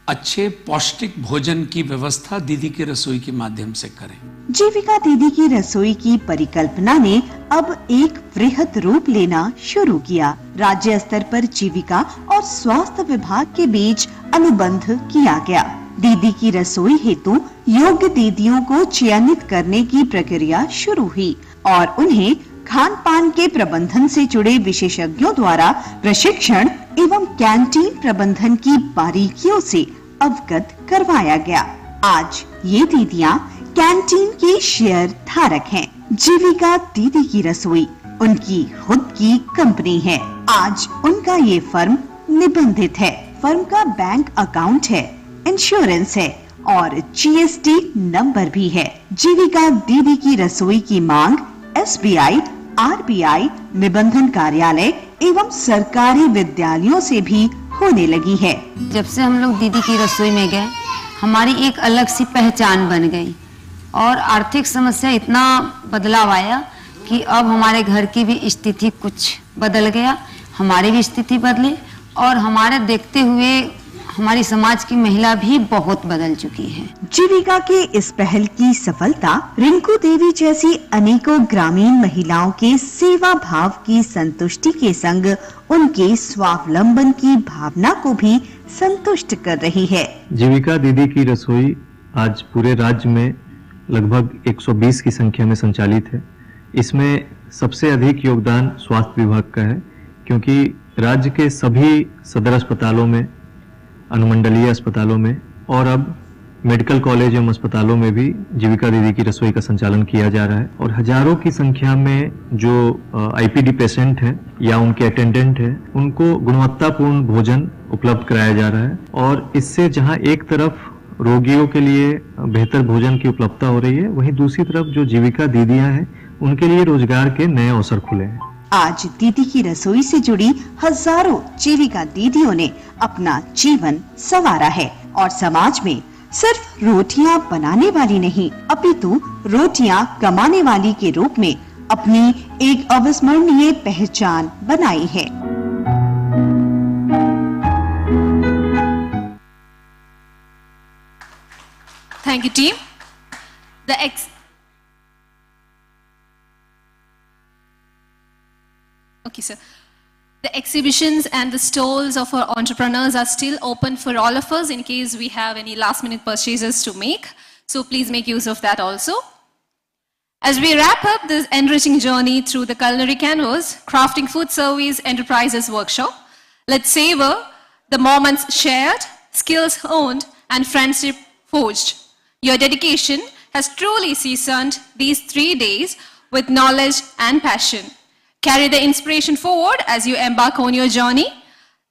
अच्छे पौष्टिक भोजन की व्यवस्था दीदी की रसोई के माध्यम से करें। जीविका दीदी की रसोई की परिकल्पना ने अब एक वृहद रूप लेना शुरू किया। राज्य स्तर पर जीविका और स्वास्थ्य विभाग के बीच अनुबंध किया गया। दीदी की रसोई हेतु योग्य दीदियों को चयनित करने की प्रक्रिया शुरू हुई और उन्हें खान पान के प्रबंधन से जुड़े विशेषज्ञों द्वारा प्रशिक्षण एवं कैंटीन प्रबंधन की बारीकियों से अवगत करवाया गया। आज ये दीदियां कैंटीन की शेयर धारक हैं। जीविका दीदी की रसोई उनकी खुद की कंपनी है। आज उनका ये फर्म निबंधित है। फर्म का बैंक अकाउंट है, इंश्योरेंस है और जीएसटी नंबर भी है। जीविका दीदी की रसोई की मांग SBI, RBI, निबंधन कार्यालय एवं सरकारी विद्यालयों से भी होने लगी है। जब से हम लोग दीदी की रसोई में गए, हमारी एक अलग सी पहचान बन गई और आर्थिक समस्या इतना बदलाव आया कि अब हमारे घर की भी स्थिति कुछ बदल गया, हमारी भी स्थिति बदली और हमारे देखते हुए हमारी समाज की महिला भी बहुत बदल चुकी है। जीविका के इस पहल की सफलता रिंकू देवी जैसी अनेकों ग्रामीण महिलाओं के सेवा भाव की संतुष्टि के संग उनके स्वावलंबन की भावना को भी संतुष्ट कर रही है। जीविका दीदी की रसोई आज पूरे राज्य में लगभग 120 की संख्या में संचालित है। इसमें सबसे अधिक योगदान स्वास्थ्य विभाग का है, क्योंकि राज्य के सभी सदर अस्पतालों में, अनुमंडलीय अस्पतालों में और अब मेडिकल कॉलेज एवं अस्पतालों में भी जीविका दीदी की रसोई का संचालन किया जा रहा है और हजारों की संख्या में जो IPD पेशेंट हैं या उनके अटेंडेंट हैं, उनको गुणवत्तापूर्ण भोजन उपलब्ध कराया जा रहा है और इससे जहां एक तरफ रोगियों के लिए बेहतर भोजन की उपलब्धता हो रही है, वहीं दूसरी तरफ जो जीविका दीदियां हैं उनके लिए रोजगार के नए अवसर खुले हैं। आज दीदी की रसोई से जुड़ी हजारों जीविका दीदियों ने अपना जीवन संवारा है और समाज में सिर्फ रोटियां बनाने वाली नहीं, अपितु रोटियां कमाने वाली के रूप में अपनी एक अविस्मरणीय पहचान बनाई है। Thank you, team. Okay, sir. The exhibitions and the stalls of our entrepreneurs are still open for all of us in case we have any last-minute purchases to make. So please make use of that also. As we wrap up this enriching journey through the culinary canvas, Crafting Food Service Enterprises Workshop, let's savor the moments shared, skills honed, and friendship forged. Your dedication has truly seasoned these 3 days with knowledge and passion. Carry the inspiration forward as you embark on your journey.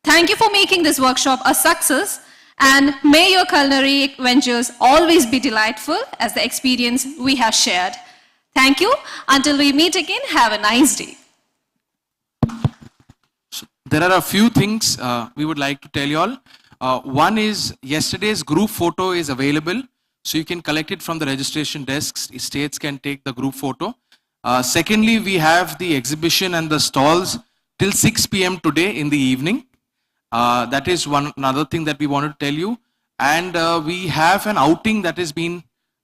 Thank you for making this workshop a success, and may your culinary ventures always be delightful as the experience we have shared. Thank you. Until we meet again, have a nice day. There are a few things we would like to tell you all. One is yesterday's group photo is available, so you can collect it from the registration desks. States can take the group photo. Secondly, we have the exhibition and the stalls till 6 p.m. today in the evening. That is another thing that we wanted to tell you. And we have an outing that has been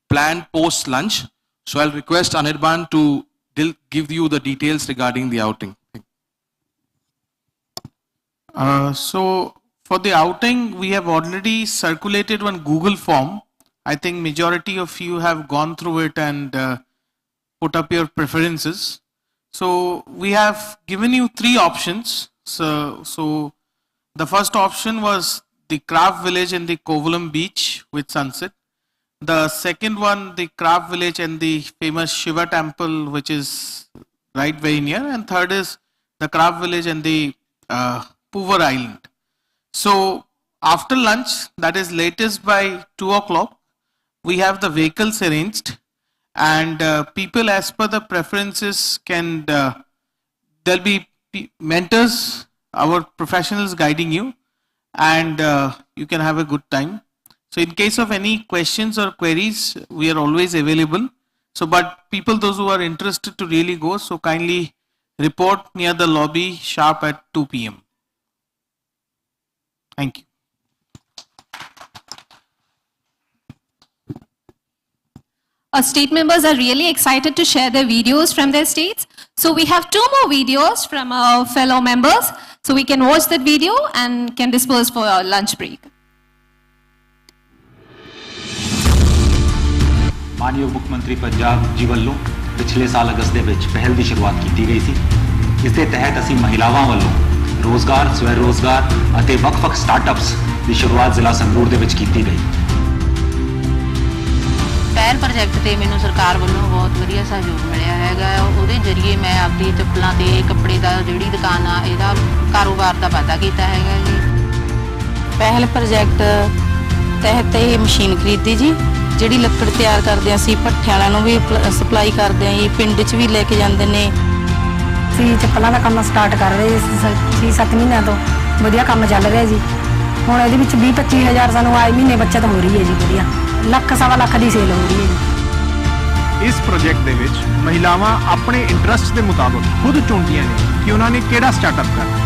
planned post lunch. So I'll request Anirban to give you the details regarding the outing. So for the outing, we have already circulated one Google form. I think majority of you have gone through it and put up your preferences. So we have given you 3 options. So the first option was the Craft Village and the Kovalam Beach with sunset. The second one, the Craft Village and the famous Shiva Temple, which is right very near. And third is the Craft Village and the Poover Island. So after lunch, that is latest by 2 o'clock, we have the vehicles arranged, and people as per the preferences can, there'll be mentors, our professionals guiding you, and you can have a good time. So in case of any questions or queries, we are always available. So, but people, those who are interested to really go, so kindly report near the lobby sharp at 2 p.m. Thank you. Our state members are really excited to share their videos from their states. So we have 2 more videos from our fellow members. So we can watch that video and can disperse for our lunch break. ਮਾਨਯੋਗ ਮੁੱਖ ਮੰਤਰੀ ਪੰਜਾਬ ਜੀ ਵੱਲੋਂ ਪਿਛਲੇ ਸਾਲ ਅਗਸਤ ਦੇ ਵਿੱਚ ਪਹਿਲ ਦੀ ਸ਼ੁਰੂਆਤ ਕੀਤੀ ਗਈ ਸੀ। ਇਸ ਦੇ ਤਹਿਤ ਅਸੀਂ ਮਹਿਲਾਵਾਂ ਵੱਲੋਂ ਰੋਜ਼ਗਾਰ, ਸਵੈ ਰੋਜ਼ਗਾਰ ਅਤੇ ਵੱਖ-ਵੱਖ ਸਟਾਰਟਅਪਸ ਦੀ ਸ਼ੁਰੂਆਤ ਜ਼ਿਲ੍ਹਾ ਸੰਗਰੂਰ ਦੇ ਵਿੱਚ ਕੀਤੀ ਗਈ। ਪਹਿਲ ਪ੍ਰੋਜੈਕਟ ਤੇ ਮੈਨੂੰ ਸਰਕਾਰ ਵੱਲੋਂ ਬਹੁਤ ਵਧੀਆ ਸਹਿਯੋਗ ਮਿਲਿਆ ਹੈਗਾ। ਉਹਦੇ ਜ਼ਰੀਏ ਮੈਂ ਆਪਣੀ ਚੱਪਲਾਂ ਤੇ ਕੱਪੜੇ ਦਾ ਜਿਹੜੀ ਦੁਕਾਨ ਆ ਇਹਦਾ ਕਾਰੋਬਾਰ ਦਾ ਵਾਧਾ ਕੀਤਾ ਹੈਗਾ ਜੀ। ਪਹਿਲ ਪ੍ਰੋਜੈਕਟ ਤਹਿਤ ਇਹ ਮਸ਼ੀਨ ਖਰੀਦੀ ਜੀ, ਜਿਹੜੀ ਲੱਕੜ ਤਿਆਰ ਕਰਦੇ ਆ, ਅਸੀਂ ਭੱਠਿਆਂ ਵਾਲਿਆਂ ਨੂੰ ਵੀ ਸਪਲਾਈ ਕਰਦੇ ਆ ਜੀ, ਪਿੰਡ 'ਚ ਵੀ ਲੈ ਕੇ ਜਾਂਦੇ ਨੇ। ਅਸੀਂ ਚੱਪਲਾਂ ਦਾ ਕੰਮ ਸਟਾਰਟ ਕਰ ਰਹੇ 6-7 ਮਹੀਨਿਆਂ ਤੋਂ, ਵਧੀਆ ਕੰਮ ਚੱਲ ਰਿਹਾ ਜੀ। ਹੁਣ ਇਹਦੇ ਵਿੱਚ 20-25 ਹਜ਼ਾਰ ਸਾਨੂੰ ਆਏ ਮਹੀਨੇ ਬੱਚਤ ਹੋ ਰਹੀ ਹੈ ਜੀ, ਵਧੀਆ ਲੱਖ-ਸਵਾ ਲੱਖ ਦੀ ਸੇਲ ਹੋ ਰਹੀ ਹੈ ਜੀ। ਇਸ ਪ੍ਰੋਜੈਕਟ ਦੇ ਵਿੱਚ ਮਹਿਲਾਵਾਂ ਆਪਣੇ ਇੰਟਰਸਟ ਦੇ ਮੁਤਾਬਕ ਖੁਦ ਚੁਣਦੀਆਂ ਨੇ ਕਿ ਉਹਨਾਂ ਨੇ ਕਿਹੜਾ ਸਟਾਰਟਅਪ ਕਰਨਾ,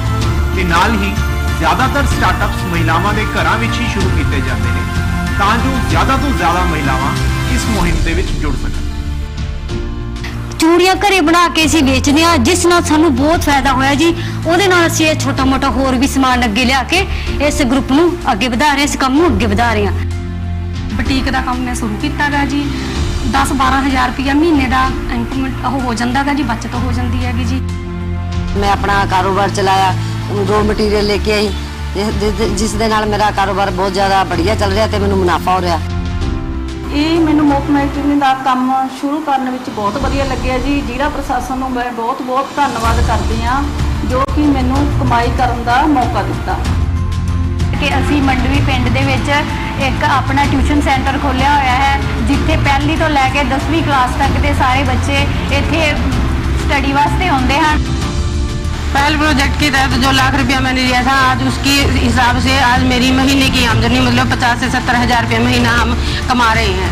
ਤੇ ਨਾਲ ਹੀ ਜ਼ਿਆਦਾਤਰ ਸਟਾਰਟਅਪਸ ਮਹਿਲਾਵਾਂ ਦੇ ਘਰਾਂ ਵਿੱਚ ਹੀ ਸ਼ੁਰੂ ਕੀਤੇ ਜਾਂਦੇ ਨੇ ਤਾਂ ਜੋ ਜ਼ਿਆਦਾ ਤੋਂ ਜ਼ਿਆਦਾ ਮਹਿਲਾਵਾਂ ਇਸ ਮੁਹਿੰਮ ਦੇ ਵਿੱਚ ਜੁੜ ਸਕਣ। ਚੂੜੀਆਂ ਘਰੇ ਬਣਾ ਕੇ ਅਸੀਂ ਵੇਚਦੇ ਆ, ਜਿਸ ਨਾਲ ਸਾਨੂੰ ਬਹੁਤ ਫਾਇਦਾ ਹੋਇਆ ਜੀ। ਉਹਦੇ ਨਾਲ ਅਸੀਂ ਇਹ ਛੋਟਾ ਮੋਟਾ ਹੋਰ ਵੀ ਸਮਾਨ ਅੱਗੇ ਲਿਆ ਕੇ ਇਸ ਗਰੁੱਪ ਨੂੰ ਅੱਗੇ ਵਧਾ ਰਹੇ, ਇਸ ਕੰਮ ਨੂੰ ਅੱਗੇ ਵਧਾ ਰਹੇ ਆ। ਬੁਟੀਕ ਦਾ ਕੰਮ ਮੈਂ ਸ਼ੁਰੂ ਕੀਤਾ ਗਾ ਜੀ। 10-12 ਹਜ਼ਾਰ ਰੁਪਇਆ ਮਹੀਨੇ ਦਾ ਇਨਕਮ ਹੋ ਜਾਂਦਾ ਗਾ ਜੀ, ਬਚਤ ਹੋ ਜਾਂਦੀ ਹੈਗੀ ਜੀ। ਮੈਂ ਆਪਣਾ ਕਾਰੋਬਾਰ ਚਲਾਇਆ, ਰੋ ਮਟੀਰੀਅਲ ਲੈ ਕੇ ਆਈ, ਜਿਸ ਦੇ ਨਾਲ ਮੇਰਾ ਕਾਰੋਬਾਰ ਬਹੁਤ ਜ਼ਿਆਦਾ ਵਧੀਆ ਚੱਲ ਰਿਹਾ ਤੇ ਮੈਨੂੰ ਮੁਨਾਫਾ ਹੋ ਰਿਹਾ। ਇਹ ਮੈਨੂੰ ਮੁੱਖ ਮੰਤਰੀ ਦਾ ਕੰਮ ਸ਼ੁਰੂ ਕਰਨ ਵਿੱਚ ਬਹੁਤ ਵਧੀਆ ਲੱਗਿਆ ਜੀ। ਜ਼ਿਲ੍ਹਾ ਪ੍ਰਸ਼ਾਸਨ ਨੂੰ ਮੈਂ ਬਹੁਤ ਧੰਨਵਾਦ ਕਰਦੀ ਹਾਂ ਜੋ ਕਿ ਮੈਨੂੰ ਕਮਾਈ ਕਰਨ ਦਾ ਮੌਕਾ ਦਿੱਤਾ। ਕਿ ਅਸੀਂ ਮੰਡਵੀ ਪਿੰਡ ਦੇ ਵਿੱਚ ਇੱਕ ਆਪਣਾ ਟਿਊਸ਼ਨ ਸੈਂਟਰ ਖੋਲ੍ਹਿਆ ਹੋਇਆ ਹੈ, ਜਿੱਥੇ ਪਹਿਲੀ ਤੋਂ ਲੈ ਕੇ 10ਵੀਂ ਕਲਾਸ ਤੱਕ ਦੇ ਸਾਰੇ ਬੱਚੇ ਇੱਥੇ स्टडी वास्ते होते हैं। पहल प्रोजेक्ट के तहत जो लाख रुपया मैंने लिया था, आज उसके हिसाब से आज मेरी महीने की आमदनी मतलब 50 से 70 हज़ार रुपये महीना हम कमा रहे हैं।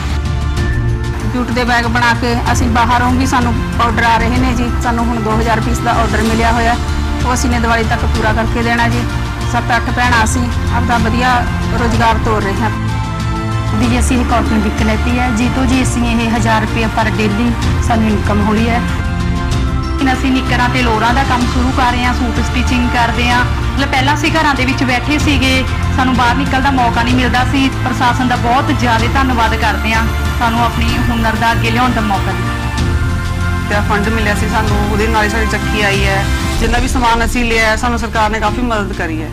जूट के बैग बना के असी बाहरों भी सानू ऑर्डर आ रहे हैं जी। सानू हुण 2000 पीस का ऑर्डर मिलिया होया, वो असी ने दिवाली तक पूरा करके देना जी। 7-8 भैन असी आपका वधिया रोजगार तोड़ रहे हैं। भी जी असी कॉटन विक लेती है जी, तो जी असी ये 1000 रुपये पर डेली सानू इनकम हुई है। ਅਸੀਂ ਨਿੱਕਰਾਂ ਤੇ ਲੋਰਾਂ ਦਾ ਕੰਮ ਸ਼ੁਰੂ ਕਰ ਰਹੇ ਹਾਂ, ਸੂਟ ਸਟਿਚਿੰਗ ਕਰਦੇ ਹਾਂ। ਮਤਲਬ ਪਹਿਲਾਂ ਅਸੀਂ ਘਰਾਂ ਦੇ ਵਿੱਚ ਬੈਠੇ ਸੀਗੇ, ਸਾਨੂੰ ਬਾਹਰ ਨਿਕਲਣ ਦਾ ਮੌਕਾ ਨਹੀਂ ਮਿਲਦਾ ਸੀ। ਪ੍ਰਸ਼ਾਸਨ ਦਾ ਬਹੁਤ ਜ਼ਿਆਦਾ ਧੰਨਵਾਦ ਕਰਦੇ ਹਾਂ, ਸਾਨੂੰ ਆਪਣੀ ਹੁਨਰ ਦਾ ਅੱਗੇ ਲਿਆਉਣ ਦਾ ਮੌਕਾ ਦਿੱਤਾ। ਫੰਡ ਮਿਲਿਆ ਸੀ ਸਾਨੂੰ, ਉਹਦੇ ਨਾਲ ਹੀ ਸਾਡੀ ਚੱਕੀ ਆਈ ਹੈ। ਜਿੰਨਾ ਵੀ ਸਮਾਨ ਅਸੀਂ ਲਿਆ ਸਾਨੂੰ ਸਰਕਾਰ ਨੇ ਕਾਫੀ ਮਦਦ ਕਰੀ ਹੈ।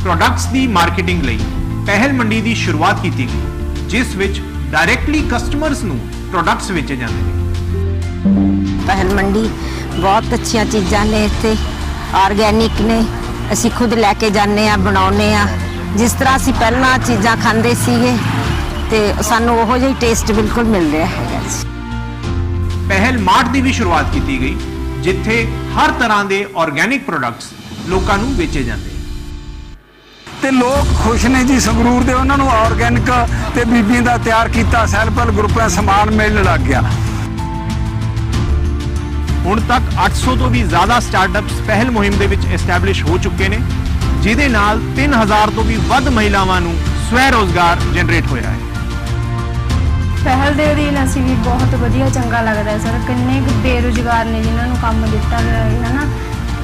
ਪ੍ਰੋਡਕਟਸ ਦੀ ਮਾਰਕੀਟਿੰਗ ਲਈ ਪਹਿਲ ਮੰਡੀ ਦੀ ਸ਼ੁਰੂਆਤ ਕੀਤੀ ਗਈ, ਜਿਸ ਵਿੱਚ ਡਾਇਰੈਕਟਲੀ ਕਸਟਮਰਸ ਨੂੰ ਪ੍ਰੋਡਕਟਸ ਵੇਚੇ ਜਾਂਦੇ ਨੇ। ਪਹਿਲ ਮੰਡੀ ਬਹੁਤ ਅੱਛੀਆਂ ਚੀਜ਼ਾਂ ਨੇ ਇੱਥੇ, ਆਰਗੈਨਿਕ ਨੇ, ਅਸੀਂ ਖੁਦ ਲੈ ਕੇ ਜਾਂਦੇ ਆ, ਬਣਾਉਂਦੇ ਆ। ਜਿਸ ਤਰ੍ਹਾਂ ਅਸੀਂ ਪਹਿਲਾਂ ਚੀਜ਼ਾਂ ਖਾਂਦੇ ਸੀਗੇ ਤੇ ਸਾਨੂੰ ਉਹੋ ਜਿਹਾ ਟੇਸਟ ਬਿਲਕੁਲ ਮਿਲ ਰਿਹਾ ਹੈਗਾ। ਪਹਿਲ ਮਾਰਟ ਦੀ ਵੀ ਸ਼ੁਰੂਆਤ ਕੀਤੀ ਗਈ ਜਿੱਥੇ ਹਰ ਤਰ੍ਹਾਂ ਦੇ ਆਰਗੈਨਿਕ ਪ੍ਰੋਡਕਟਸ ਲੋਕਾਂ ਨੂੰ ਵੇਚੇ ਜਾਂਦੇ ਤੇ ਲੋਕ ਖੁਸ਼ ਨੇ ਜੀ ਸੰਗਰੂਰ ਦੇ। ਉਹਨਾਂ ਨੂੰ ਆਰਗੈਨਿਕ ਤੇ ਬੀਬੀਆਂ ਦਾ ਤਿਆਰ ਕੀਤਾ ਸੈਲਫ ਹੈਲਪ ਗਰੁੱਪਾਂ ਸਮਾਨ ਮਿਲਣ ਲੱਗ ਗਿਆ। ਹੁਣ ਤੱਕ 800 ਤੋਂ ਵੀ ਜ਼ਿਆਦਾ ਸਟਾਰਟਅਪਸ ਪਹਿਲ ਮੁਹਿੰਮ ਦੇ ਵਿੱਚ ਐਸਟੈਬਲਿਸ਼ ਹੋ ਚੁੱਕੇ ਨੇ, ਜਿਹਦੇ ਨਾਲ 3000 ਤੋਂ ਵੀ ਵੱਧ ਮਹਿਲਾਵਾਂ ਨੂੰ ਸਵੈ ਰੋਜ਼ਗਾਰ ਜਨਰੇਟ ਹੋਇਆ ਹੈ। ਪਹਿਲ ਦੇ ਅਧੀਨ ਅਸੀਂ ਵੀ ਬਹੁਤ ਵਧੀਆ ਚੰਗਾ ਲੱਗਦਾ ਸਰ। ਕਿੰਨੇ ਬੇਰੁਜ਼ਗਾਰ ਨੇ ਜਿਨ੍ਹਾਂ ਨੂੰ ਕੰਮ ਦਿੱਤਾ ਗਿਆ ਹੈ ਨਾ,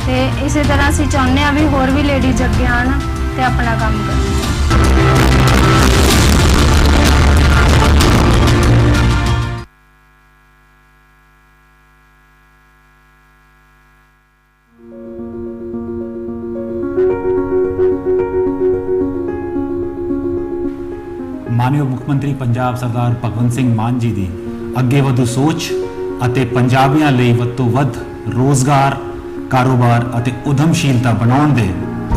ਤੇ ਇਸੇ ਤਰ੍ਹਾਂ ਅਸੀਂ ਚਾਹੁੰਦੇ ਹਾਂ ਵੀ ਹੋਰ ਵੀ ਲੇਡੀਜ਼ ਅੱਗੇ ਆਉਣ ਤੇ ਆਪਣਾ ਕੰਮ ਕਰਨ। ਮਾਨਯੋਗ ਮੁੱਖ ਮੰਤਰੀ ਪੰਜਾਬ ਸਰਦਾਰ ਭਗਵੰਤ ਸਿੰਘ ਮਾਨ ਜੀ ਦੀ ਅੱਗੇ ਵਧੂ ਸੋਚ ਅਤੇ ਪੰਜਾਬੀਆਂ ਲਈ ਵੱਧ ਤੋਂ ਵੱਧ ਰੋਜ਼ਗਾਰ, ਕਾਰੋਬਾਰ ਅਤੇ ਉਦਮਸ਼ੀਲਤਾ ਬਣਾਉਣ ਦੇ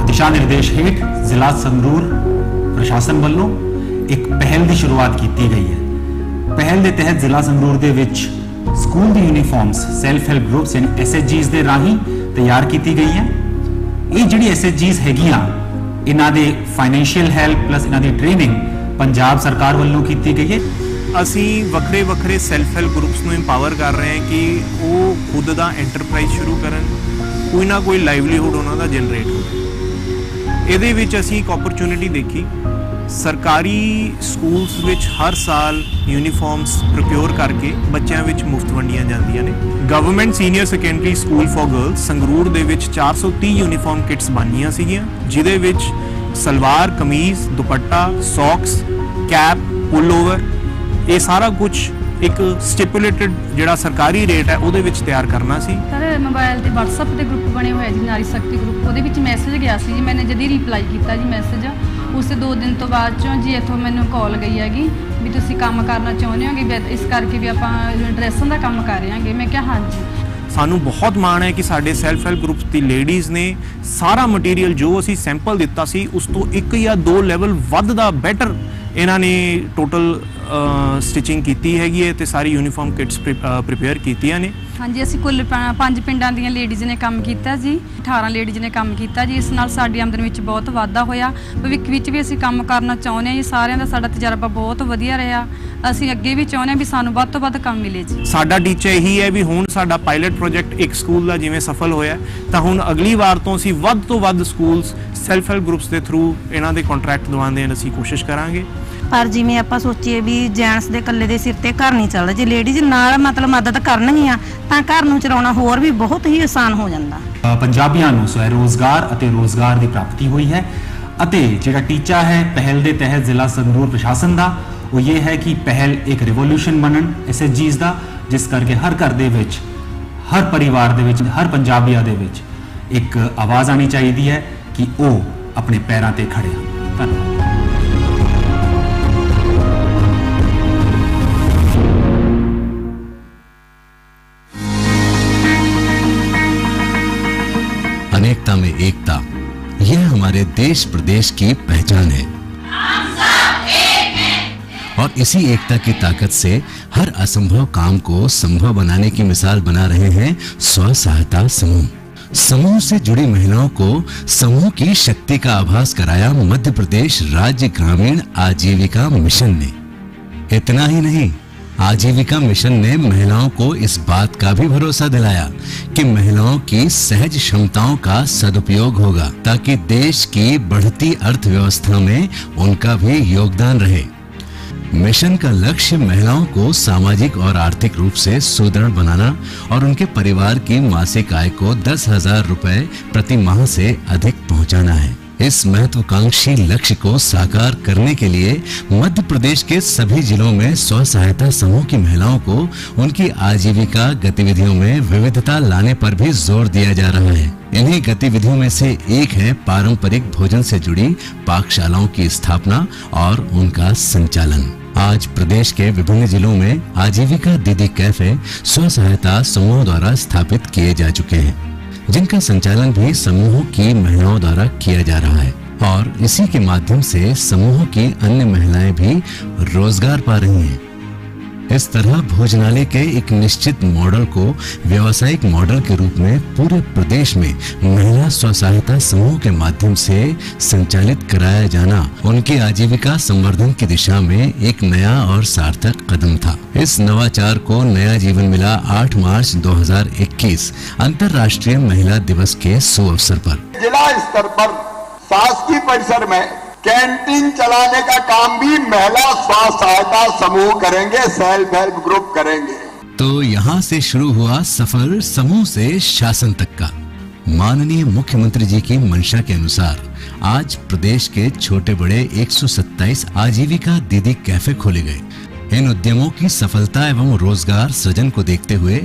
ਦਿਸ਼ਾ ਨਿਰਦੇਸ਼ ਹੇਠ ਜ਼ਿਲ੍ਹਾ ਸੰਗਰੂਰ ਪ੍ਰਸ਼ਾਸਨ ਵੱਲੋਂ ਇੱਕ ਪਹਿਲ ਦੀ ਸ਼ੁਰੂਆਤ ਕੀਤੀ ਗਈ ਹੈ। ਪਹਿਲ ਦੇ ਤਹਿਤ ਜ਼ਿਲ੍ਹਾ ਸੰਗਰੂਰ ਦੇ ਵਿੱਚ school the uniforms self help groups and SHGs ਦੇ ਰਾਹੀਂ ਤਿਆਰ ਕੀਤੀ ਗਈ ਹੈ। ਇਹ ਜਿਹੜੀ SHGs ਹੈਗੀਆਂ, ਇਹਨਾਂ ਦੇ ਫਾਈਨੈਂਸ਼ੀਅਲ ਹੈਲਪ ਪਲੱਸ ਇਹਨਾਂ ਦੀ ਟ੍ਰੇਨਿੰਗ ਪੰਜਾਬ ਸਰਕਾਰ ਵੱਲੋਂ ਕੀਤੀ ਗਈ ਹੈ। ਅਸੀਂ ਵੱਖਰੇ ਵੱਖਰੇ ਸੈਲਫ ਹੈਲਪ ਗਰੁੱਪਸ ਨੂੰ ਇੰਪਾਵਰ ਕਰ ਰਹੇ ਹਾਂ ਕਿ ਉਹ ਖੁਦ ਦਾ ਐਂਟਰਪ੍ਰਾਈਜ਼ ਸ਼ੁਰੂ ਕਰਨ, ਕੋਈ ਨਾ ਕੋਈ ਲਾਈਵਲੀਹੁੱਡ ਉਹਨਾਂ ਦਾ ਜਨਰੇਟ ਹੋਵੇ। ਇਹਦੇ ਵਿੱਚ ਅਸੀਂ ਇੱਕ ਓਪਰਚੁਨਿਟੀ ਦੇਖੀ। ਸਰਕਾਰੀ ਸਕੂਲਸ ਵਿੱਚ ਹਰ ਸਾਲ ਯੂਨੀਫਾਰਮਸ ਪ੍ਰੋਕਿਉਰ ਕਰਕੇ ਬੱਚਿਆਂ ਵਿੱਚ ਮੁਫਤ ਵੰਡੀਆਂ ਜਾਂਦੀਆਂ ਨੇ। Government senior secondary school for girls Sangrur ਦੇ ਵਿੱਚ 430 ਯੂਨੀਫਾਰਮ ਕਿਟਸ ਬਣੀਆਂ ਸੀਗੀਆਂ, ਜਿਹਦੇ ਵਿੱਚ ਸਲਵਾਰ, ਕਮੀਜ਼, ਦੁਪੱਟਾ, ਸੌਕਸ, ਕੈਪ, ਪੁੱਲ ਓਵਰ, ਇਹ ਸਾਰਾ ਕੁਝ ਇੱਕ ਸਟਿਪੂਲੇਟਡ ਜਿਹੜਾ ਸਰਕਾਰੀ ਰੇਟ ਹੈ ਉਹਦੇ ਵਿੱਚ ਤਿਆਰ ਕਰਨਾ ਸੀ। ਸਰ ਮੋਬਾਈਲ ਤੇ WhatsApp ਤੇ ਗਰੁੱਪ ਬਣੇ ਹੋਏ ਜੀ, ਨਾਰੀ ਸ਼ਕਤੀ ਗਰੁੱਪ, ਉਹਦੇ ਵਿੱਚ ਮੈਸੇਜ ਗਿਆ ਸੀ ਜੀ। ਮੈंने ਜਦ ਹੀ ਰਿਪਲਾਈ ਕੀਤਾ ਜੀ ਮੈਸੇਜ, ਉਸੇ 2 ਦਿਨ ਤੋਂ ਬਾਅਦ ਚੋਂ ਜੀ ਇੱਥੋਂ ਮੈਨੂੰ ਕਾਲ ਗਈ ਹੈਗੀ ਵੀ ਤੁਸੀਂ ਕੰਮ ਕਰਨਾ ਚਾਹੁੰਦੇ ਹੋਗੇ, ਇਸ ਕਰਕੇ ਵੀ ਆਪਾਂ ਡਰੈਸਾਂ ਦਾ ਕੰਮ ਕਰ ਰਹੇ ਹਾਂਗੇ। ਮੈਂ ਕਿਹਾ ਹਾਂਜੀ। ਸਾਨੂੰ ਬਹੁਤ ਮਾਣ ਹੈ ਕਿ ਸਾਡੇ ਸੈਲਫ ਹੈਲਪ ਗਰੁੱਪਸ ਦੀ ਲੇਡੀਜ਼ ਨੇ ਸਾਰਾ ਮਟੀਰੀਅਲ ਜੋ ਅਸੀਂ ਸੈਂਪਲ ਦਿੱਤਾ ਸੀ ਉਸ ਤੋਂ 1 ਜਾਂ 2 ਲੈਵਲ ਵੱਧ ਦਾ ਬੈਟਰ ਇਹਨਾਂ ਨੇ ਟੋਟਲ ਸਟਿਚਿੰਗ ਕੀਤੀ ਹੈਗੀ ਹੈ ਤੇ ਸਾਰੀ ਯੂਨੀਫਾਰਮ ਕਿਟਸ ਪ੍ਰਿਪੇਅਰ ਕੀਤੀਆਂ ਨੇ। ਹਾਂਜੀ, ਅਸੀਂ ਕੁੱਲ 5 ਪਿੰਡਾਂ ਦੀਆਂ ਲੇਡੀਜ਼ ਨੇ ਕੰਮ ਕੀਤਾ ਜੀ, 18 ਲੇਡੀਜ਼ ਨੇ ਕੰਮ ਕੀਤਾ ਜੀ। ਇਸ ਨਾਲ ਸਾਡੀ ਆਮਦਨ ਵਿੱਚ ਬਹੁਤ ਵਾਧਾ ਹੋਇਆ। ਭਵਿੱਖ ਵਿੱਚ ਵੀ ਅਸੀਂ ਕੰਮ ਕਰਨਾ ਚਾਹੁੰਦੇ ਹਾਂ ਜੀ। ਸਾਰਿਆਂ ਦਾ ਸਾਡਾ ਤਜਰਬਾ ਬਹੁਤ ਵਧੀਆ ਰਿਹਾ। ਅਸੀਂ ਅੱਗੇ ਵੀ ਚਾਹੁੰਦੇ ਹਾਂ ਵੀ ਸਾਨੂੰ ਵੱਧ ਤੋਂ ਵੱਧ ਕੰਮ ਮਿਲੇ ਜੀ। ਸਾਡਾ ਟੀਚਾ ਇਹੀ ਹੈ ਵੀ ਹੁਣ ਸਾਡਾ ਪਾਇਲਟ ਪ੍ਰੋਜੈਕਟ ਇੱਕ ਸਕੂਲ ਦਾ ਜਿਵੇਂ ਸਫਲ ਹੋਇਆ, ਤਾਂ ਹੁਣ ਅਗਲੀ ਵਾਰ ਤੋਂ ਅਸੀਂ ਵੱਧ ਤੋਂ ਵੱਧ ਸਕੂਲਸ ਸੈਲਫ ਹੈਲਪ ਗਰੁੱਪਸ ਦੇ ਥਰੂ ਇਹਨਾਂ ਦੇ ਕੰਟਰੈਕਟ ਦਿਵਾਉਣ ਦੀ ਅਸੀਂ ਕੋਸ਼ਿਸ਼ ਕਰਾਂਗੇ। ਪਰ ਜਿਵੇਂ ਆਪਾਂ ਸੋਚੀਏ ਵੀ ਜੈਂਟਸ ਦੇ ਇਕੱਲੇ ਦੇ ਸਿਰ ਤੇ ਘਰ ਨਹੀਂ ਚੱਲਦਾ, ਜੇ ਲੇਡੀਜ਼ ਨਾਲ ਮਤਲਬ ਮਦਦ ਕਰਨਗੀਆਂ ਤਾਂ ਘਰ ਨੂੰ ਚਲਾਉਣਾ ਹੋਰ ਵੀ ਬਹੁਤ ਹੀ ਆਸਾਨ ਹੋ ਜਾਂਦਾ। ਪੰਜਾਬੀਆਂ ਨੂੰ ਸਵੈ ਰੋਜ਼ਗਾਰ ਅਤੇ ਰੋਜ਼ਗਾਰ ਦੀ ਪ੍ਰਾਪਤੀ ਹੋਈ ਹੈ ਅਤੇ ਜਿਹੜਾ ਟੀਚਾ ਹੈ ਪਹਿਲ ਦੇ ਤਹਿਤ ਜ਼ਿਲ੍ਹਾ ਸੰਗਰੂਰ ਪ੍ਰਸ਼ਾਸਨ ਦਾ, ਉਹ ਇਹ ਹੈ ਕਿ ਪਹਿਲ ਇੱਕ ਰਿਵੋਲੂਸ਼ਨ ਬਣਨ SHGs ਦਾ, ਜਿਸ ਕਰਕੇ ਹਰ ਘਰ ਦੇ ਵਿੱਚ, ਹਰ ਪਰਿਵਾਰ ਦੇ ਵਿੱਚ, ਹਰ ਪੰਜਾਬੀਆਂ ਦੇ ਵਿੱਚ ਇੱਕ ਆਵਾਜ਼ ਆਣੀ ਚਾਹੀਦੀ ਹੈ ਕਿ ਉਹ ਆਪਣੇ ਪੈਰਾਂ ਤੇ ਖੜੇ ਹਨ। ਧੰਨਵਾਦ। अनेकता में एकता, यह हमारे देश प्रदेश की पहचान है। और इसी एकता की ताकत से हर असंभव काम को संभव बनाने की मिसाल बना रहे हैं स्व सहायता समूह। समूह से जुड़ी महिलाओं को समूह की शक्ति का आभास कराया मध्य प्रदेश राज्य ग्रामीण आजीविका मिशन ने। इतना ही नहीं, आजीविका मिशन ने महिलाओं को इस बात का भी भरोसा दिलाया कि महिलाओं की सहज क्षमताओं का सदुपयोग होगा ताकि देश की बढ़ती अर्थव्यवस्था में उनका भी योगदान रहे। मिशन का लक्ष्य महिलाओं को सामाजिक और आर्थिक रूप से सुदृढ़ बनाना और उनके परिवार की मासिक आय को 10,000 रुपए प्रति माह से अधिक पहुंचाना है। इस महत्वाकांक्षी लक्ष्य को साकार करने के लिए मध्य प्रदेश के सभी जिलों में स्व सहायता समूह की महिलाओं को उनकी आजीविका गतिविधियों में विविधता लाने पर भी जोर दिया जा रहा है। इन्हीं गतिविधियों में से एक है पारंपरिक भोजन से जुड़ी पाकशालाओं की स्थापना और उनका संचालन। आज प्रदेश के विभिन्न जिलों में आजीविका दीदी कैफे स्व सहायता समूहों द्वारा स्थापित किए जा चुके हैं, जिनका संचालन भी समूहों की महिलाओं द्वारा किया जा रहा है और इसी के माध्यम से समूहों की अन्य महिलाएं भी रोजगार पा रही हैं। इस तरह भोजनालय के एक निश्चित मॉडल को व्यावसायिक मॉडल के रूप में पूरे प्रदेश में महिला स्व सहायता समूह के माध्यम से संचालित कराया जाना उनकी आजीविका संवर्धन की दिशा में एक नया और सार्थक कदम था। इस नवाचार को नया जीवन मिला 8 मार्च 2021 अंतर्राष्ट्रीय महिला दिवस के शुभ अवसर पर। जिला स्तर पर शासकीय परिसर में कैंटीन चलाने का काम भी महिला स्व सहायता समूह करेंगे, सेल्फ हेल्प ग्रुप करेंगे। तो यहाँ से शुरू हुआ सफर समूह से शासन तक का। माननीय मुख्यमंत्री जी की मंशा के अनुसार आज प्रदेश के छोटे बड़े 127 आजीविका दीदी कैफे खोले गए। इन उद्यमों की सफलता एवं रोजगार सृजन को देखते हुए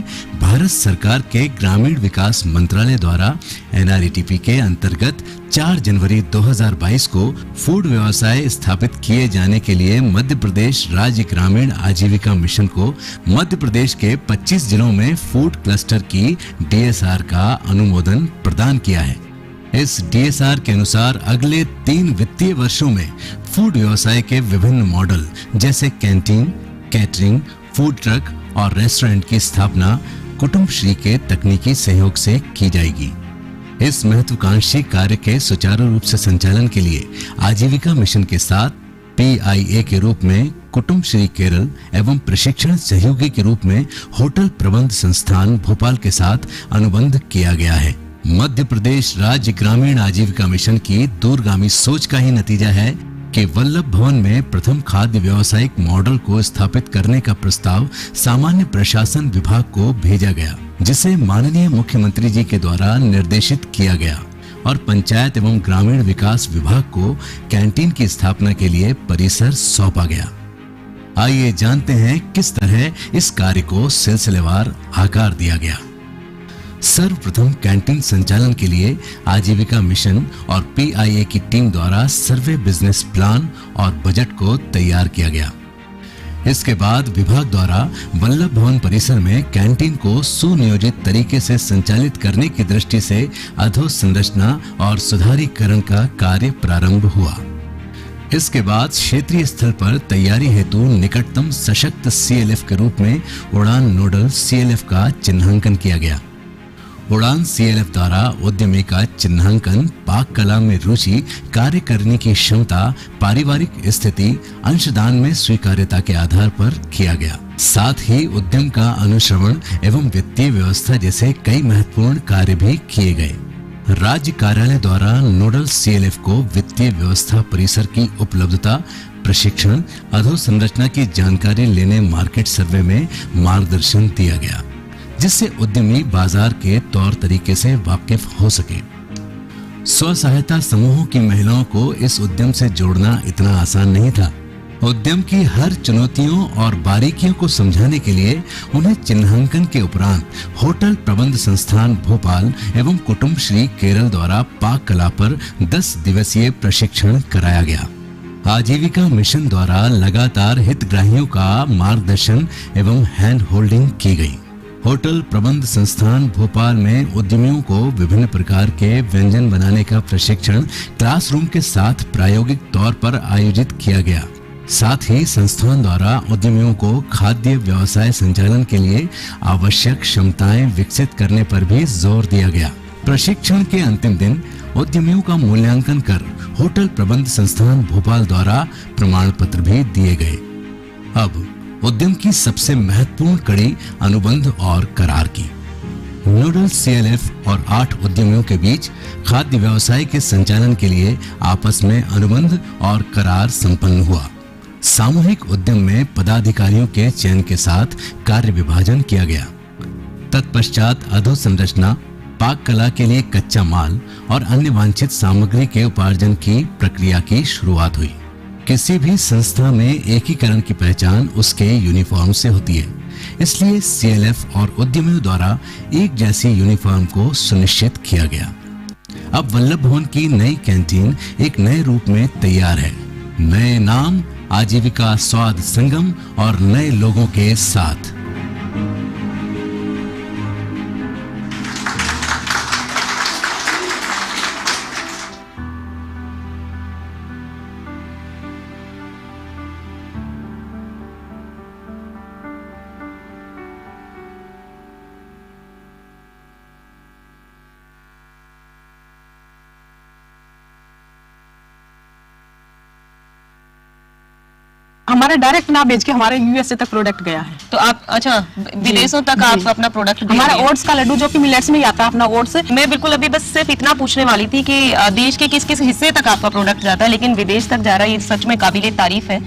भारत सरकार के ग्रामीण विकास मंत्रालय द्वारा NRETP के अंतर्गत 4 जनवरी 2022 को फूड व्यवसाय स्थापित किए जाने के लिए मध्य प्रदेश राज्य ग्रामीण आजीविका मिशन को मध्य प्रदेश के 25 जिलों में फूड क्लस्टर की DSR का अनुमोदन प्रदान किया है। इस DSR के अनुसार अगले 3 वित्तीय वर्षों में फूड व्यवसाय के विभिन्न मॉडल जैसे कैंटीन, कैटरिंग, फूड ट्रक और रेस्टोरेंट की स्थापना कुटुंबश्री के तकनीकी सहयोग से की जाएगी। इस महत्वाकांक्षी कार्य के सुचारू रूप से संचालन के लिए आजीविका मिशन के साथ PIA के रूप में कुटुंबश्री केरल एवं प्रशिक्षण सहयोगी के रूप में होटल प्रबंध संस्थान भोपाल के साथ अनुबंध किया गया है। मध्य प्रदेश राज्य ग्रामीण आजीविका मिशन की दूरगामी सोच का ही नतीजा है कि वल्लभ भवन में प्रथम खाद्य व्यावसायिक मॉडल को स्थापित करने का प्रस्ताव सामान्य प्रशासन विभाग को भेजा गया, जिसे माननीय मुख्यमंत्री जी के द्वारा निर्देशित किया गया और पंचायत एवं ग्रामीण विकास विभाग को कैंटीन की स्थापना के लिए परिसर सौंपा गया। आइए जानते हैं किस तरह इस कार्य को सिलसिलेवार आकार दिया गया। सर्वप्रथम कैंटीन संचालन के लिए आजीविका मिशन और PIA की टीम द्वारा सर्वे बिजनेस प्लान और बजट को तैयार किया गया। इसके बाद विभाग द्वारा वल्लभ भवन परिसर में कैंटीन को सुनियोजित तरीके से संचालित करने की दृष्टि से अधोसंरचना और सुधारीकरण का कार्य प्रारंभ हुआ। इसके बाद क्षेत्रीय स्तर पर तैयारी हेतु निकटतम सशक्त CLF के रूप में उड़ान नोडल CLF का चिन्हांकन किया गया। उड़ान CLF द्वारा उद्यमी का चिन्हांकन पाक कला में रुचि, कार्य करने की क्षमता, पारिवारिक स्थिति, अंशदान में स्वीकार्यता के आधार पर किया गया। साथ ही उद्यम का अनुश्रवण एवं वित्तीय व्यवस्था जैसे कई महत्वपूर्ण कार्य भी किए गए। राज्य कार्यालय द्वारा नोडल CLF को वित्तीय व्यवस्था, परिसर की उपलब्धता, प्रशिक्षण, अधोसंरचना की जानकारी लेने मार्केट सर्वे में मार्गदर्शन दिया गया, जिससे उद्यमी बाजार के तौर तरीके से वाकिफ हो सके। स्व सहायता समूहों की महिलाओं को इस उद्यम से जोड़ना इतना आसान नहीं था। उद्यम की हर चुनौतियों और बारीकियों को समझाने के लिए उन्हें चिन्हांकन के उपरांत होटल प्रबंध संस्थान भोपाल एवं कुटुंबश्री केरल द्वारा पाक कला पर 10 दिवसीय प्रशिक्षण कराया गया। आजीविका मिशन द्वारा लगातार हितग्राहियों का मार्गदर्शन एवं हैंड होल्डिंग की गई। होटल प्रबंध संस्थान भोपाल में उद्यमियों को विभिन्न प्रकार के व्यंजन बनाने का प्रशिक्षण क्लासरूम के साथ प्रायोगिक तौर पर आयोजित किया गया। साथ ही संस्थान द्वारा उद्यमियों को खाद्य व्यवसाय संचालन के लिए आवश्यक क्षमताएं विकसित करने पर भी जोर दिया गया। प्रशिक्षण के अंतिम दिन उद्यमियों का मूल्यांकन कर होटल प्रबंध संस्थान भोपाल द्वारा प्रमाण पत्र भी दिए गए। अब उद्यम की सबसे महत्वपूर्ण कड़ी अनुबंध और करार की। नोडल CLF और 8 उद्यमियों के बीच खाद्य व्यवसाय के संचालन के लिए आपस में अनुबंध और करार संपन्न हुआ। सामूहिक उद्यम में पदाधिकारियों के चयन के साथ कार्य विभाजन किया गया। तत्पश्चात अधोसंरचना, पाक कला के लिए कच्चा माल और अन्य वांछित सामग्री के उपार्जन की प्रक्रिया की शुरुआत हुई। किसी भी संस्था में एकीकरण की पहचान उसके यूनिफॉर्म से होती है, इसलिए CLF और उद्यमियों द्वारा एक जैसी यूनिफॉर्म को सुनिश्चित किया गया। अब वल्लभ भवन की नई कैंटीन एक नए रूप में तैयार है, नए नाम, आजीविका स्वाद संगम और नए लोगों के साथ। हमारे डायरेक्ट ना बेच के हमारे USA तक प्रोडक्ट गया है। तो आप अच्छा विदेशों तक आप अपना प्रोडक्ट हमारा ओट्स का लड्डू जो कि मिलेट्स में ही आता है, अपना ओट्स। मैं बिल्कुल अभी बस सिर्फ इतना पूछने वाली थी कि देश के किस किस हिस्से तक आपका प्रोडक्ट जाता है, लेकिन विदेश तक जा रहा है, ये सच में काबिले तारीफ है।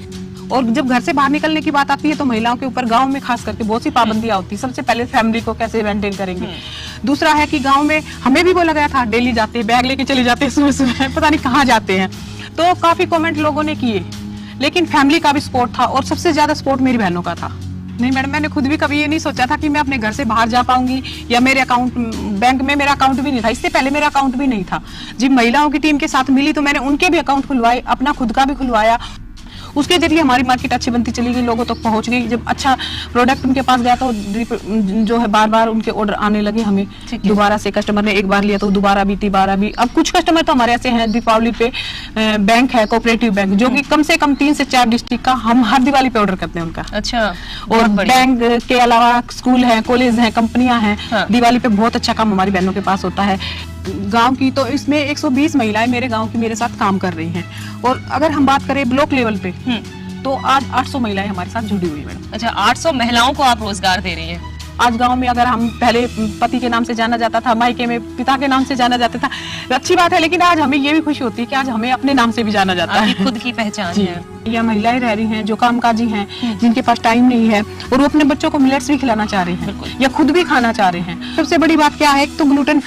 और जब घर से बाहर निकलने की बात आती है तो महिलाओं के ऊपर गांव में खास करके बहुत सी पाबंदियां होती है। सबसे पहले फैमिली को कैसे मेंटेन करेंगे, दूसरा है कि गांव में हमें भी बोला गया था डेली जाते बैग लेके चले जाते सुबह सुबह, पता नहीं कहाँ जाते हैं। तो काफी कमेंट लोगों ने किए, लेकिन फैमिली का भी सपोर्ट था और सबसे ज्यादा सपोर्ट मेरी बहनों का था। नहीं मैडम, मैंने खुद भी कभी ये नहीं सोचा था कि मैं अपने घर से बाहर जा पाऊंगी या मेरे अकाउंट बैंक में मेरा अकाउंट भी नहीं था, इससे पहले मेरा अकाउंट भी नहीं था। जब महिलाओं की टीम के साथ मिली तो मैंने उनके भी अकाउंट खुलवाए, अपना खुद का भी खुलवाया। उसके जरिए हमारी मार्केट अच्छी बनती चली गई, लोगों तक पहुंच गई। जब अच्छा प्रोडक्ट उनके पास गया तो जो है बार बार उनके ऑर्डर आने लगे हमें। दोबारा से कस्टमर ने एक बार लिया तो दोबारा भी, तिबारा भी। अब कुछ कस्टमर तो हमारे ऐसे हैं, दीपावली पे बैंक है, कोऑपरेटिव बैंक, जो कि कम से कम 3 से 4 डिस्ट्रिक्ट का हम हर दिवाली पे ऑर्डर करते हैं उनका। अच्छा। और बैंक के अलावा स्कूल है, कॉलेज है, कंपनियां हैं। दिवाली पे बहुत अच्छा काम हमारी बहनों के पास होता है। गांव की तो इसमें 120 महिलाएं मेरे गांव की मेरे साथ काम कर रही हैं। और अगर हम बात करें ब्लॉक लेवल पे तो आज 800 महिलाएं हमारे साथ जुड़ी हुई मैडम। अच्छा, 800 महिलाओं को आप रोजगार दे रही हैं। आज गांव में अगर हम पहले पति के नाम से जाना जाता था, मायके में पिता के नाम से जाना जाता था, अच्छी बात है, लेकिन आज हमें ये भी खुशी होती है कि आज हमें अपने नाम से भी जाना जाता है। खुद की पहचान है। या महिलाएं रह रही हैं जो कामकाजी हैं, जिनके पास टाइम नहीं है और वो अपने बच्चों को मिलेट्स भी खिलाना चाह रहे हैं या खुद भी खाना चाह रहे हैं। सबसे बड़ी बात क्या है, एक तो ग्लूटेन